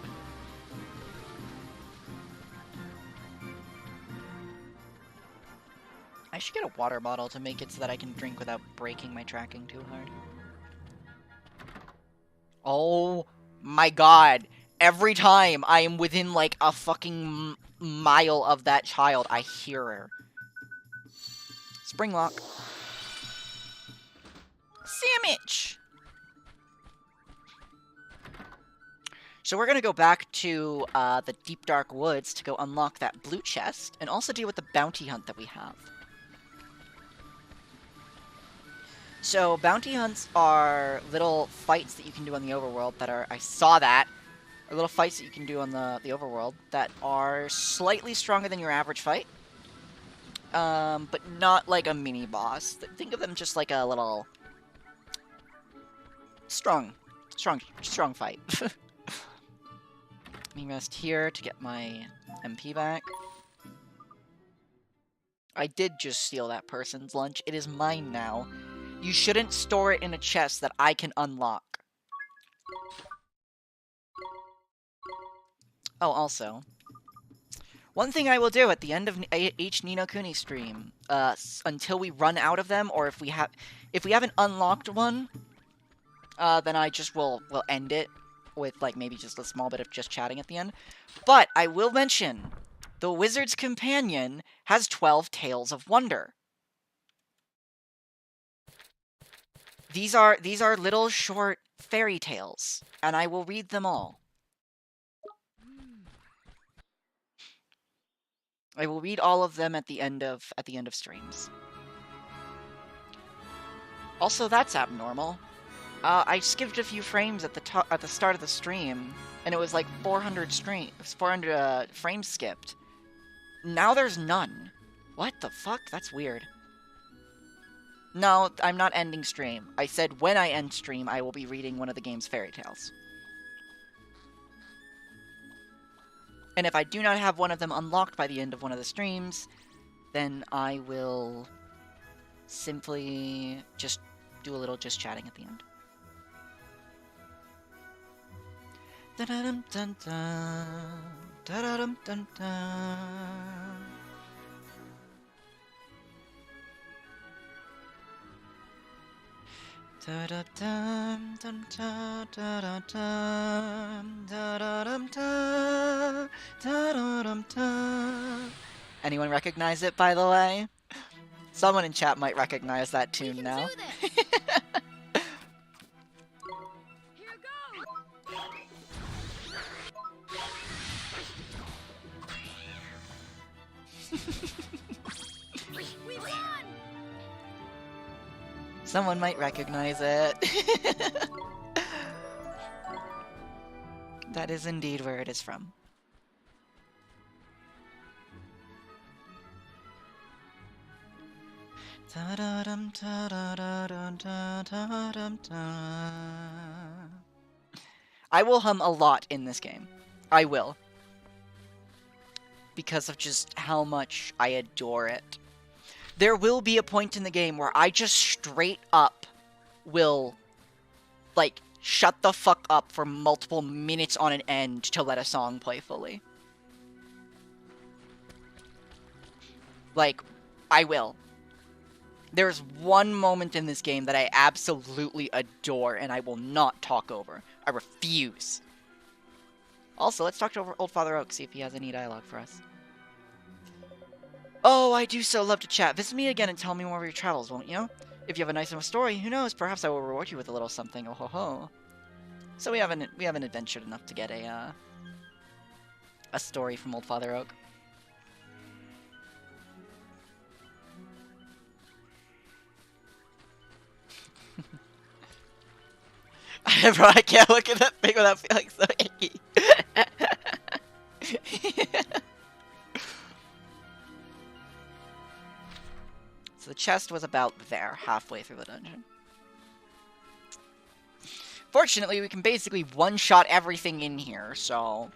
I should get a water bottle to make it so that I can drink without breaking my tracking too hard. Oh my god. Every time I am within, like, a fucking mile of that child, I hear her. Springlock. Sandwich! So we're gonna go back to the Deep Dark Woods to go unlock that blue chest, and also deal with the bounty hunt that we have. So, bounty hunts are little fights that you can do on the overworld that are... I saw that! Are little fights that you can do on the overworld that are slightly stronger than your average fight. But not like a mini-boss. Think of them just like a little... Strong fight. Let me rest here to get my MP back. I did just steal that person's lunch. It is mine now. You shouldn't store it in a chest that I can unlock. Oh, also, one thing I will do at the end of each Ni no Kuni stream, until we run out of them, or if we haven't unlocked one, then I just will end it with, like, maybe just a small bit of just chatting at the end. But I will mention, the Wizard's Companion has 12 Tales of Wonder. These are little short fairy tales, and I will read them all. I will read all of them at the end of streams. Also, that's abnormal. I skipped a few frames at the start of the stream, and it was like 400 frames skipped. Now there's none. What the fuck? That's weird. No, I'm not ending stream. I said when I end stream, I will be reading one of the game's fairy tales. And if I do not have one of them unlocked by the end of one of the streams, then I will simply just do a little just chatting at the end. Da-da-dum-dum-dum, da-da-dum-dum-dum. Da-da-dum, dum-da, da-da-dum, da-da-dum-da, da-da-dum-da. Anyone recognize it, by the way? Someone in chat might recognize that tune now. Someone might recognize it. That is indeed where it is from. I will hum a lot in this game. I will. Because of just how much I adore it. There will be a point in the game where I just straight up will, like, shut the fuck up for multiple minutes on an end to let a song play fully. Like, I will. There's one moment in this game that I absolutely adore and I will not talk over. I refuse. Also, let's talk to Old Father Oak, see if he has any dialogue for us. Oh, I do so love to chat. Visit me again and tell me more of your travels, won't you? If you have a nice enough story, who knows? Perhaps I will reward you with a little something. Oh ho ho. So we haven't adventured enough to get a story from Old Father Oak. Bro, I can't look at that thing without feeling so icky. So the chest was about there, halfway through the dungeon. Fortunately, we can basically one-shot everything in here, so...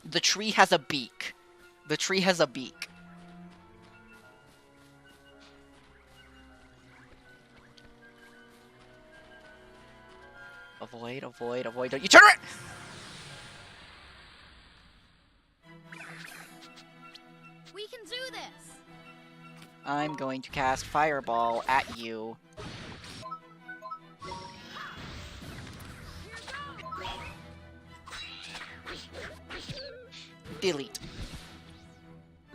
The tree has a beak. The tree has a beak. Avoid, avoid, avoid. Don't you turn around! We can do this. I'm going to cast Fireball at you. Delete.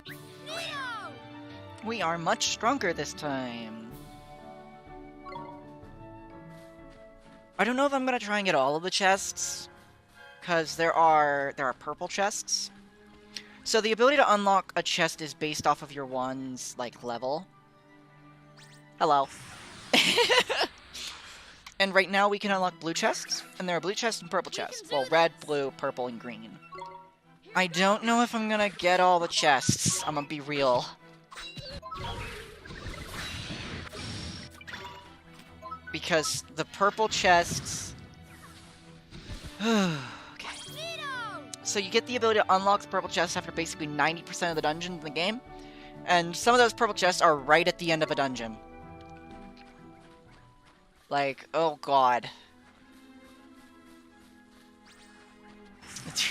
Neo! We are much stronger this time. I don't know if I'm gonna try and get all of the chests, because there are purple chests. So the ability to unlock a chest is based off of your wand's, like, level. Hello. And right now we can unlock blue chests, and there are blue chests and purple chests. Well, red, blue, purple, and green. I don't know if I'm gonna get all the chests. I'm gonna be real. Because the purple chests... Okay. So you get the ability to unlock the purple chests after basically 90% of the dungeons in the game. And some of those purple chests are right at the end of a dungeon. Like, oh god.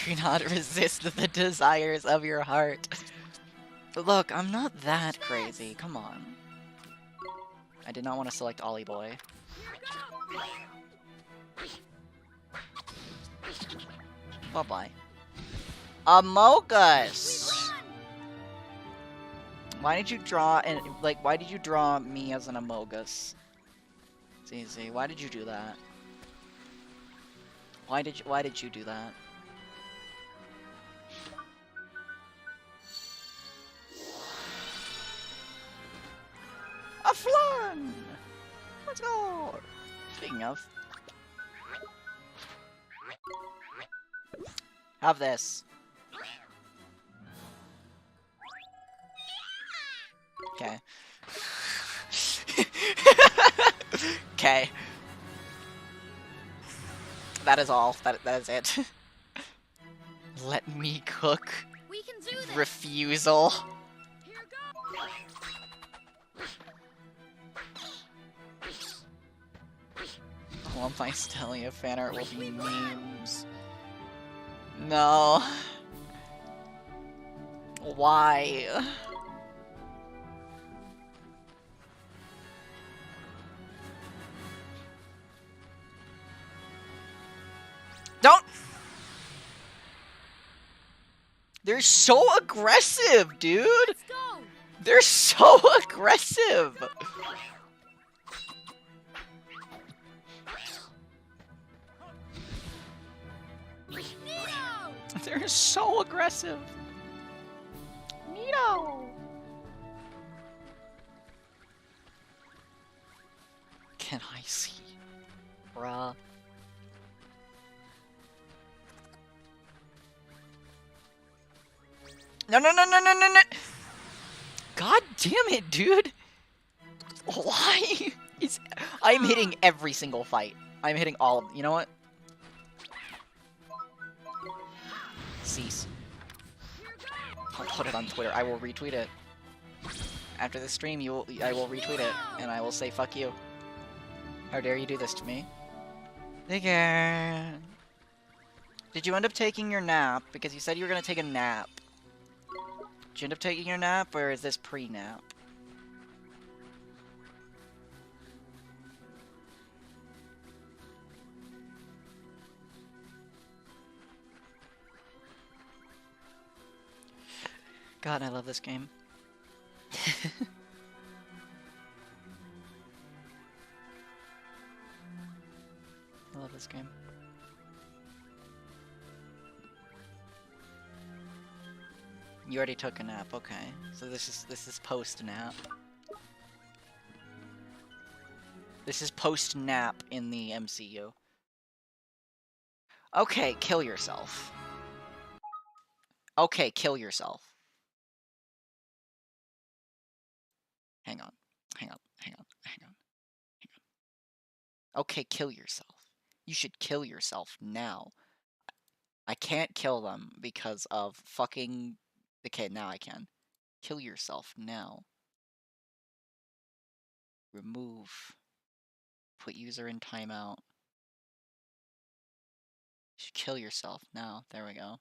Do not resist the desires of your heart. But look, I'm not that crazy. Come on. I did not want to select Ollie Boy. Bye-bye. Amogus! Why did you draw why did you draw me as an Amogus? It's easy. Why did you do that? Why did you do that? A flan! Let's go! Speaking of. Have this. Okay. Okay. That is all. That is it. Let me cook. We can do this. Refusal. All my Stelia fan art will be memes. No. Why? Don't! They're so aggressive, dude! Let's go. They're so aggressive! Nito! They're so aggressive! Nito! Can I see? Bruh. No, no, no, no, no, no, no! God damn it, dude! Why? I'm hitting every single fight. I'm hitting all of them. You know what? Cease. I'll put it on Twitter. I will retweet it. After the stream, I will retweet it, and I will say fuck you. How dare you do this to me? Again. Did you end up taking your nap? Because you said you were gonna take a nap. Did you end up taking your nap, or is this pre-nap? God, I love this game. I love this game. You already took a nap, okay. So this is post-nap. This is post-nap in the MCU. Okay, kill yourself. Okay, kill yourself. Hang on. Hang on. Hang on. Hang on. Hang on. Okay, kill yourself. You should kill yourself now. I can't kill them because of fucking... Okay, now I can. Kill yourself now. Remove. Put user in timeout. You should kill yourself now. There we go.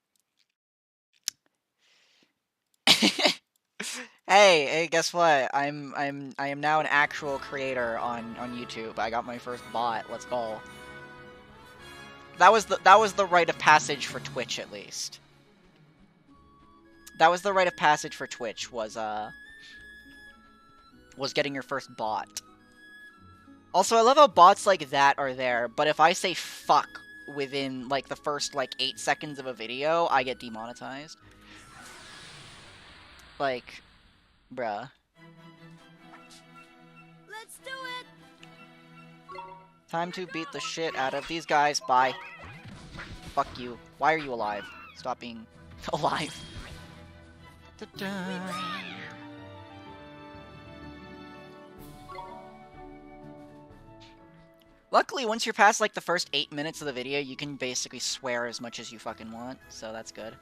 Hey, guess what? I am now an actual creator on YouTube. I got my first bot. Let's go. That was the rite of passage for Twitch, at least. That was the rite of passage for Twitch, was getting your first bot. Also, I love how bots like that are there, but if I say fuck within, like, the first, like, 8 seconds of a video, I get demonetized. Like, bruh. Let's do it. Time to beat the shit out of these guys. Bye. Fuck you. Why are you alive? Stop being alive. Da-da. Luckily, once you're past, like, the first 8 minutes of the video, you can basically swear as much as you fucking want, so that's good.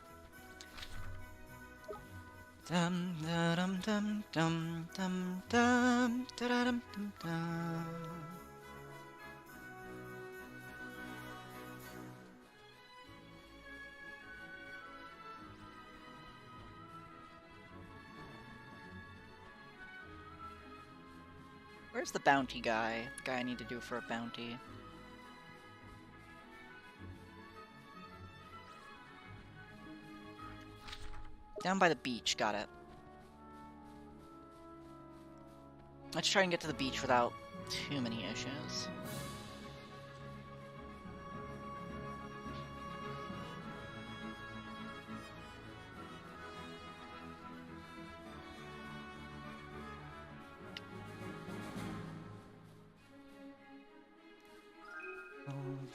Dum dum dum dum dum dum dum dum dum. Where's the bounty guy? The guy I need to do for a bounty. Down by the beach, got it. Let's try and get to the beach without too many issues.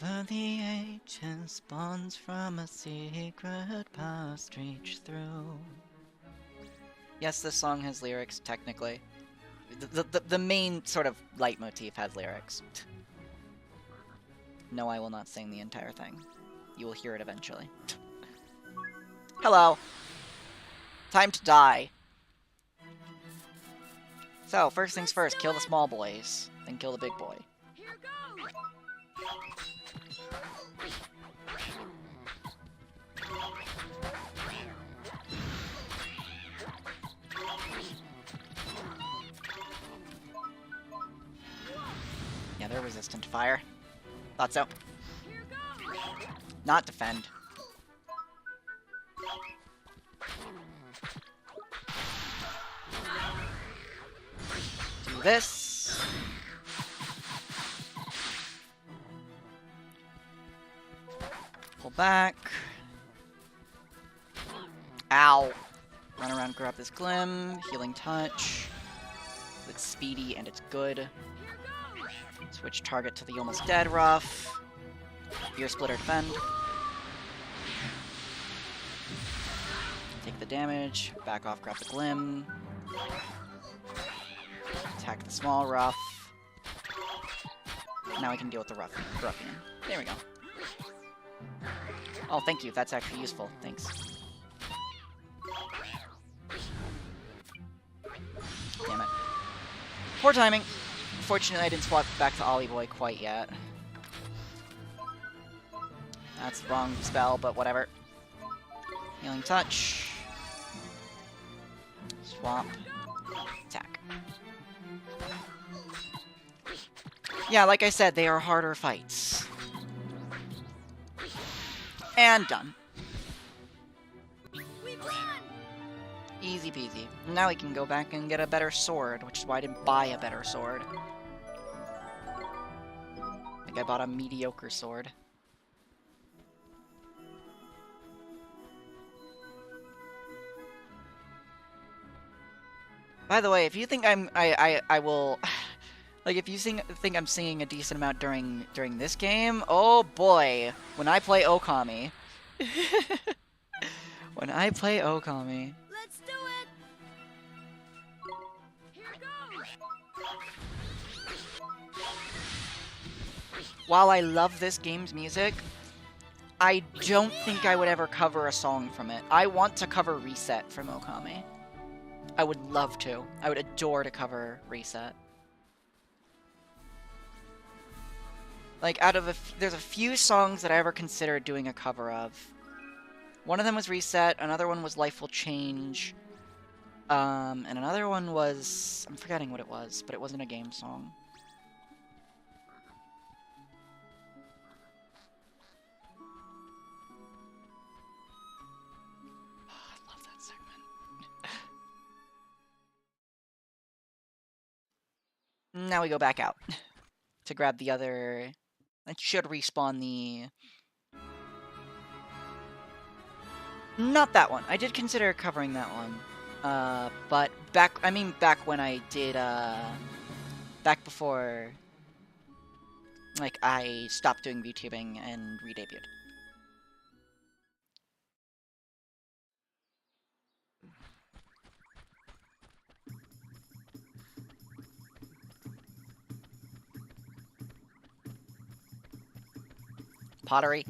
Over the ages, spawns from a secret past reach through. Yes, this song has lyrics, technically. The main sort of leitmotif has lyrics. No, I will not sing the entire thing. You will hear it eventually. Hello. Time to die. So, first things first, kill the small boys, then kill the big boy. Here goes! Yeah, they're resistant to fire. Thought so. Not defend. Do this. Pull back. Ow. Run around, grab this glim. Healing touch. It's speedy and it's good. Switch target to the almost dead rough. Ear splitter defend. Take the damage. Back off, grab the glim. Attack the small rough. Now we can deal with the ruffian. There we go. Oh, thank you. That's actually useful. Thanks. Damn it. Poor timing. Fortunately, I didn't swap back to Ollie Boy quite yet. That's the wrong spell, but whatever. Healing touch. Swap. Attack. Yeah, like I said, they are harder fights. And done. Easy peasy. Now we can go back and get a better sword, which is why I didn't buy a better sword. Like I bought a mediocre sword. By the way, if you think I will, like if you think I'm singing a decent amount during this game, oh boy, when I play Okami. When I play Okami. Let's do it! Here goes! While I love this game's music, I don't think I would ever cover a song from it. I want to cover Reset from Okami. I would love to. I would adore to cover Reset. Like, there's a few songs that I ever considered doing a cover of. One of them was Reset, another one was Life Will Change, and another one was... I'm forgetting what it was, but it wasn't a game song. Oh, I love that segment. Now we go back out to grab the other... That should respawn the... Not that one. I did consider covering that one. But back when I did, back before, like, I stopped doing VTubing and re-debuted. Pottery.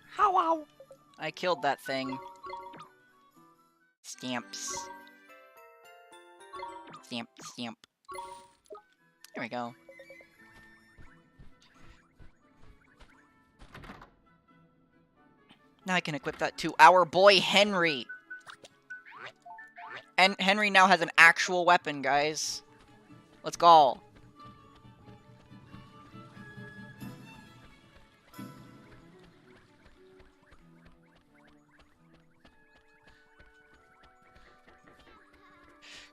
How wow! I killed that thing. Stamps. Stamp, stamp. There we go. Now I can equip that to our boy Henry. And Henry now has an actual weapon, guys. Let's go.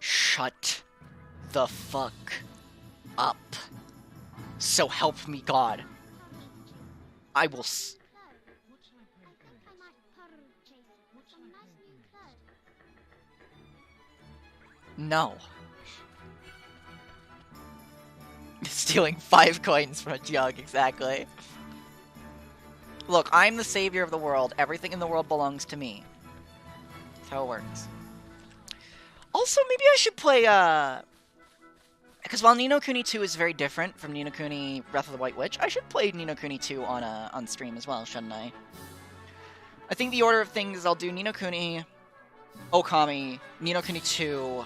Shut the fuck up. So help me God. I will No. stealing 5 coins from a jug, exactly. Look, I'm the savior of the world. Everything in the world belongs to me. That's how it works. Also, maybe I should play, because while Ni no Kuni 2 is very different from Ni no Kuni Wrath of the White Witch, I should play Ni no Kuni 2 on stream as well, shouldn't I? I think the order of things is I'll do Ni no Kuni, Okami, Ni no Kuni 2,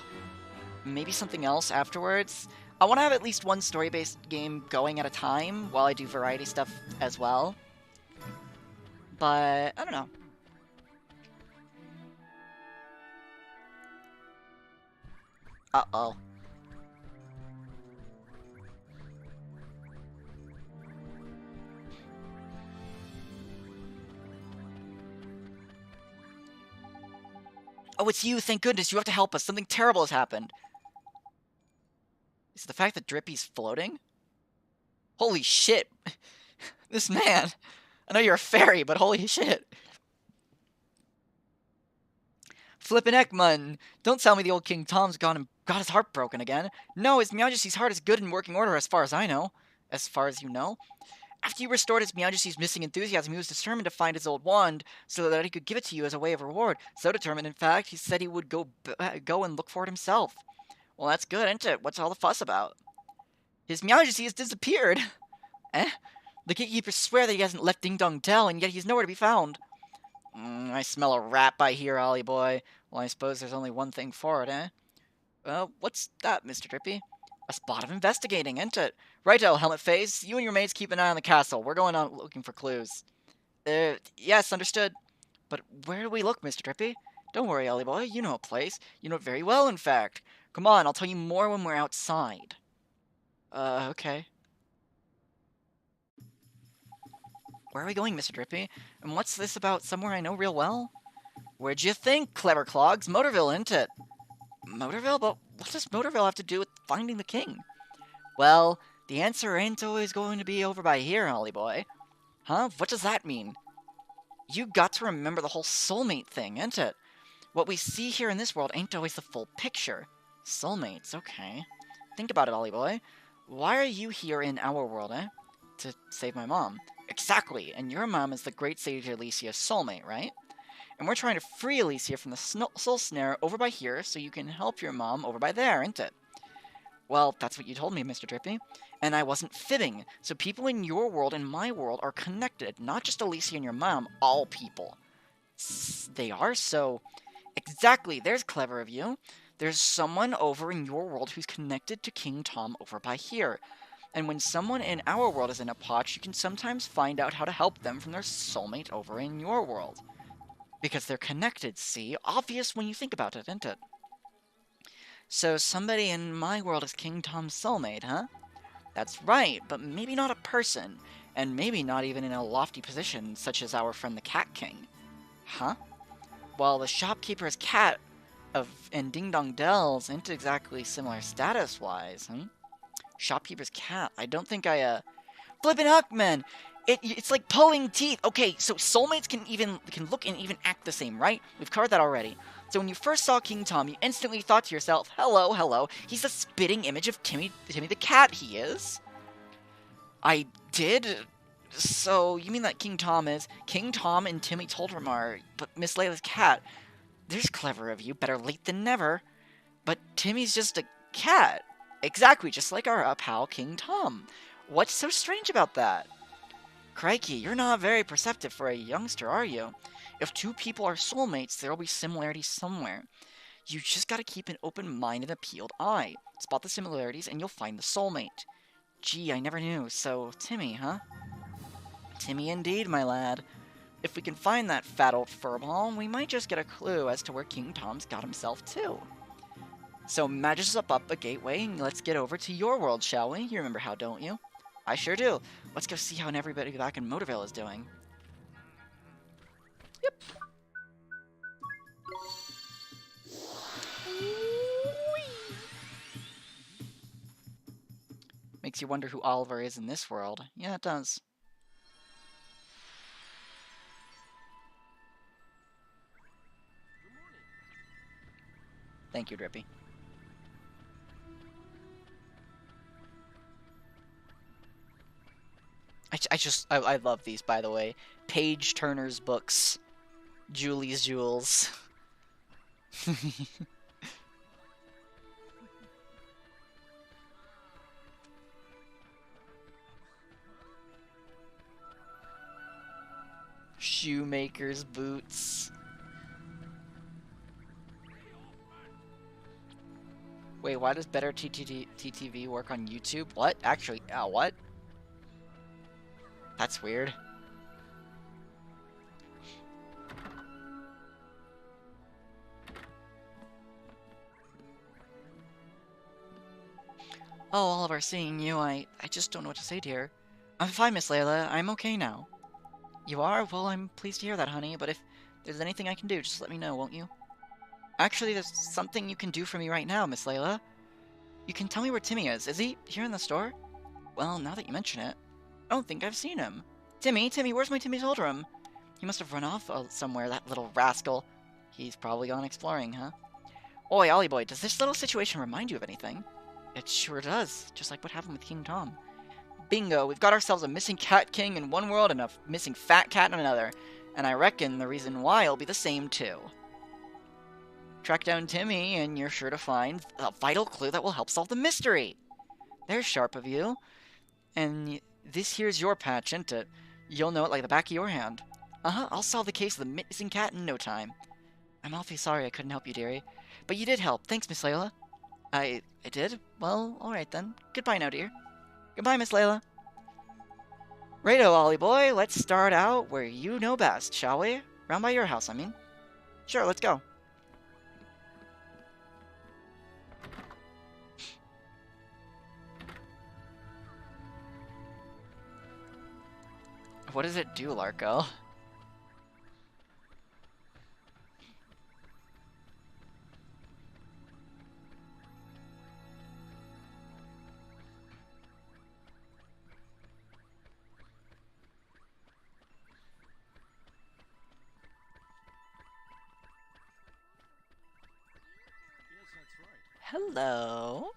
maybe something else afterwards. I want to have at least one story-based game going at a time while I do variety stuff as well. But, I don't know. Uh-oh. Oh, it's you. Thank goodness. You have to help us. Something terrible has happened. Is it the fact that Drippy's floating? Holy shit. This man. I know you're a fairy, but holy shit. Flippin' Ekman. Don't tell me the old King Tom's gone and got his heart broken again. No, His Majesty's heart is good and working order as far as I know. As far as you know. After you restored His Majesty's missing enthusiasm, he was determined to find his old wand so that he could give it to you as a way of reward. So determined, in fact, he said he would go and look for it himself. Well, that's good, isn't it? What's all the fuss about? His Majesty has disappeared. Eh? The gatekeepers swear that he hasn't left Ding Dong Dell, and yet he's nowhere to be found. I smell a rat by here, Ollie boy. Well, I suppose there's only one thing for it, eh? What's that, Mr. Drippy? A spot of investigating, ain't it? Righto, Helmet Face. You and your mates keep an eye on the castle. We're going on looking for clues. Yes, understood. But where do we look, Mr. Drippy? Don't worry, Ollie boy. You know a place. You know it very well, in fact. Come on, I'll tell you more when we're outside. Okay. Where are we going, Mr. Drippy? And what's this about somewhere I know real well? Where'd you think, clever clogs? Motorville, ain't it? Motorville? But what does Motorville have to do with finding the king? Well, the answer ain't always going to be over by here, Ollie boy. Huh? What does that mean? You got to remember the whole soulmate thing, ain't it? What we see here in this world ain't always the full picture. Soulmates, okay. Think about it, Ollie boy. Why are you here in our world, eh? To save my mom. Exactly, and your mom is the great Sage Alicia's soulmate, right? And we're trying to free Alicia from the soul snare over by here so you can help your mom over by there, ain't it? Well, that's what you told me, Mr. Drippy. And I wasn't fibbing. So people in your world and my world are connected. Not just Alicia and your mom, all people. They are, so... Exactly, there's clever of you. There's someone over in your world who's connected to King Tom over by here. And when someone in our world is in a potch, you can sometimes find out how to help them from their soulmate over in your world. Because they're connected, see? Obvious when you think about it, isn't it? So somebody in my world is King Tom's soulmate, huh? That's right, but maybe not a person. And maybe not even in a lofty position, such as our friend the Cat King. Huh? Well, the shopkeeper's cat and Ding Dong Dells ain't exactly similar status-wise, huh? Shopkeeper's cat. I don't think I, Flippin' Huckman! It's like pulling teeth. Okay, so soulmates can look and even act the same, right? We've covered that already. So when you first saw King Tom, you instantly thought to yourself, hello, hello, he's the spitting image of Timmy the cat, he is. I did? So, you mean that King Tom and Timmy Toldrum are, but Miss Layla's cat. There's clever of you, better late than never. But Timmy's just a cat. Exactly, just like our pal King Tom. What's so strange about that? Crikey, you're not very perceptive for a youngster, are you? If two people are soulmates, there'll be similarities somewhere. You just gotta keep an open mind and a peeled eye. Spot the similarities and you'll find the soulmate. Gee, I never knew. So, Timmy, huh? Timmy indeed, my lad. If we can find that fat old furball, we might just get a clue as to where King Tom's got himself to. So match us up a gateway and let's get over to your world, shall we? You remember how, don't you? I sure do. Let's go see how everybody back in Motorville is doing. Yep. Makes you wonder who Oliver is in this world. Yeah, it does. Thank you, Drippy. I love these, by the way. Page Turner's books. Julie's Jewels. Shoemaker's boots. Wait, why does Better TTV work on YouTube? What? Actually, what? That's weird. Oh, Oliver, seeing you, I just don't know what to say, dear. I'm fine, Miss Layla. I'm okay now. You are? Well, I'm pleased to hear that, honey, but if there's anything I can do, just let me know, won't you? Actually, there's something you can do for me right now, Miss Layla. You can tell me where Timmy is. Is he here in the store? Well, now that you mention it, I don't think I've seen him. Timmy, where's my Timmy Toldrum? He must have run off somewhere, that little rascal. He's probably gone exploring, huh? Oi, Ollie boy, does this little situation remind you of anything? It sure does, just like what happened with King Tom. Bingo, we've got ourselves a missing cat king in one world and a missing fat cat in another. And I reckon the reason why will be the same too. Track down Timmy, and you're sure to find a vital clue that will help solve the mystery. There's sharp of you. And this here's your patch, isn't it? You'll know it like the back of your hand. Uh-huh, I'll solve the case of the missing cat in no time. I'm awfully sorry I couldn't help you, dearie. But you did help. Thanks, Miss Layla. I did? Well, alright then. Goodbye now, dear. Goodbye, Miss Layla. Righto, Ollie boy, let's start out where you know best, shall we? Round by your house, I mean. Sure, let's go. What does it do, Larko? Hello?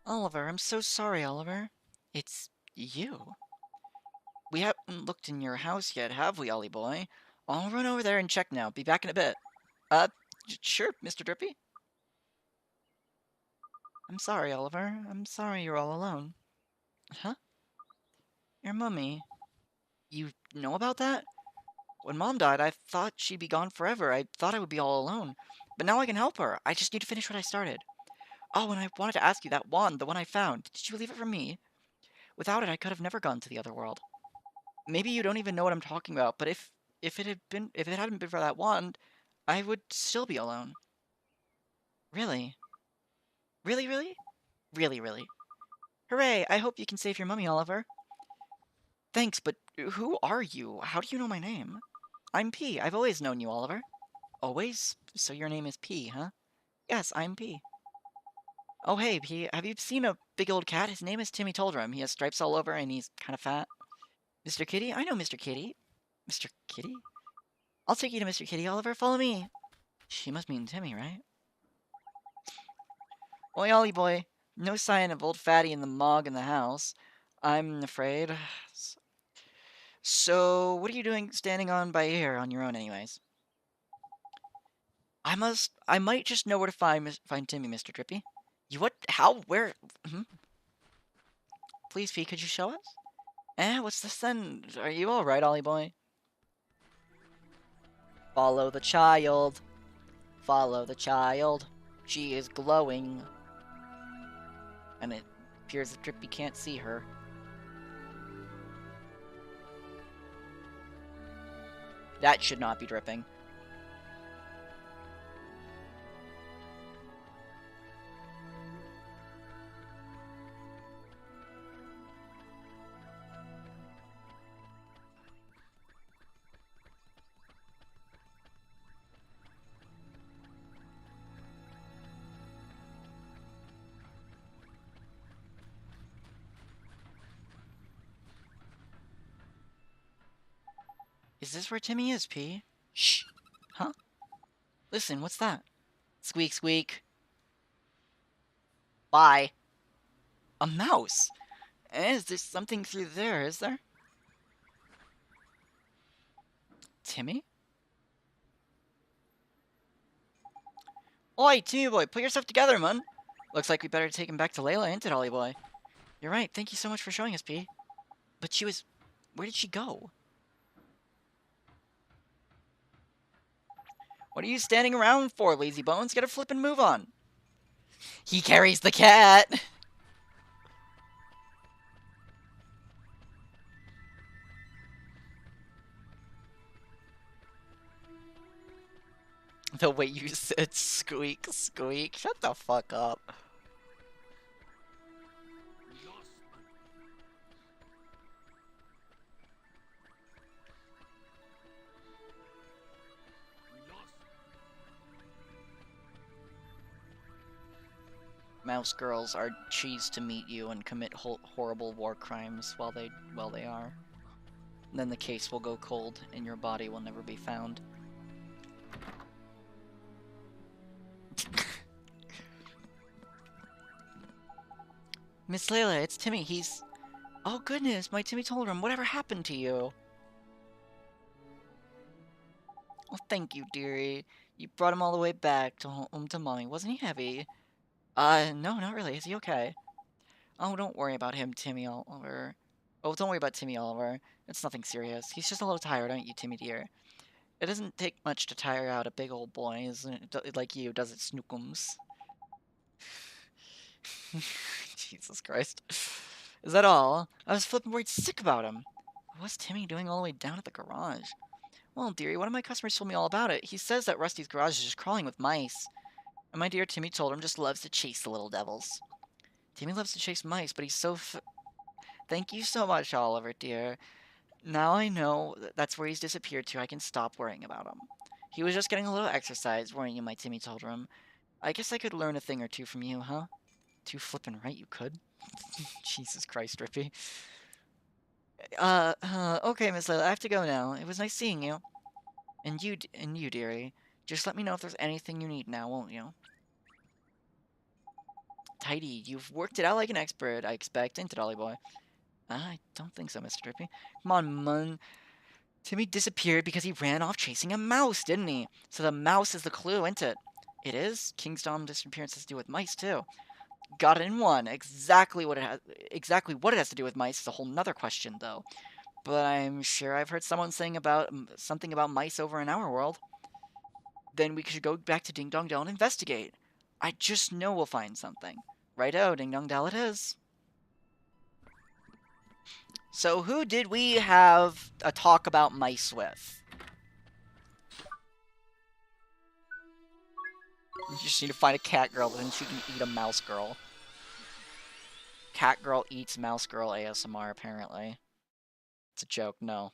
Oliver, I'm so sorry, Oliver. It's you. We haven't looked in your house yet, have we, Ollie boy? I'll run over there and check now. Be back in a bit. Sure, Mr. Drippy. I'm sorry, Oliver. I'm sorry you're all alone. Huh? Your mummy. You know about that? When Mom died, I thought she'd be gone forever. I thought I would be all alone. But now I can help her. I just need to finish what I started. Oh, and I wanted to ask you, that wand, the one I found, did you leave it for me? Without it, I could have never gone to the other world. Maybe you don't even know what I'm talking about, but if it hadn't been for that wand, I would still be alone. Really? Really, really? Really, really. Hooray! I hope you can save your mummy, Oliver. Thanks, but who are you? How do you know my name? I'm P. I've always known you, Oliver. Always? So your name is P, huh? Yes, I'm P. Oh, hey, P. Have you seen a big old cat? His name is Timmy Toldrum. He has stripes all over and he's kind of fat. Mr. Kitty? I know Mr. Kitty. Mr. Kitty? I'll take you to Mr. Kitty, Oliver. Follow me. She must mean Timmy, right? Oi, Ollie boy. No sign of old Fatty and the Mog in the house, I'm afraid. So, what are you doing standing on by here on your own anyways? I might just know where to find Timmy, Mr. Drippy. You what? How? Where? Please, Fee, could you show us? What's this then? Are you alright, Ollie boy? Follow the child. Follow the child. She is glowing. And it appears that Drippy can't see her. That should not be dripping. Is this where Timmy is, P? Shh. Huh? Listen, what's that? Squeak, squeak. Bye. A mouse? Is there something through there, is there? Timmy? Oi, Timmy boy, put yourself together, man. Looks like we better take him back to Layla, ain't it, Ollie boy? You're right, thank you so much for showing us, P. But she was... Where did she go? What are you standing around for, lazy bones? Get a flip and move on. He carries the cat! The way you said squeak, squeak. Shut the fuck up. Mouse girls are cheesed to meet you and commit horrible war crimes while they are. And then the case will go cold and your body will never be found. Miss Layla, it's Timmy. He's... Oh goodness, my Timmy told him. Whatever happened to you? Well, thank you, dearie. You brought him all the way back to home to Mommy. Wasn't he heavy? No, not really. Is he okay? Oh, don't worry about him, Timmy Oliver. Oh, don't worry about Timmy Oliver. It's nothing serious. He's just a little tired, aren't you, Timmy dear? It doesn't take much to tire out a big old boy, isn't it? Like you, does it, Snookums? Jesus Christ. Is that all? I was flipping worried sick about him. What's Timmy doing all the way down at the garage? Well, dearie, one of my customers told me all about it. He says that Rusty's garage is just crawling with mice. And my dear Timmy told him just loves to chase the little devils. Timmy loves to chase mice, but he's so Thank you so much, Oliver, dear. Now I know that's where he's disappeared to, I can stop worrying about him. He was just getting a little exercise, weren't you, my Timmy told him. I guess I could learn a thing or two from you, huh? Too flippin' right you could. Jesus Christ, Rippy. Okay, Miss Layla, I have to go now. It was nice seeing you. And you, dearie. Just let me know if there's anything you need now, won't you? Tidy, you've worked it out like an expert, I expect, ain't it, Ollie boy? I don't think so, Mr. Drippy. Come on, man. Timmy disappeared because he ran off chasing a mouse, didn't he? So the mouse is the clue, isn't it? It is? King's disappearance has to do with mice, too. Got it in one. Exactly what it has to do with mice is a whole nother question, though. But I'm sure I've heard someone saying about something about mice over in our world. Then we should go back to Ding Dong Dell and investigate. I just know we'll find something. Righto, Ding Dong Dell it is. So who did we have a talk about mice with? You just need to find a cat girl, then she can eat a mouse girl. Cat girl eats mouse girl ASMR, apparently. It's a joke, no.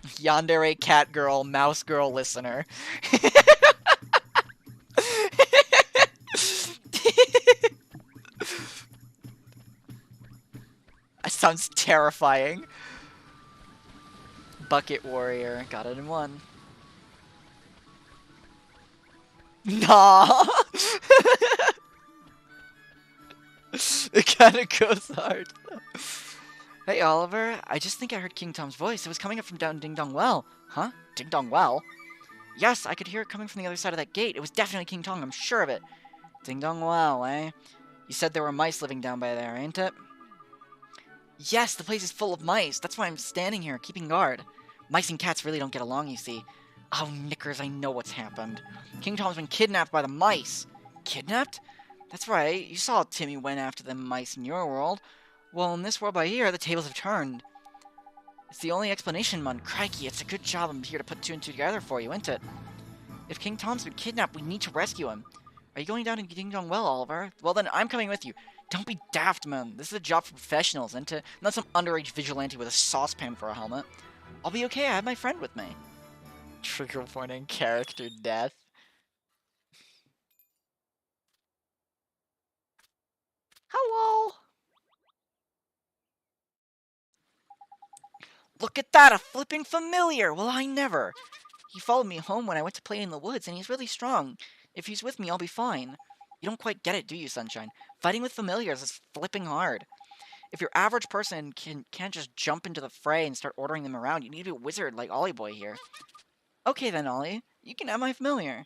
Yandere cat girl, mouse girl listener. That sounds terrifying. Bucket warrior, got it in one. Nah. It kinda goes hard. Hey, Oliver, I just think I heard King Tom's voice. It was coming up from down Ding Dong Well. Huh? Ding Dong Well? Yes, I could hear it coming from the other side of that gate. It was definitely King Tong, I'm sure of it. Ding Dong Well, eh? You said there were mice living down by there, ain't it? Yes, the place is full of mice. That's why I'm standing here, keeping guard. Mice and cats really don't get along, you see. Oh, knickers, I know what's happened. King Tom's been kidnapped by the mice. Kidnapped? That's right. You saw Timmy went after the mice in your world. Well, in this world by here, the tables have turned. It's the only explanation, man. Crikey, it's a good job I'm here to put two and two together for you, isn't it? If King Tom's been kidnapped, we need to rescue him. Are you going down to Ding Dong Well, Oliver? Well, then I'm coming with you. Don't be daft, man. This is a job for professionals, isn't it? Not some underage vigilante with a saucepan for a helmet. I'll be okay. I have my friend with me. Trigger pointing character death. Hello! Look at that! A flipping familiar! Well, I never! He followed me home when I went to play in the woods, and he's really strong. If he's with me, I'll be fine. You don't quite get it, do you, Sunshine? Fighting with familiars is flipping hard. If your average person can't just jump into the fray and start ordering them around, you need to be a wizard like Ollie Boy here. Okay then, Ollie. You can have my familiar.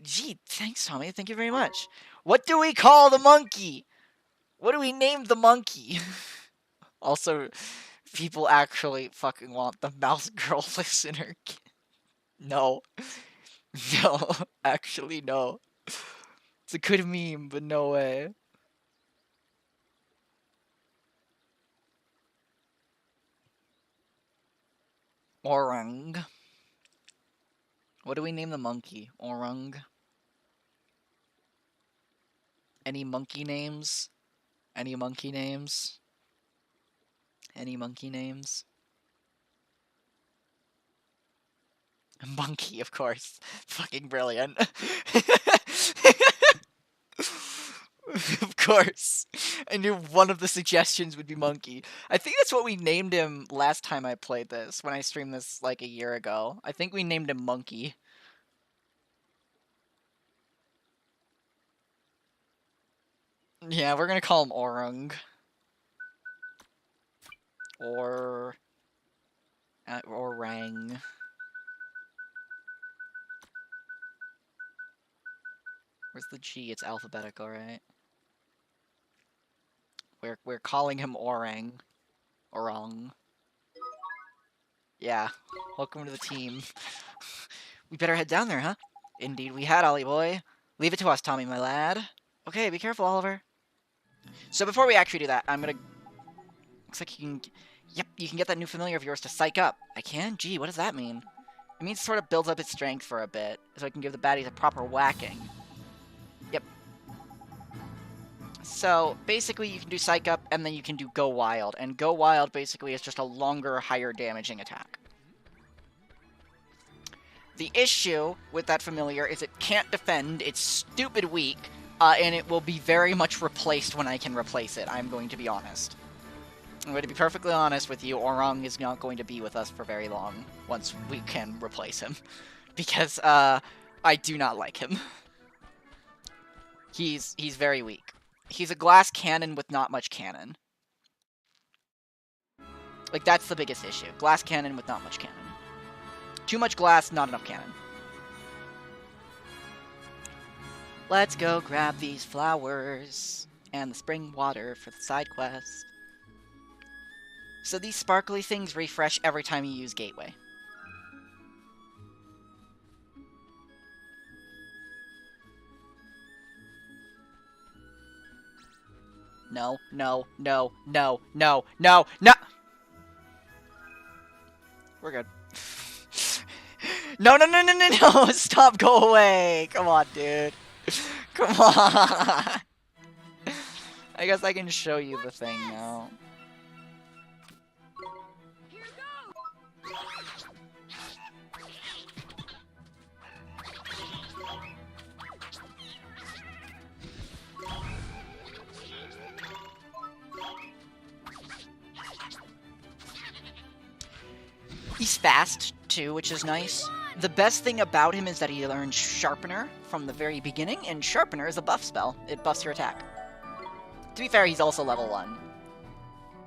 Gee, thanks, Tommy. Thank you very much. What do we call the monkey? What do we name the monkey? Also, people actually fucking want the mouse girl listener. No. No. Actually, no. It's a good meme, but no way. Orang. What do we name the monkey? Orang? Any monkey names? Any monkey names? Any monkey names? Monkey, of course. Fucking brilliant. Of course. I knew one of the suggestions would be monkey. I think that's what we named him last time I played this, when I streamed this like a year ago. I think we named him Monkey. Yeah, we're gonna call him Orang. Or... Orang. Where's the G? It's alphabetical, right? We're calling him Orang. Orang. Yeah. Welcome to the team. We better head down there, huh? Indeed we had, Ollie boy. Leave it to us, Tommy, my lad. Okay, be careful, Oliver. So before we actually do that, I'm gonna... Looks like you can... Yep, you can get that new familiar of yours to psych up. I can? Gee, what does that mean? It means it sort of builds up its strength for a bit, so I can give the baddies a proper whacking. Yep. So, basically you can do Psych Up, and then you can do Go Wild. And Go Wild, basically, is just a longer, higher damaging attack. The issue with that familiar is it can't defend, it's stupid weak, and it will be very much replaced when I can replace it, I'm going to be honest. I'm going to be perfectly honest with you, Orang is not going to be with us for very long, once we can replace him. Because, I do not like him. He's very weak. He's a glass cannon with not much cannon. Like, that's the biggest issue. Glass cannon with not much cannon. Too much glass, not enough cannon. Let's go grab these flowers and the spring water for the side quest. So these sparkly things refresh every time you use Gateway. No, no, no, no, no, no, no! We're good. No, no, no, no, no, no! Stop, go away! Come on, dude. Come on! I guess I can show you the thing now. He's fast, too, which is nice. The best thing about him is that he learns Sharpener from the very beginning, and Sharpener is a buff spell. It buffs your attack. To be fair, he's also level 1.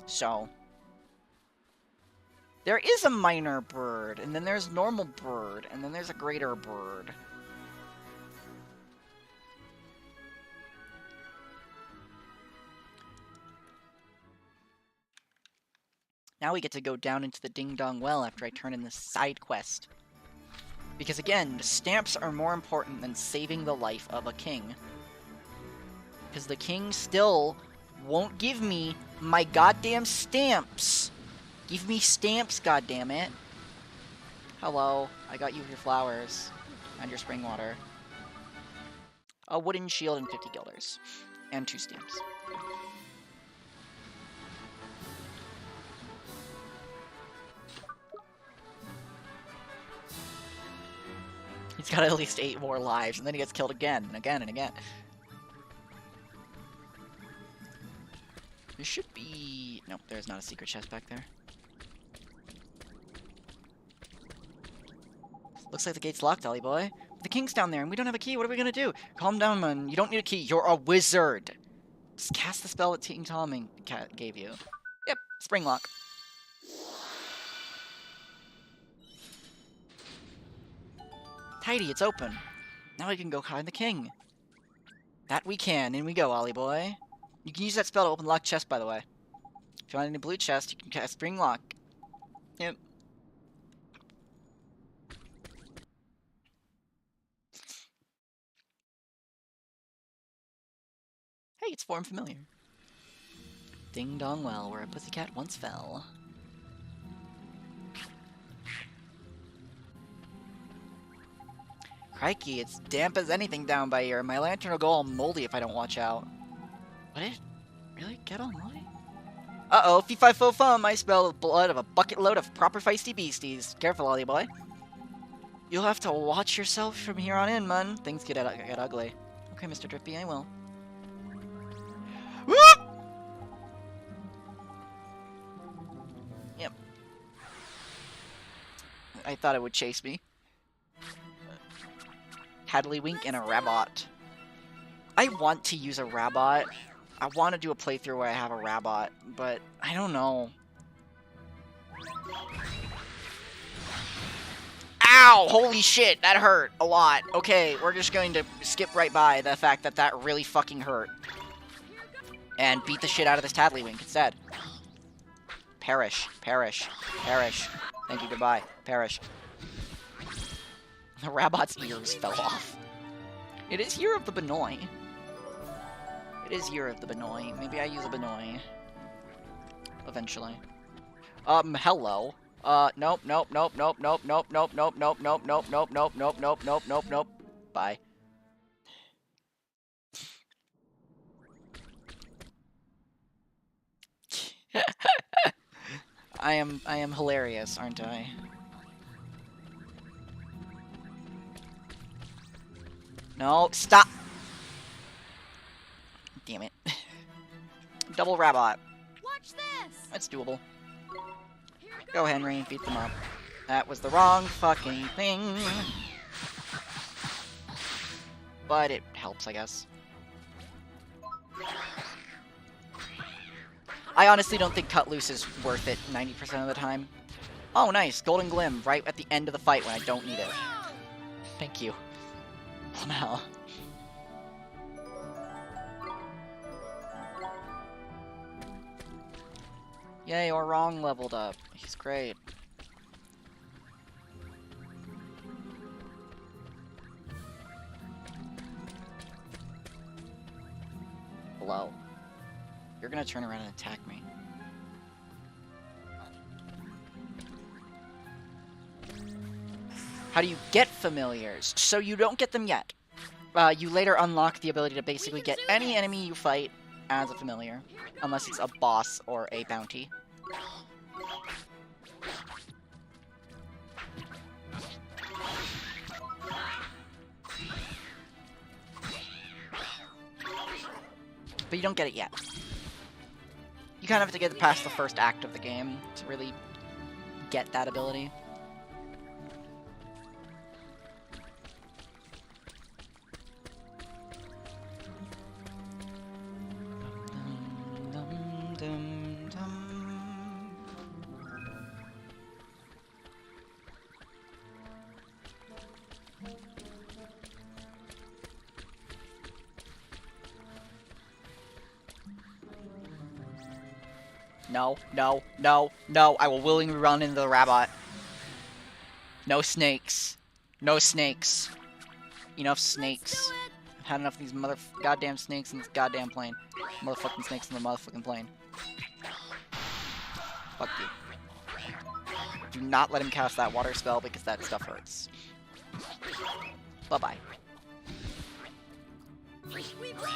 So... There is a minor bird, and then there's normal bird, and then there's a greater bird. Now we get to go down into the Ding Dong Well after I turn in this side quest. Because again, the stamps are more important than saving the life of a king. Because the king still won't give me my goddamn stamps. Give me stamps, goddammit. Hello, I got you your flowers. And your spring water. A wooden shield and 50 guilders. And 2 stamps. He's got at least 8 more lives, and then he gets killed again, and again, and again. There should be... Nope, there's not a secret chest back there. Looks like the gate's locked, Ollie boy. The king's down there, and we don't have a key. What are we gonna do? Calm down, man. You don't need a key. You're a wizard. Just cast the spell that King Tom gave you. Yep, spring lock. Tidy, it's open. Now we can go find the king. That we can. In we go, Ollie boy. You can use that spell to open locked chest, by the way. If you want any blue chest, you can cast spring lock. Yep. Hey, it's form familiar. Ding dong well, where a pussycat once fell. Crikey, it's damp as anything down by here. My lantern will go all moldy if I don't watch out. Would it really get all moldy? Uh-oh, fee-fi-fo-fum, I smell the blood of a bucket load of proper feisty beasties. Careful, Ollie boy. You'll have to watch yourself from here on in, man. Things get ugly. Okay, Mr. Drippy, I will. Whoop! Yep. I thought it would chase me. Hadley-wink and a Rabot. I want to use a Rabot. I want to do a playthrough where I have a Rabot, but I don't know. Ow! Holy shit, that hurt a lot. Okay, we're just going to skip right by the fact that that really fucking hurt. And beat the shit out of this Tadley-wink instead. Perish. Perish. Perish. Thank you, goodbye. Perish. The Rabot's ears fell off. It is Year of the Benoy. It is Year of the Benoy. Maybe I use a Benoy. Eventually. Hello. Nope, nope, nope, nope, nope, nope, nope, nope, nope, nope, nope, nope, nope, nope, nope, nope, nope, nope. Bye. I am hilarious, aren't I? No, stop! Damn it. Double Rabot. Watch this. That's doable. Go, Henry, beat them up. That was the wrong fucking thing. But it helps, I guess. I honestly don't think Cut Loose is worth it 90% of the time. Oh, nice. Golden Glim right at the end of the fight when I don't need it. Thank you. Somehow. Yay, or wrong leveled up. He's great. Hello. You're gonna turn around and attack me. How do you get familiars? So you don't get them yet. You later unlock the ability to basically get any enemy you fight as a familiar. Unless it's a boss or a bounty. But you don't get it yet. You kind of have to get past the first act of the game to really get that ability. No, no, no, no. I will willingly run into the Rabot. No snakes. No snakes. Enough snakes. I've had enough of these goddamn snakes in this goddamn plane. Motherfucking snakes in the motherfucking plane. Fuck you. Do not let him cast that water spell because that stuff hurts. Bye-bye. We run!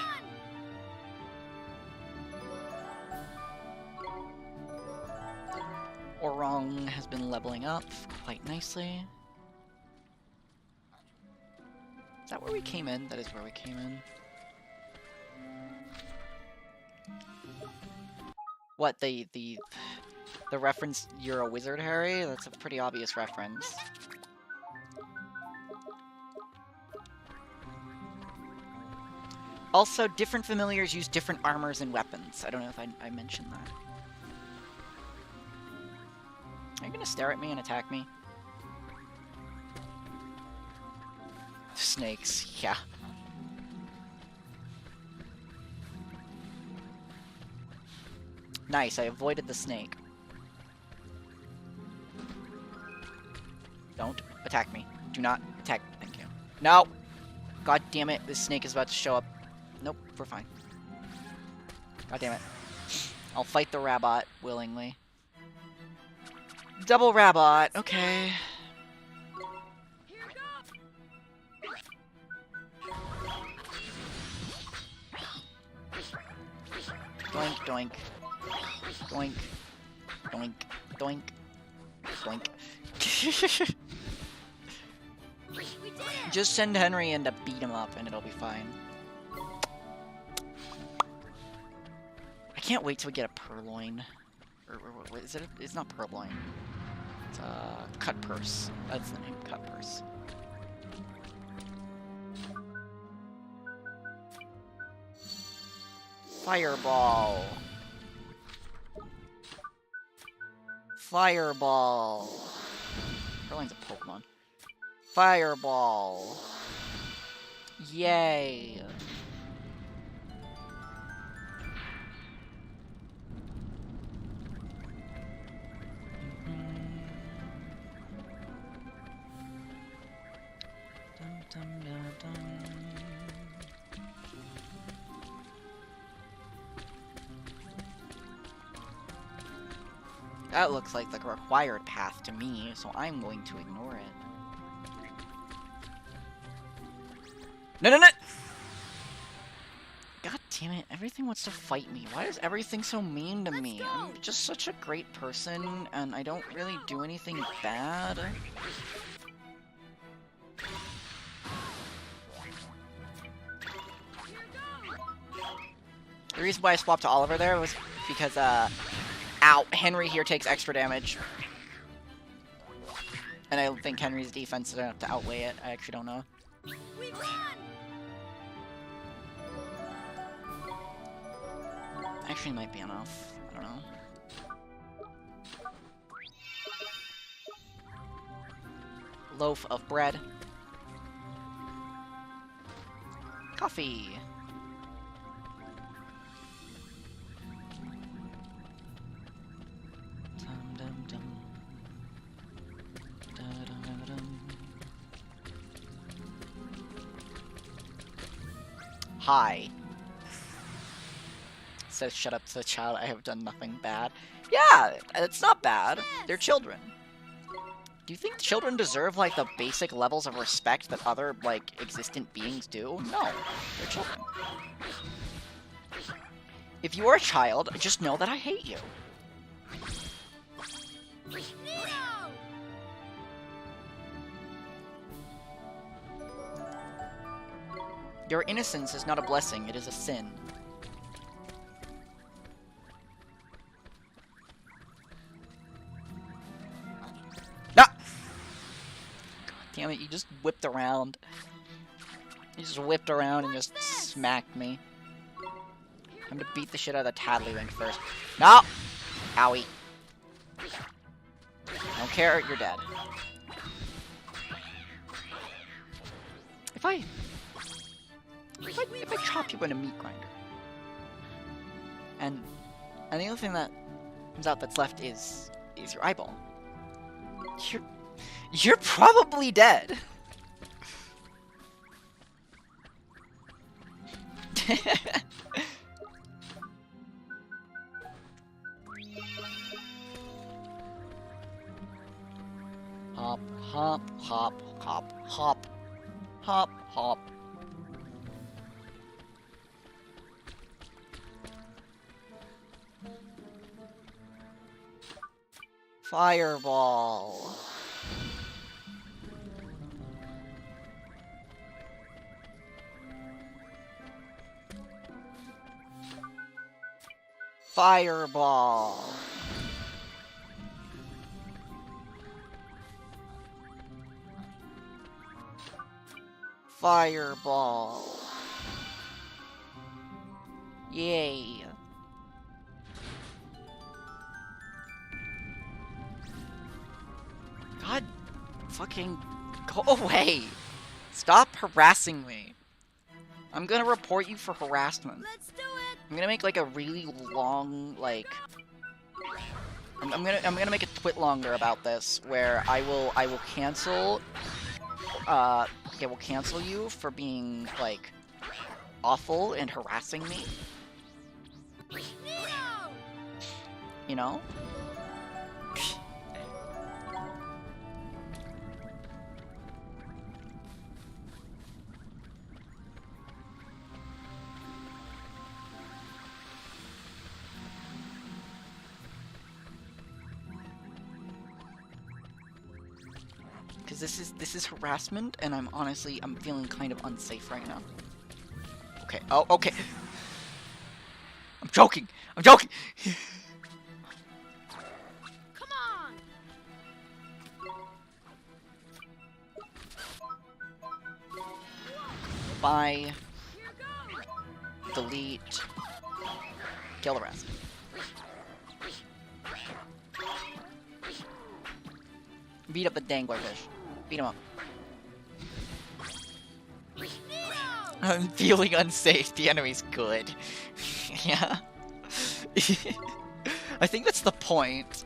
Orong has been leveling up quite nicely. Is that where we came in? That is where we came in. What, the reference, you're a wizard, Harry? That's a pretty obvious reference. Also, different familiars use different armors and weapons. I don't know if I mentioned that. Are you gonna stare at me and attack me? Snakes, yeah. Nice, I avoided the snake. Don't attack me. Do not attack. Thank you. No! God damn it, this snake is about to show up. Nope, we're fine. God damn it. I'll fight the Rabot willingly. Double Rabot, okay. Doink, doink. Doink. Doink. Doink. Doink. Just send Henry in to beat him up and it'll be fine. I can't wait till we get a purloin. Or what is it? It's not purloin. It's cut purse. That's the name, cut purse. Fireball. Fireball. Purloin's a Pokemon. Fireball. Yay. Dum, dum, dum, dum. That looks like the required path to me, so I'm going to ignore it. No, no, no! God damn it, everything wants to fight me. Why is everything so mean to me? I'm just such a great person, and I don't really do anything bad. The reason why I swapped to Oliver there was because, ow, Henry here takes extra damage. And I don't think Henry's defense is enough to outweigh it. I actually don't know. Actually might be enough. I don't know. Loaf of bread. Coffee. Dum dum dum. Da dum dum. Hi. Says shut up to the child, I have done nothing bad. Yeah, it's not bad. They're children. Do you think children deserve, like, the basic levels of respect that other, like, existent beings do? No, they're children. If you are a child, just know that I hate you. Your innocence is not a blessing, it is a sin. Damn it, you just whipped around. You just whipped around and just smacked me. I'm gonna beat the shit out of the Tattleewing first. No! Owie. Don't care, you're dead. If I chop you in a meat grinder, and the only thing that comes out that's left is your eyeball, you're probably dead. Hop, hop, hop, hop, hop, hop, hop. Fireball. Fireball. Fireball. Yay. God fucking go away. Stop harassing me. I'm gonna report you for harassment. Let's do it. I'm gonna make like a really long, like I'm gonna make a twit longer about this where I will cancel will cancel you for being like awful and harassing me. Nino! You know? Because this is harassment, and I'm feeling kind of unsafe right now. Okay. Oh, okay. I'm joking. I'm joking. Come on. Bye. Delete. Kill the rest. Beat up the dangler fish. Beat him up. I'm feeling unsafe. The enemy's good. Yeah. I think that's the point.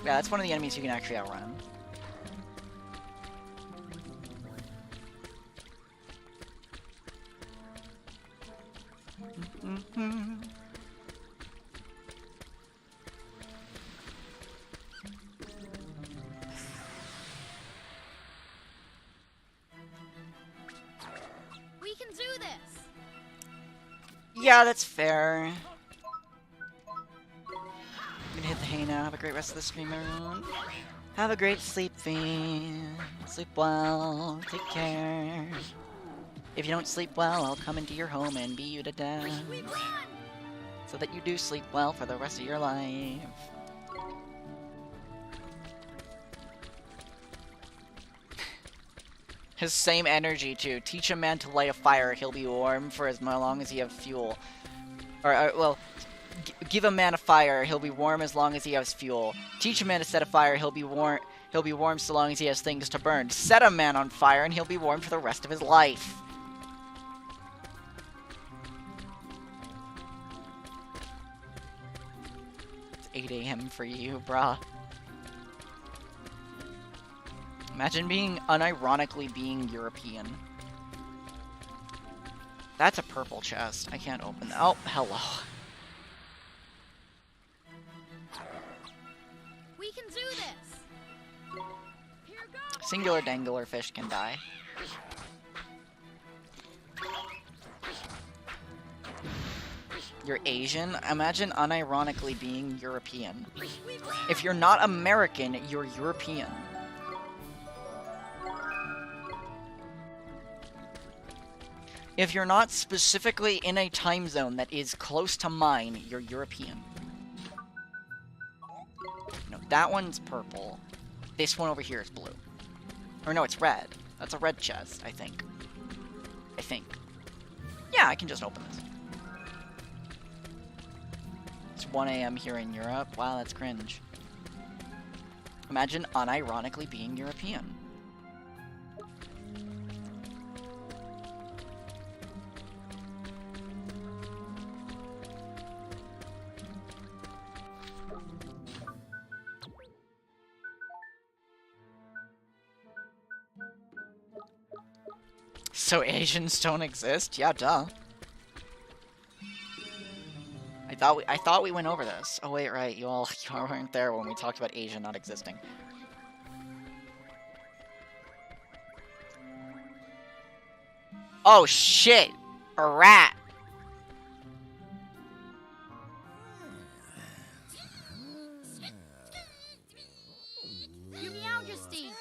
Yeah, that's one of the enemies you can actually outrun. We can do this. Yeah, that's fair. I'm gonna hit the hay now. Have a great rest of the stream, everyone. Have a great sleep, Fiend. Sleep well. Take care. If you don't sleep well, I'll come into your home and beat you to death. So that you do sleep well for the rest of your life. His same energy, too. Teach a man to light a fire, he'll be warm for as long as he have fuel. Well, give a man a fire, he'll be warm as long as he has fuel. Teach a man to set a fire, he'll be warm so long as he has things to burn. Set a man on fire and he'll be warm for the rest of his life. It's 8 AM for you, brah. Imagine unironically being European. That's a purple chest. I can't open that. Oh, hello. We can do this. Here goes. Singular dangler fish can die. You're Asian? Imagine unironically being European. If you're not American, you're European. If you're not specifically in a time zone that is close to mine, you're European. No, that one's purple. This one over here is blue. Or no, it's red. That's a red chest, I think. Yeah, I can just open this. It's 1 AM here in Europe. Wow, that's cringe. Imagine unironically being European. So Asians don't exist? Yeah, duh. I thought we went over this. Oh wait, right. You all weren't there when we talked about Asia not existing. Oh shit! A rat! Your Majesty.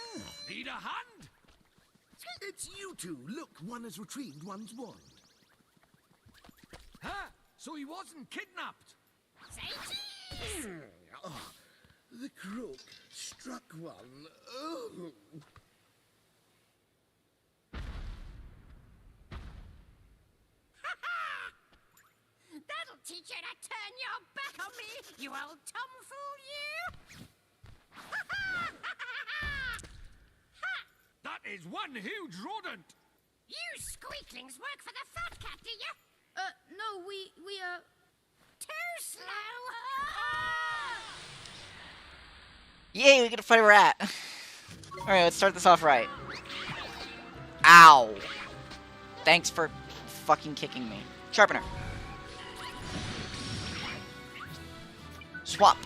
Need a hand? it's you two. Look, one has retrieved one's wand. Huh? So he wasn't kidnapped? Oh, the crook struck one. Oh. That'll teach you to turn your back on me, you old tomfool, you! That is one huge rodent! You squeaklings work for the fat cat, do you? No, we too slow! Yay, we get to fight a rat. Alright, let's start this off right. Ow. Thanks for fucking kicking me. Sharpener. Swap.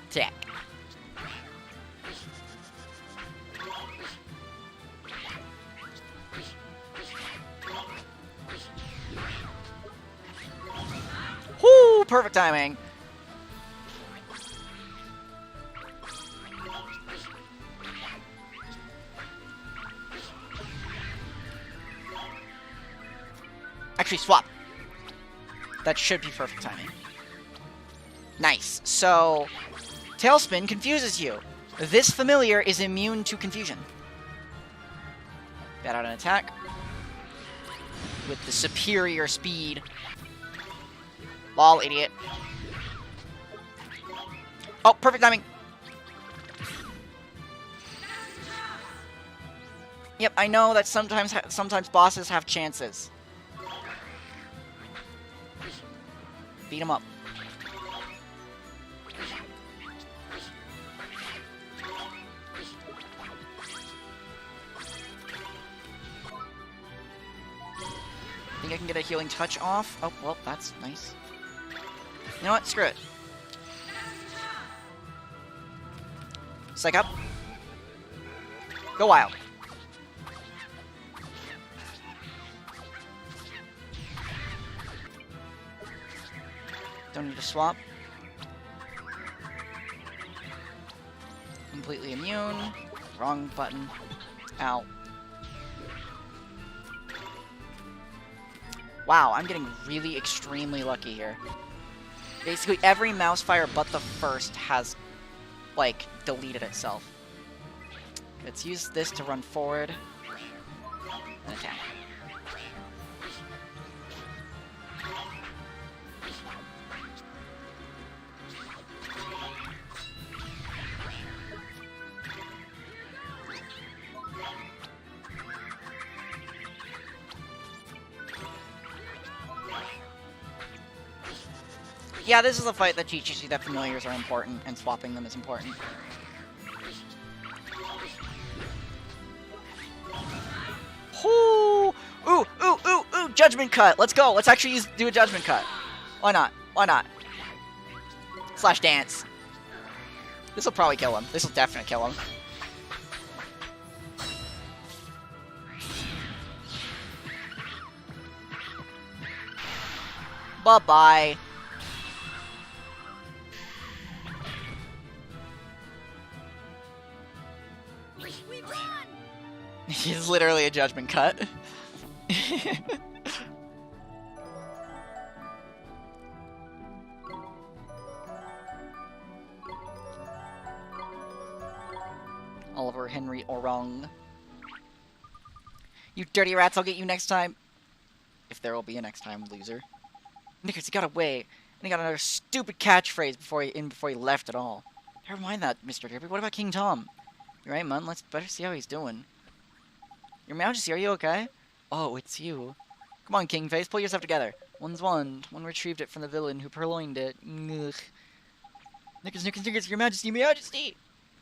Attack. Whoo! Perfect timing. Actually, swap. That should be perfect timing. Nice. So, Tailspin confuses you. This familiar is immune to confusion. Bat out an attack. With the superior speed. Lol, idiot. Oh, perfect timing. Yep, I know that sometimes bosses have chances. Beat him up. Think I can get a healing touch off? Oh, well, that's nice. You know what? Screw it. Psych up. Go wild. Don't need to swap. Completely immune. Wrong button. Ow. Wow, I'm getting really extremely lucky here. Basically, every mouse fire but the first has, like, deleted itself. Let's use this to run forward. And attack. Yeah, this is a fight that teaches you that familiars are important, and swapping them is important. Ooh! Ooh! Ooh! Ooh! Ooh! Judgment cut! Let's go! Let's actually do a judgment cut. Why not? Why not? Slash dance. This'll probably kill him. This'll definitely kill him. Bye-bye. He's literally a judgment cut. Oliver Henry Orang. You dirty rats, I'll get you next time. If there will be a next time, loser. Knickers, he got away. And he got another stupid catchphrase before he left at all. Never mind that, Mr. Derby. What about King Tom? You're right, man. Let's better see how he's doing. Your Majesty, are you okay? Oh, it's you. Come on, Kingface, pull yourself together. One's wand. One retrieved it from the villain who purloined it. Ugh. Knickers, Knickers, Knickers, Your Majesty, Your Majesty!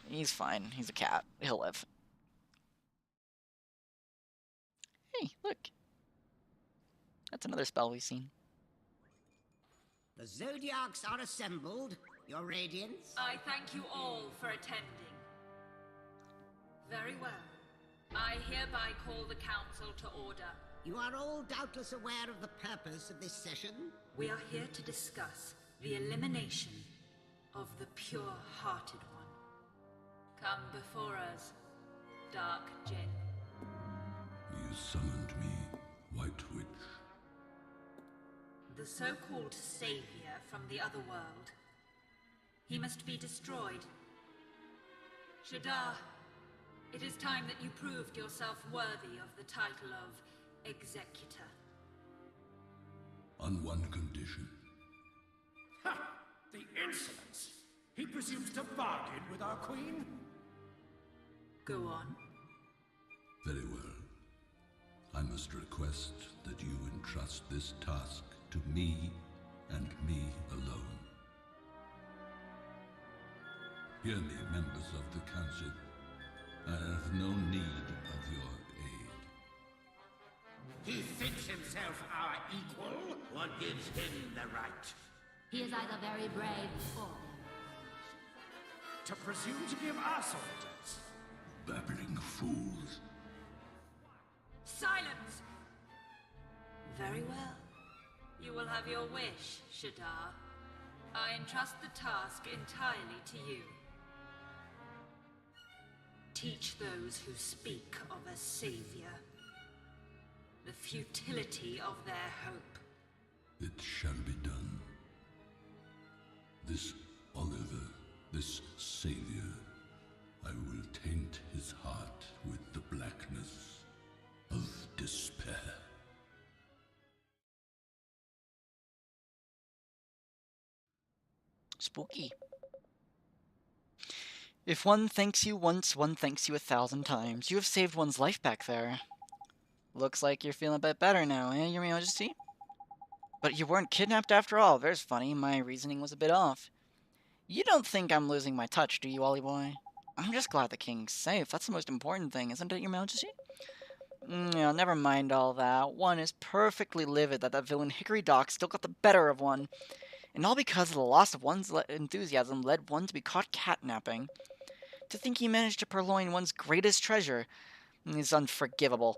He's fine. He's a cat. He'll live. Hey, look. That's another spell we've seen. The Zodiacs are assembled, Your Radiance. I thank you all for attending. Very well. I hereby call the council to order. You are all doubtless aware of the purpose of this session. We are here to discuss the elimination of the pure-hearted one. Come before us, Dark Jinn. you summoned me, White Witch? The so-called savior from the other world. He must be destroyed. Shadar, it is time that you proved yourself worthy of the title of Executor. On one condition. Ha! The insolence! He presumes to bargain with our queen? Go on. Very well. I must request that you entrust this task to me and me alone. Hear me, members of the council. I have no need of your aid. He thinks himself our equal? What gives him the right? He is either very brave or To presume to give us orders? Babbling fools. Silence! Very well. You will have your wish, Shadar. I entrust the task entirely to you. Teach those who speak of a savior the futility of their hope. It shall be done. This Oliver, this savior, I will taint his heart with the blackness of despair. Spooky. If one thanks you once, one thanks you 1,000 times. You have saved one's life back there. Looks like you're feeling a bit better now, eh, Your Majesty? But you weren't kidnapped after all. There's funny. My reasoning was a bit off. You don't think I'm losing my touch, do you, Ollie boy? I'm just glad the king's safe. That's the most important thing, isn't it, Your Majesty? Yeah, never mind all that. One is perfectly livid that villain Hickory Dock still got the better of one. And all because of the loss of one's enthusiasm led one to be caught catnapping. To think he managed to purloin one's greatest treasure is unforgivable.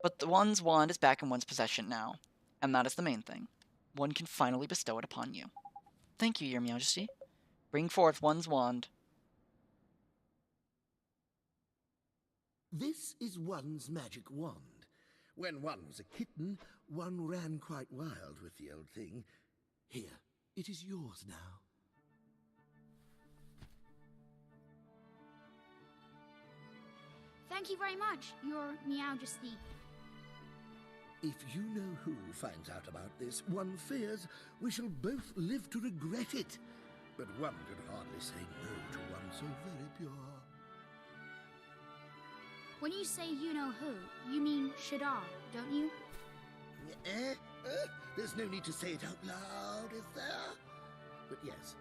But the one's wand is back in one's possession now, and that is the main thing. One can finally bestow it upon you. Thank you, Your Majesty. Bring forth one's wand. This is one's magic wand. When one was a kitten, one ran quite wild with the old thing. Here, it is yours now. Thank you very much, Your Majesty. If you know who finds out about this, one fears we shall both live to regret it. But one could hardly say no to one so very pure. When you say you know who, you mean Shadar, don't you? There's no need to say it out loud, is there? But yes,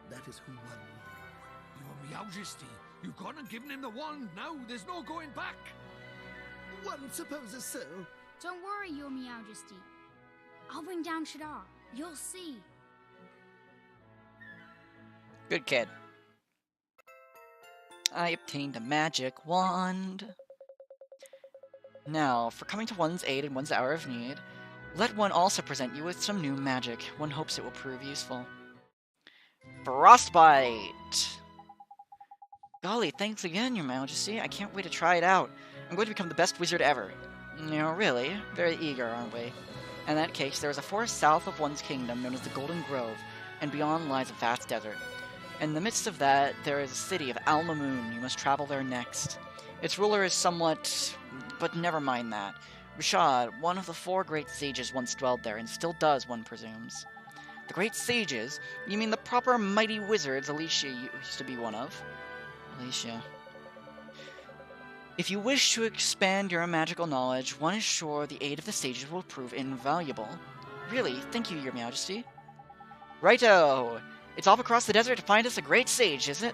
that is who one knows. Your Majesty, you've gone and given him the wand now. There's no going back. One supposes so. Don't worry, Your Majesty. I'll bring down Shadar. You'll see. Good kid. I obtained a magic wand. Now, for coming to one's aid in one's hour of need, let one also present you with some new magic. One hopes it will prove useful. Frostbite! Golly, thanks again, Your Majesty. I can't wait to try it out. I'm going to become the best wizard ever. No, really? Very eager, aren't we? In that case, there is a forest south of one's kingdom known as the Golden Grove, and beyond lies a vast desert. In the midst of that, there is a city of Al-Mamoon. You must travel there next. Its ruler is somewhat... but never mind that. Rashad, one of the 4 great sages, once dwelled there, and still does, one presumes. The great sages? You mean the proper mighty wizards Alicia used to be one of? Alicia. If you wish to expand your magical knowledge, one is sure the aid of the sages will prove invaluable. Really, thank you, Your Majesty. Righto! It's off across the desert to find us a great sage, is it?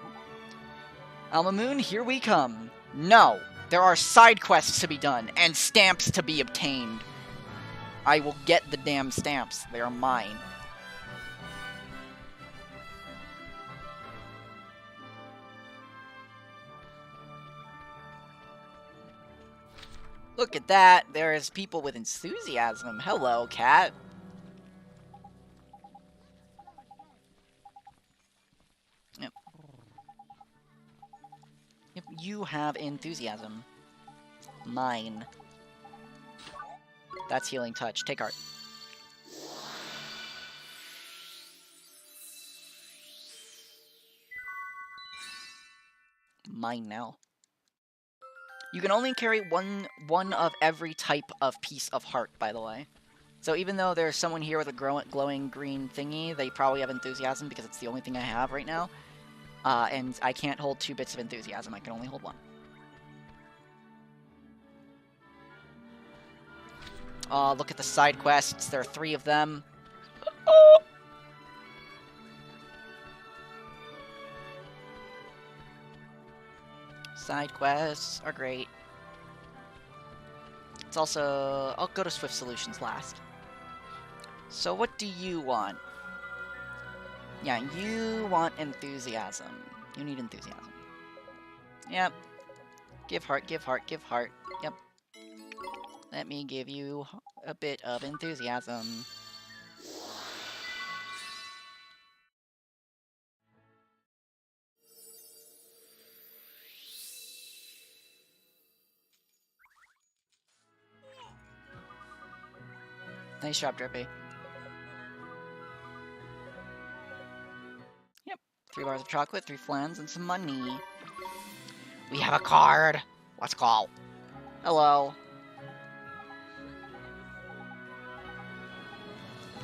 Al-Mamoon, here we come. No! There are side quests to be done, and stamps to be obtained. I will get the damn stamps. They are mine. Look at that. There is people with enthusiasm. Hello, cat. Yep. Yep, you have enthusiasm. Mine. That's healing touch. Take heart. Mine now. You can only carry one of every type of piece of heart, by the way. So even though there's someone here with a glowing green thingy, they probably have enthusiasm because it's the only thing I have right now. And I can't hold 2 bits of enthusiasm. I can only hold 1. Look at the side quests. There are 3 of them. Oh! Side quests are great. It's also... I'll go to Swift Solutions last. So what do you want? Yeah, you want enthusiasm. You need enthusiasm. Yep. Give heart, give heart, give heart. Yep. Let me give you a bit of enthusiasm. Nice job, Drippy. Yep. 3 bars of chocolate, 3 flans, and some money. We have a card! Let's go. Hello.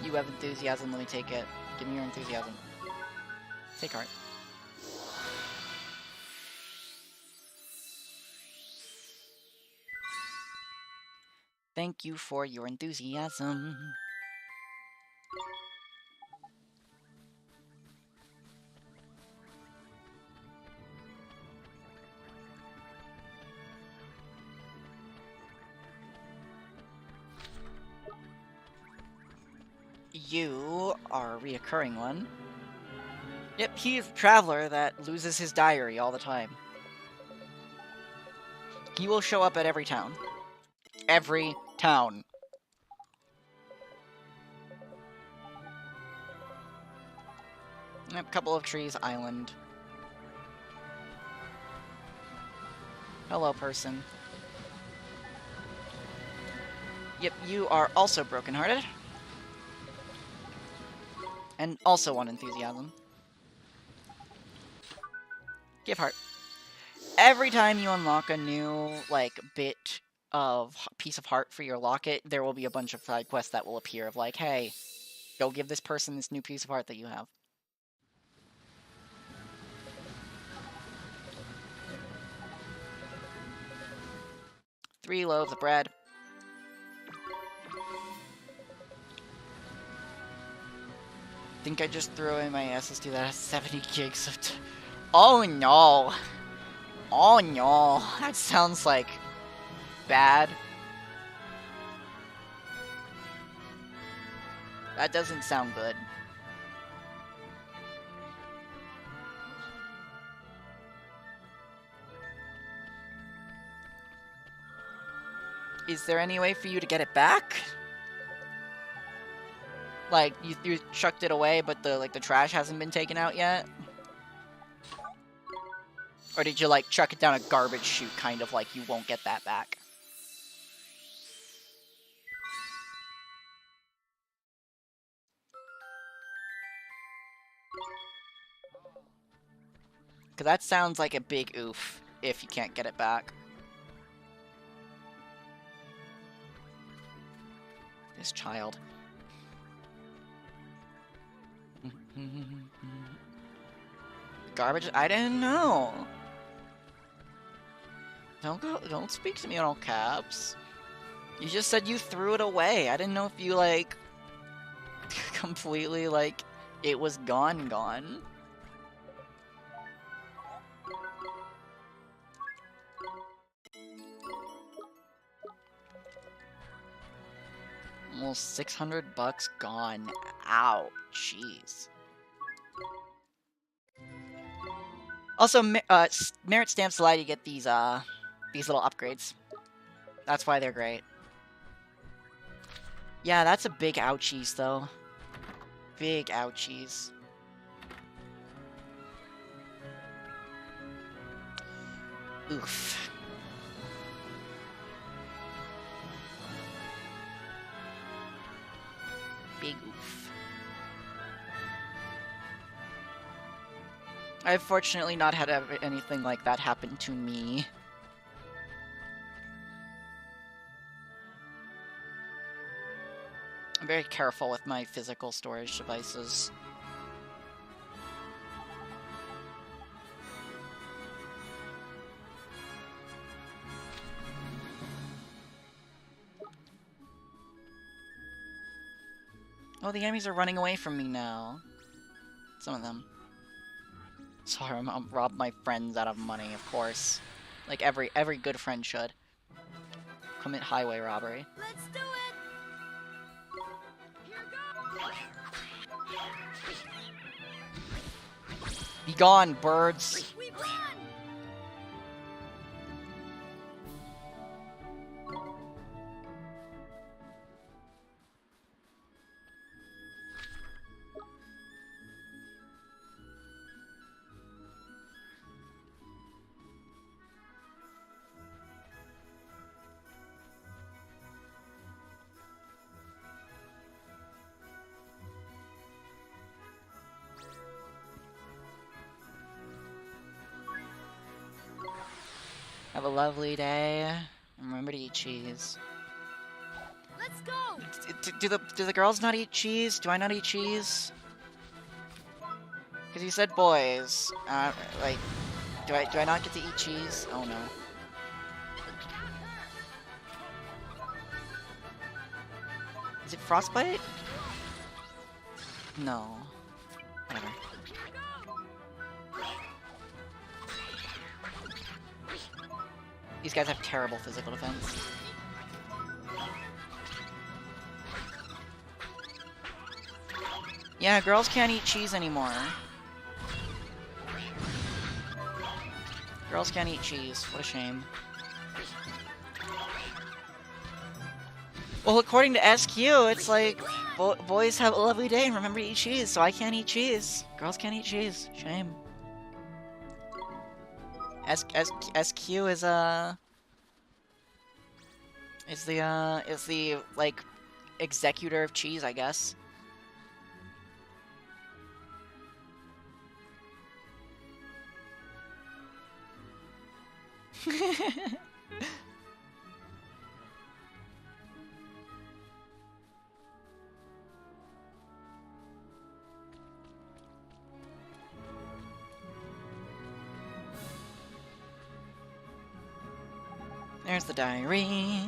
You have enthusiasm, let me take it. Give me your enthusiasm. Take heart. Thank you for your enthusiasm. You are a reoccurring one. Yep, he is a traveler that loses his diary all the time. He will show up at every town. Every town. Yep, couple of trees, island. Hello, person. Yep, you are also brokenhearted. And also want enthusiasm. Give heart. Every time you unlock a new, like, bit of piece of heart for your locket, there will be a bunch of side quests that will appear of like, hey, go give this person this new piece of heart that you have. Three loaves of bread. Think I just threw away my SSD that has 70 gigs of oh no! Oh no! That sounds like bad. That doesn't sound good. Is there any way for you to get it back? Like, you chucked it away, but the trash hasn't been taken out yet? Or did you, like, chuck it down a garbage chute, kind of like you won't get that back? Because that sounds like a big oof, if you can't get it back. This child. Garbage? I didn't know. Don't speak to me in all caps. You just said you threw it away. I didn't know if you, like, completely, like, it was gone. Almost 600 bucks gone. Ow, jeez. Also, merit stamps allow you to get these little upgrades. That's why they're great. Yeah, that's a big ouchies, though. Big ouchies. Oof. Big oof. I've fortunately not had anything like that happen to me. I'm very careful with my physical storage devices. Oh, the enemies are running away from me now. Some of them. Sorry, I'm rob my friends out of money, of course. Like every good friend should. Commit highway robbery. Let's do it! Here goes! Be gone, birds! We won! Have a lovely day. Remember to eat cheese. Let's go! Do the girls not eat cheese? Do I not eat cheese? Because you said boys. Like, do I not get to eat cheese? Oh no. Is it frostbite? No. Whatever. These guys have terrible physical defense. Yeah, girls can't eat cheese anymore. Girls can't eat cheese. What a shame. Well, according to SQ, it's like, boys have a lovely day and remember to eat cheese, so I can't eat cheese. Girls can't eat cheese. Shame. SQ is the like executor of cheese, I guess. There's the diary.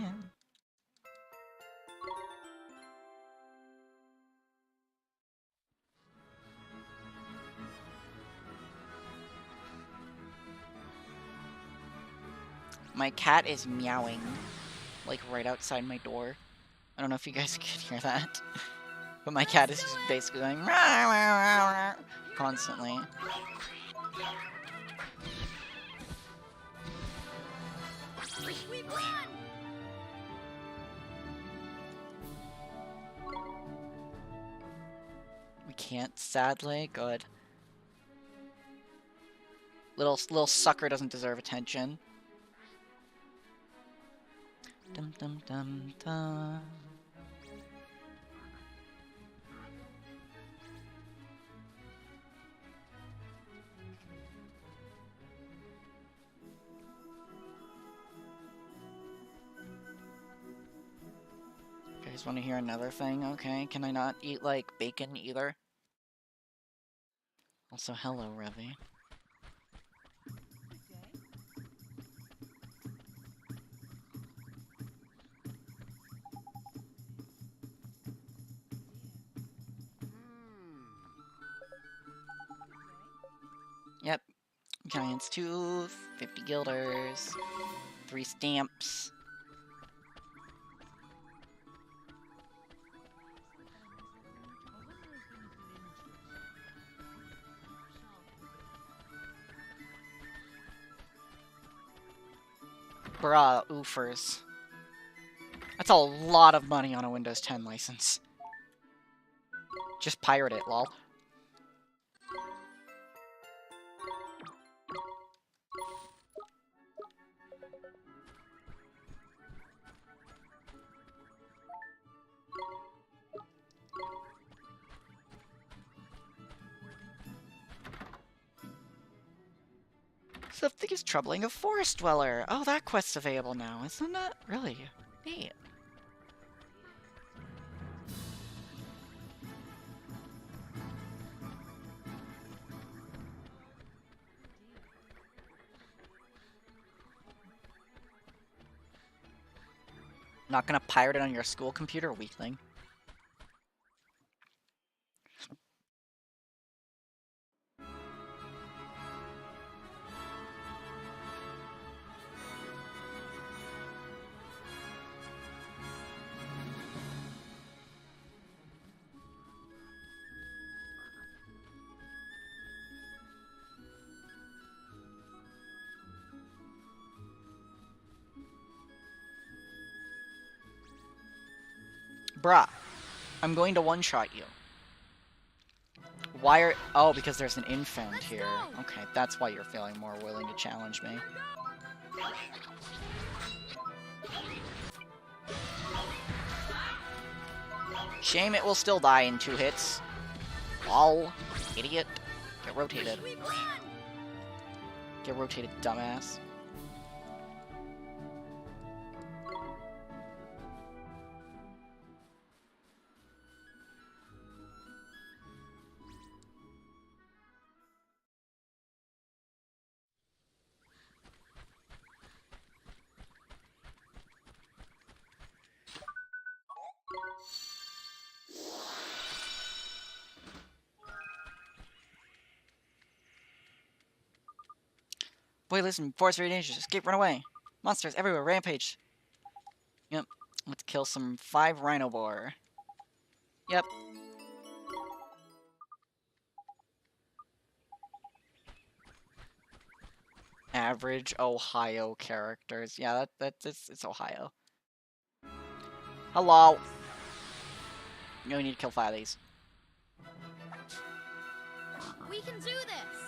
My cat is meowing, like right outside my door. I don't know if you guys can hear that, but my cat is just basically going rah, rah, rah, rah, constantly. We won! We can't, sadly. Good. Little sucker doesn't deserve attention. Dum dum dum dum. You guys want to hear another thing? Okay, can I not eat, like, bacon either? Also, hello, Revy. Yep. Giant's Tooth, 50 guilders, 3 stamps. Bruh, oofers. That's a lot of money on a Windows 10 license. Just pirate it, lol. Something is troubling a forest dweller. Oh, that quest's available now. Isn't that really neat? Not gonna pirate it on your school computer, weakling. Bruh, I'm going to one-shot you. Why are... Oh, because there's an infant here. Okay, that's why you're feeling more willing to challenge me. Shame it will still die in 2 hits. Lol. Idiot. Get rotated. Get rotated, dumbass. Boy, listen, forest very dangerous. Escape, run away. Monsters everywhere, rampage. Yep. Let's kill some 5 rhino boar. Yep. Average Ohio characters. Yeah, it's Ohio. Hello. You only need to kill 5 of these. We can do this!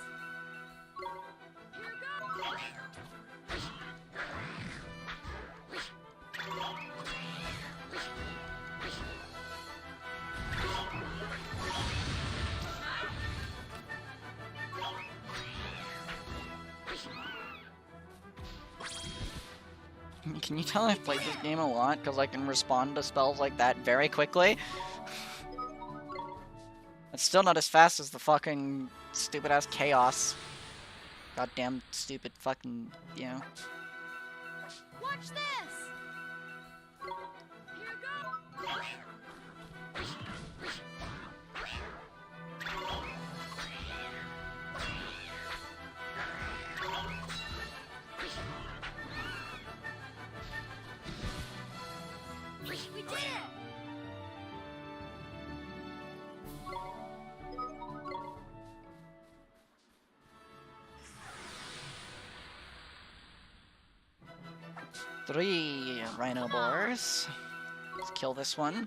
Can you tell I've played this game a lot? Because I can respond to spells like that very quickly? It's still not as fast as the fucking stupid-ass chaos. Goddamn stupid fucking, you know. Watch this! Here goes! We did it! 3 rhino boars. Let's kill this one.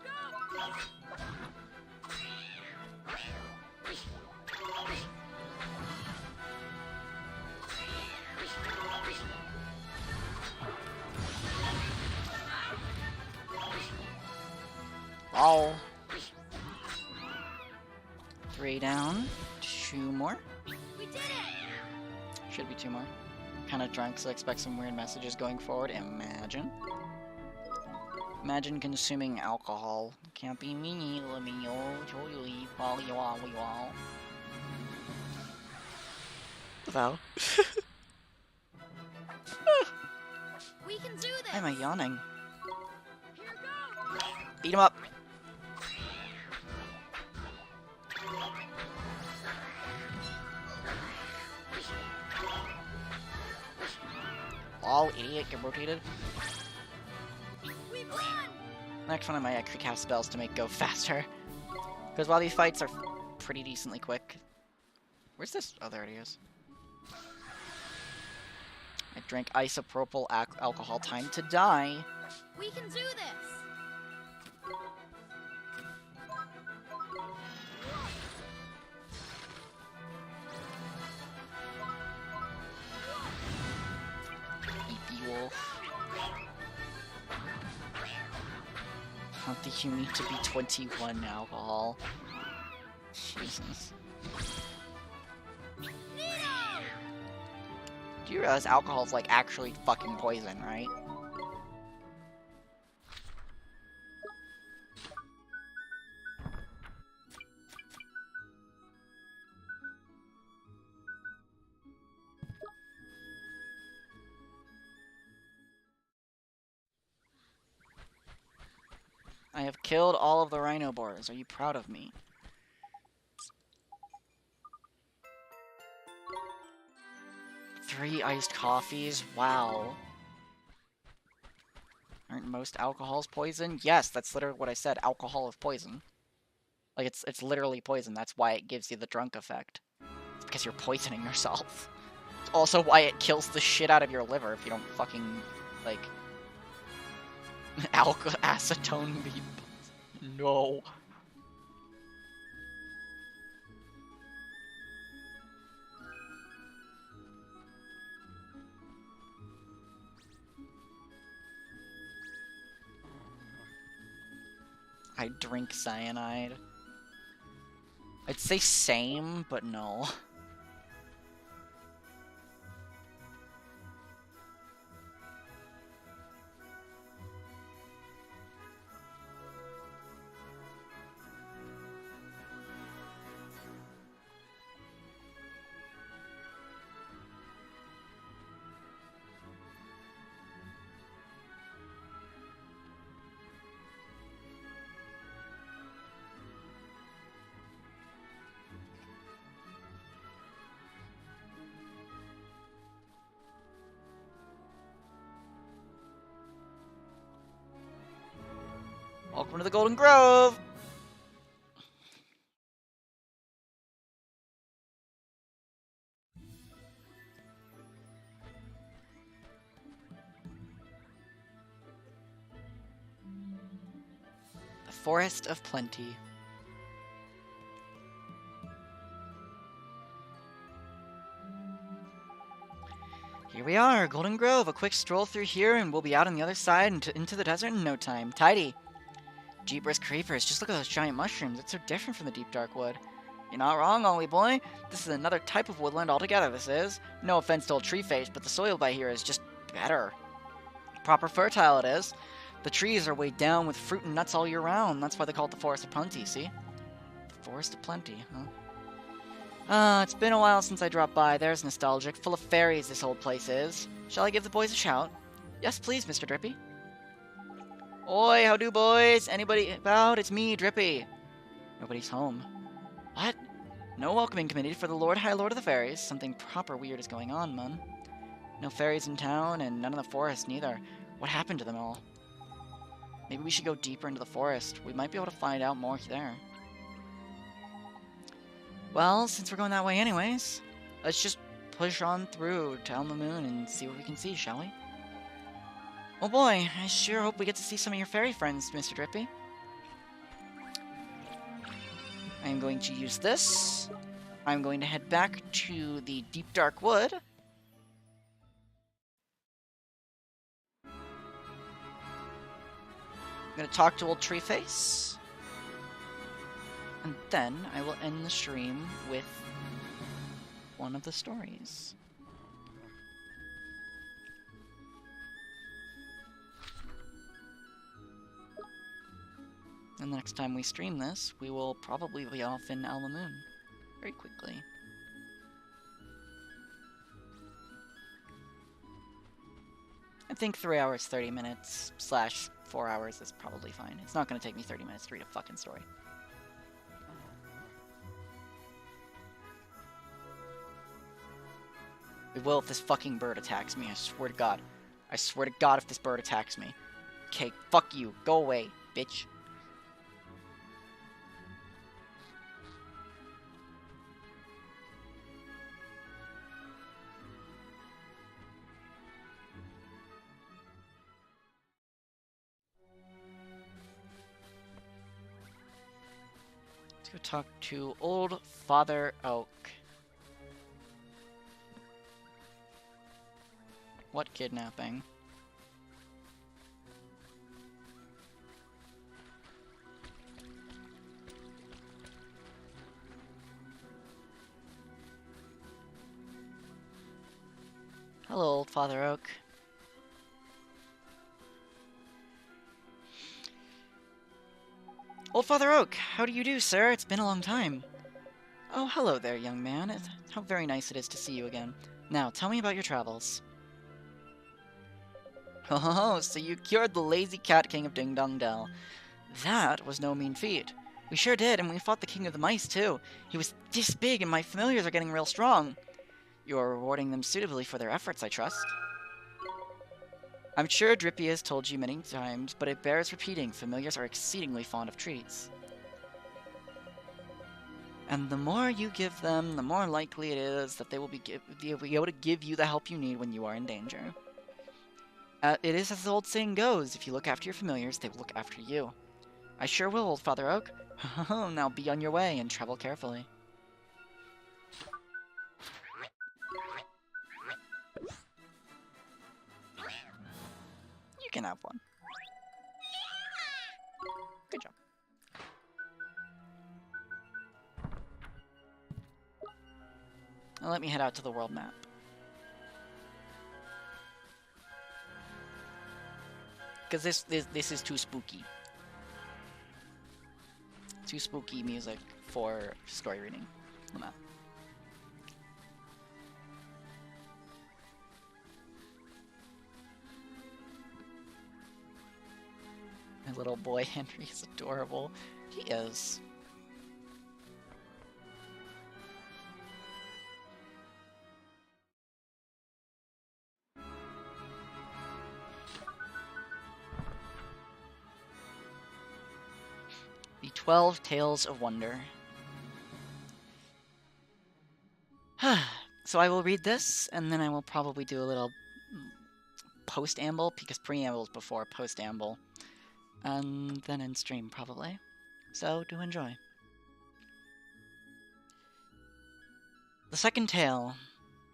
All 3 down. 2 more. We did it! Should be 2 more. Kinda drunk, so I expect some weird messages going forward. Imagine. Imagine consuming alcohol. Can't be me, let me Val. We can do this! Why am I yawning? Beat him up! All idiot, get rotated. Next one I might actually cast spells to make go faster. Because while these fights are pretty decently quick. Where's this? Oh, there it is. I drank isopropyl alcohol. Time to die. We can do this! Wolf. I don't think you need to be 21 alcohol. Jesus. Do you realize alcohol's, like, actually fucking poison, right? I have killed all of the rhino boars. Are you proud of me? Three iced coffees? Wow. Aren't most alcohols poison? Yes, that's literally what I said. Alcohol is poison. Like, it's literally poison. That's why it gives you the drunk effect. It's because you're poisoning yourself. It's also why it kills the shit out of your liver if you don't fucking, like... acetone be... No. I drink cyanide. I'd say same, but no. Welcome to the Golden Grove! The Forest of Plenty. Here we are, Golden Grove. A quick stroll through here and we'll be out on the other side into the desert in no time. Tidy. Jeepers creepers, just look at those giant mushrooms. It's so different from the deep dark wood. You're not wrong, Ollie boy. This is another type of woodland altogether, this is. No offense to old tree face, but the soil by here is just better. Proper fertile it is. The trees are weighed down with fruit and nuts all year round. That's why they call it the Forest of Plenty, see? The Forest of Plenty, huh? It's been a while since I dropped by. There's nostalgic. Full of fairies, this old place is. Shall I give the boys a shout? Yes, please, Mr. Drippy. Oi, how do, boys? Anybody about? It's me, Drippy. Nobody's home. What? No welcoming committee for the High Lord of the Fairies. Something proper weird is going on, man. No fairies in town, and none in the forest, neither. What happened to them all? Maybe we should go deeper into the forest. We might be able to find out more there. Well, since we're going that way anyways, let's just push on through to Elma Moon and see what we can see, shall we? Oh boy, I sure hope we get to see some of your fairy friends, Mr. Drippy. I'm going to use this. I'm going to head back to the deep dark wood. I'm going to talk to old Treeface. And then I will end the stream with one of the stories. And the next time we stream this, we will probably be off in Alma Moon. Very quickly. I think 3 hours, 30 minutes, / 4 hours is probably fine. It's not going to take me 30 minutes to read a fucking story. We will if this fucking bird attacks me, I swear to God. I swear to God if this bird attacks me. Okay, fuck you. Go away, bitch. Let's go talk to old Father Oak. What kidnapping? Hello, old Father Oak. Old Father Oak, how do you do, sir? It's been a long time. Oh, hello there, young man. How very nice it is to see you again. Now, tell me about your travels. Oh, so you cured the lazy cat king of Ding Dong Dell. That was no mean feat. We sure did, and we fought the king of the mice, too. He was this big, and my familiars are getting real strong. You're rewarding them suitably for their efforts, I trust. I'm sure Drippy has told you many times, but it bears repeating. Familiars are exceedingly fond of treats. And the more you give them, the more likely it is that they will be able to give you the help you need when you are in danger. It is as the old saying goes, if you look after your familiars, they will look after you. I sure will, old Father Oak. Now be on your way and travel carefully. You can have one. Good job. Now let me head out to the world map. Because this is too spooky. Too spooky music for story reading. The map. My little boy Henry is adorable. He is. The 12 Tales of Wonder. So I will read this, and then I will probably do a little post-amble, because preamble is before post-amble. And then in stream, probably. So, do enjoy. The second tale.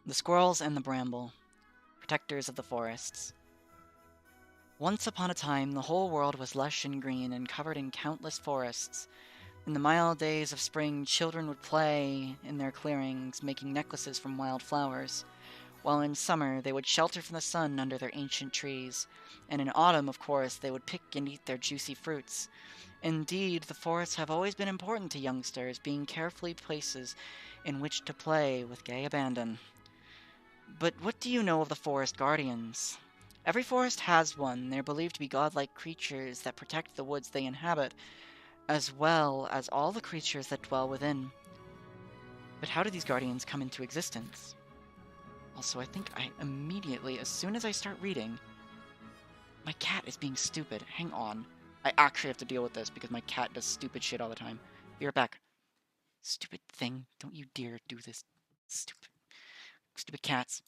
The Squirrels and the Bramble. Protectors of the Forests. Once upon a time, the whole world was lush and green and covered in countless forests. In the mild days of spring, children would play in their clearings, making necklaces from wild flowers, while in summer they would shelter from the sun under their ancient trees, and in autumn, of course, they would pick and eat their juicy fruits. Indeed, the forests have always been important to youngsters, being carefully places in which to play with gay abandon. But what do you know of the forest guardians? Every forest has one. They're believed to be godlike creatures that protect the woods they inhabit, as well as all the creatures that dwell within. But how do these guardians come into existence? Also, I think I immediately, as soon as I start reading... My cat is being stupid. Hang on. I actually have to deal with this because my cat does stupid shit all the time. Be right back. Stupid thing. Don't you dare do this. Stupid cats.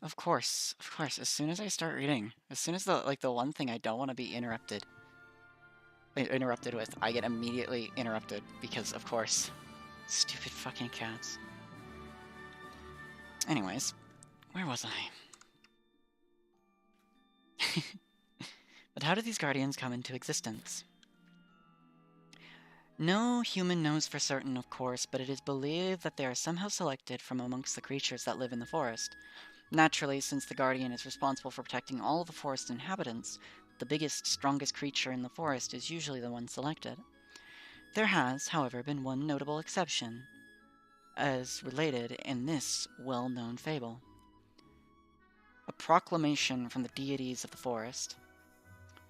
Of course. As soon as I start reading, as soon as the one thing I don't want to be interrupted with, I get immediately interrupted because, of course, stupid fucking cats. Anyways, where was I? But how did these guardians come into existence? No human knows for certain, of course, but it is believed that they are somehow selected from amongst the creatures that live in the forest. Naturally, since the guardian is responsible for protecting all of the forest inhabitants, the biggest, strongest creature in the forest is usually the one selected. There has, however, been one notable exception, as related in this well-known fable. A proclamation from the deities of the forest.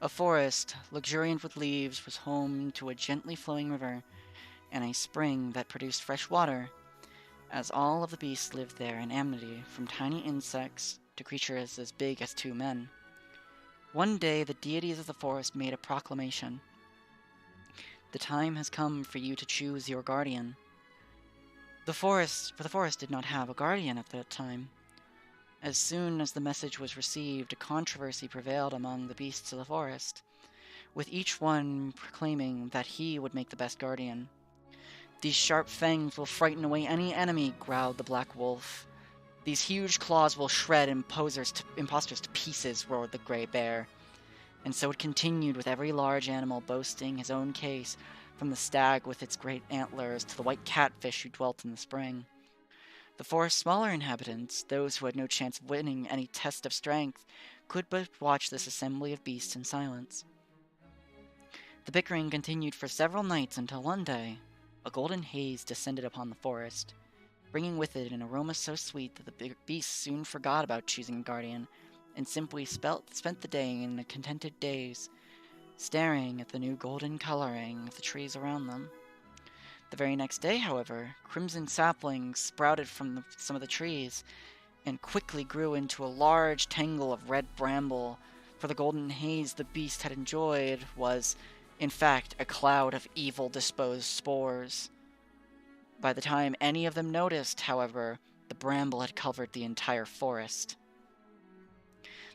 A forest, luxuriant with leaves, was home to a gently flowing river and a spring that produced fresh water, as all of the beasts lived there in amity, from tiny insects to creatures as big as 2 men. One day, the deities of the forest made a proclamation. The time has come for you to choose your guardian. The forest did not have a guardian at that time. As soon as the message was received, a controversy prevailed among the beasts of the forest, with each one proclaiming that he would make the best guardian. These sharp fangs will frighten away any enemy, growled the black wolf. These huge claws will shred imposters to pieces, roared the gray bear. And so it continued, with every large animal boasting his own case, from the stag with its great antlers to the white catfish who dwelt in the spring. The forest's smaller inhabitants, those who had no chance of winning any test of strength, could but watch this assembly of beasts in silence. The bickering continued for several nights until one day, a golden haze descended upon the forest, bringing with it an aroma so sweet that the beasts soon forgot about choosing a guardian, and simply spent the day in a contented daze, staring at the new golden coloring of the trees around them. The very next day, however, crimson saplings sprouted from some of the trees, and quickly grew into a large tangle of red bramble, for the golden haze the beast had enjoyed was, in fact, a cloud of evil-disposed spores. By the time any of them noticed, however, the bramble had covered the entire forest.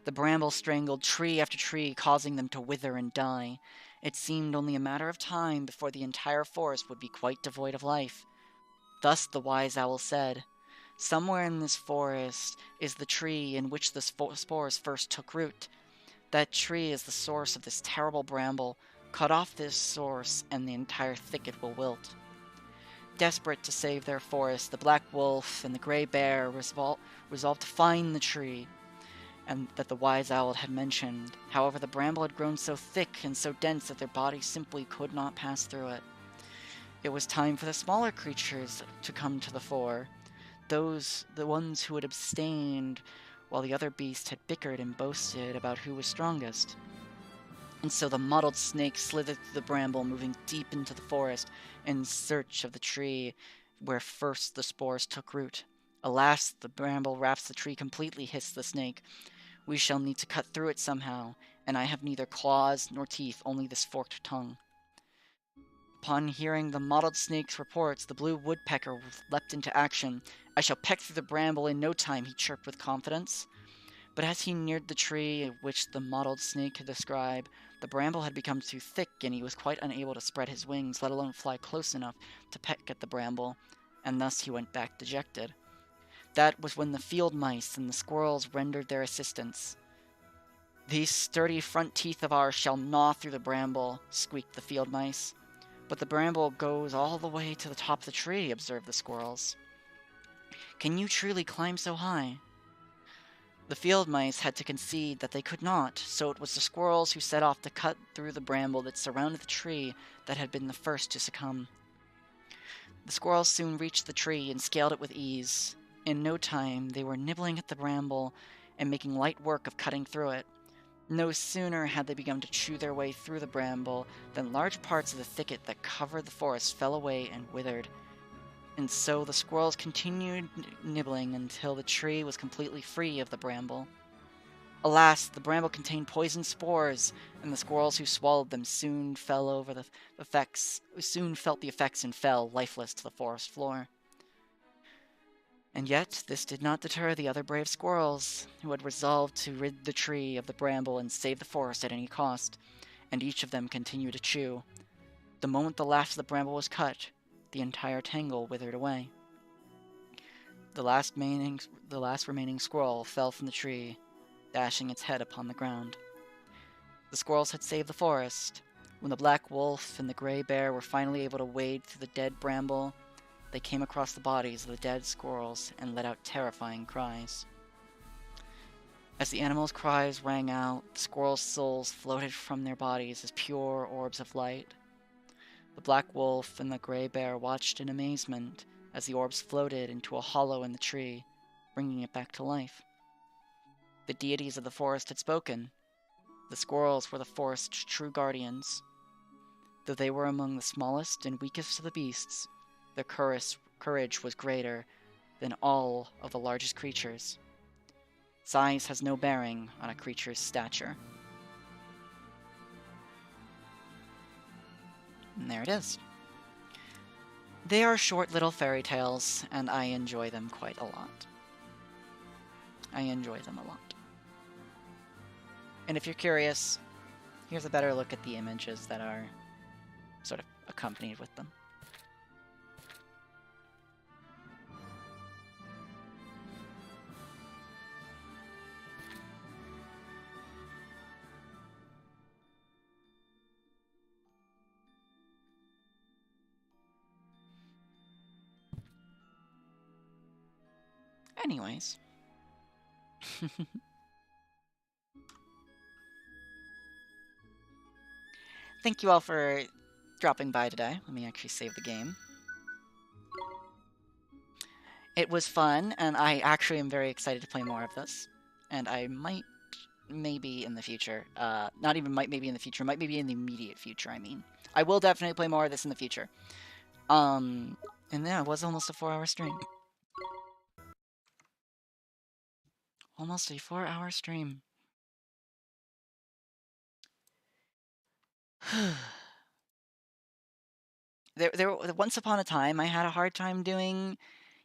The bramble strangled tree after tree, causing them to wither and die. It seemed only a matter of time before the entire forest would be quite devoid of life. Thus the wise owl said, "Somewhere in this forest is the tree in which the spores first took root. That tree is the source of this terrible bramble. Cut off this source, and the entire thicket will wilt." Desperate to save their forest, the black wolf and the gray bear resolved to find the tree and that the wise owl had mentioned. However, the bramble had grown so thick and so dense that their bodies simply could not pass through it. It was time for the smaller creatures to come to the fore, the ones who had abstained while the other beasts had bickered and boasted about who was strongest. And so the mottled snake slithered through the bramble, moving deep into the forest in search of the tree where first the spores took root. "Alas, the bramble wraps the tree completely," hissed the snake. "We shall need to cut through it somehow, and I have neither claws nor teeth, only this forked tongue." Upon hearing the mottled snake's reports, the blue woodpecker leapt into action. "I shall peck through the bramble in no time," he chirped with confidence. But as he neared the tree which the mottled snake had described, the bramble had become too thick, and he was quite unable to spread his wings, let alone fly close enough to peck at the bramble, and thus he went back dejected. That was when the field mice and the squirrels rendered their assistance. "These sturdy front teeth of ours shall gnaw through the bramble," squeaked the field mice. "But the bramble goes all the way to the top of the tree," observed the squirrels. "Can you truly climb so high?" The field mice had to concede that they could not, so it was the squirrels who set off to cut through the bramble that surrounded the tree that had been the first to succumb. The squirrels soon reached the tree and scaled it with ease. In no time, they were nibbling at the bramble and making light work of cutting through it. No sooner had they begun to chew their way through the bramble than large parts of the thicket that covered the forest fell away and withered. And so the squirrels continued nibbling until the tree was completely free of the bramble. Alas, the bramble contained poison spores, and the squirrels who swallowed them soon felt the effects and fell lifeless to the forest floor. And yet, this did not deter the other brave squirrels, who had resolved to rid the tree of the bramble and save the forest at any cost, and each of them continued to chew. The moment the last of the bramble was cut, the entire tangle withered away. The last remaining squirrel fell from the tree, dashing its head upon the ground. The squirrels had saved the forest. When the black wolf and the gray bear were finally able to wade through the dead bramble, they came across the bodies of the dead squirrels and let out terrifying cries. As the animals' cries rang out, the squirrels' souls floated from their bodies as pure orbs of light. The black wolf and the gray bear watched in amazement as the orbs floated into a hollow in the tree, bringing it back to life. The deities of the forest had spoken. The squirrels were the forest's true guardians. Though they were among the smallest and weakest of the beasts, their courage was greater than all of the largest creatures. Size has no bearing on a creature's stature. And there it is. They are short little fairy tales, and I enjoy them quite a lot. I enjoy them a lot. And if you're curious, here's a better look at the images that are sort of accompanied with them. Anyways. Thank you all for dropping by today. Let me actually save the game. It was fun, and I actually am very excited to play more of this. And I might, maybe in the future, not even might maybe in the future, might maybe in the immediate future, I mean. I will definitely play more of this in the future. And yeah, it was almost a 4-hour stream. Almost a 4-hour stream. Once upon a time, I had a hard time doing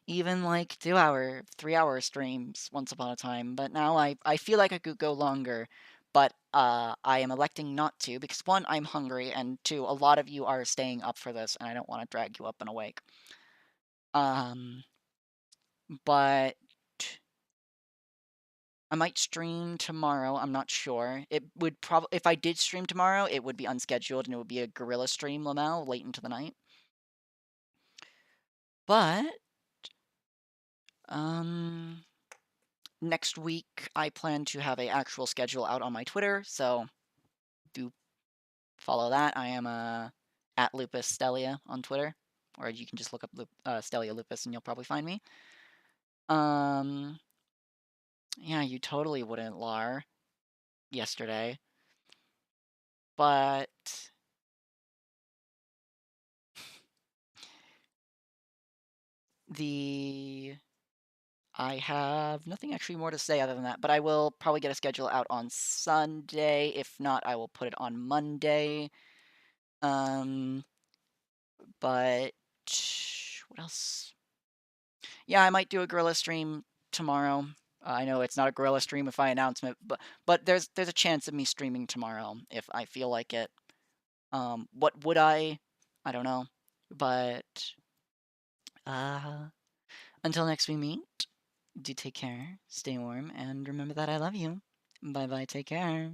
even like 2-hour, 3-hour streams once upon a time, but now I feel like I could go longer, but I am electing not to because 1, I'm hungry, and 2, a lot of you are staying up for this, and I don't want to drag you up and awake. But I might stream tomorrow. I'm not sure. It would probably, if I did stream tomorrow, it would be unscheduled and it would be a guerrilla stream, Lamau, late into the night. But next week I plan to have a actual schedule out on my Twitter, so do follow that. I am at Lupus Stelia on Twitter, or you can just look up Stelia Lupus and you'll probably find me. Yeah, you totally wouldn't, Lar, yesterday. But I have nothing actually more to say other than that, but I will probably get a schedule out on Sunday. If not, I will put it on Monday. But what else? Yeah, I might do a guerrilla stream tomorrow. I know it's not a guerrilla stream if I announcement, but there's a chance of me streaming tomorrow if I feel like it. What would I? I don't know. But until next we meet, do take care, stay warm, and remember that I love you. Bye bye, take care.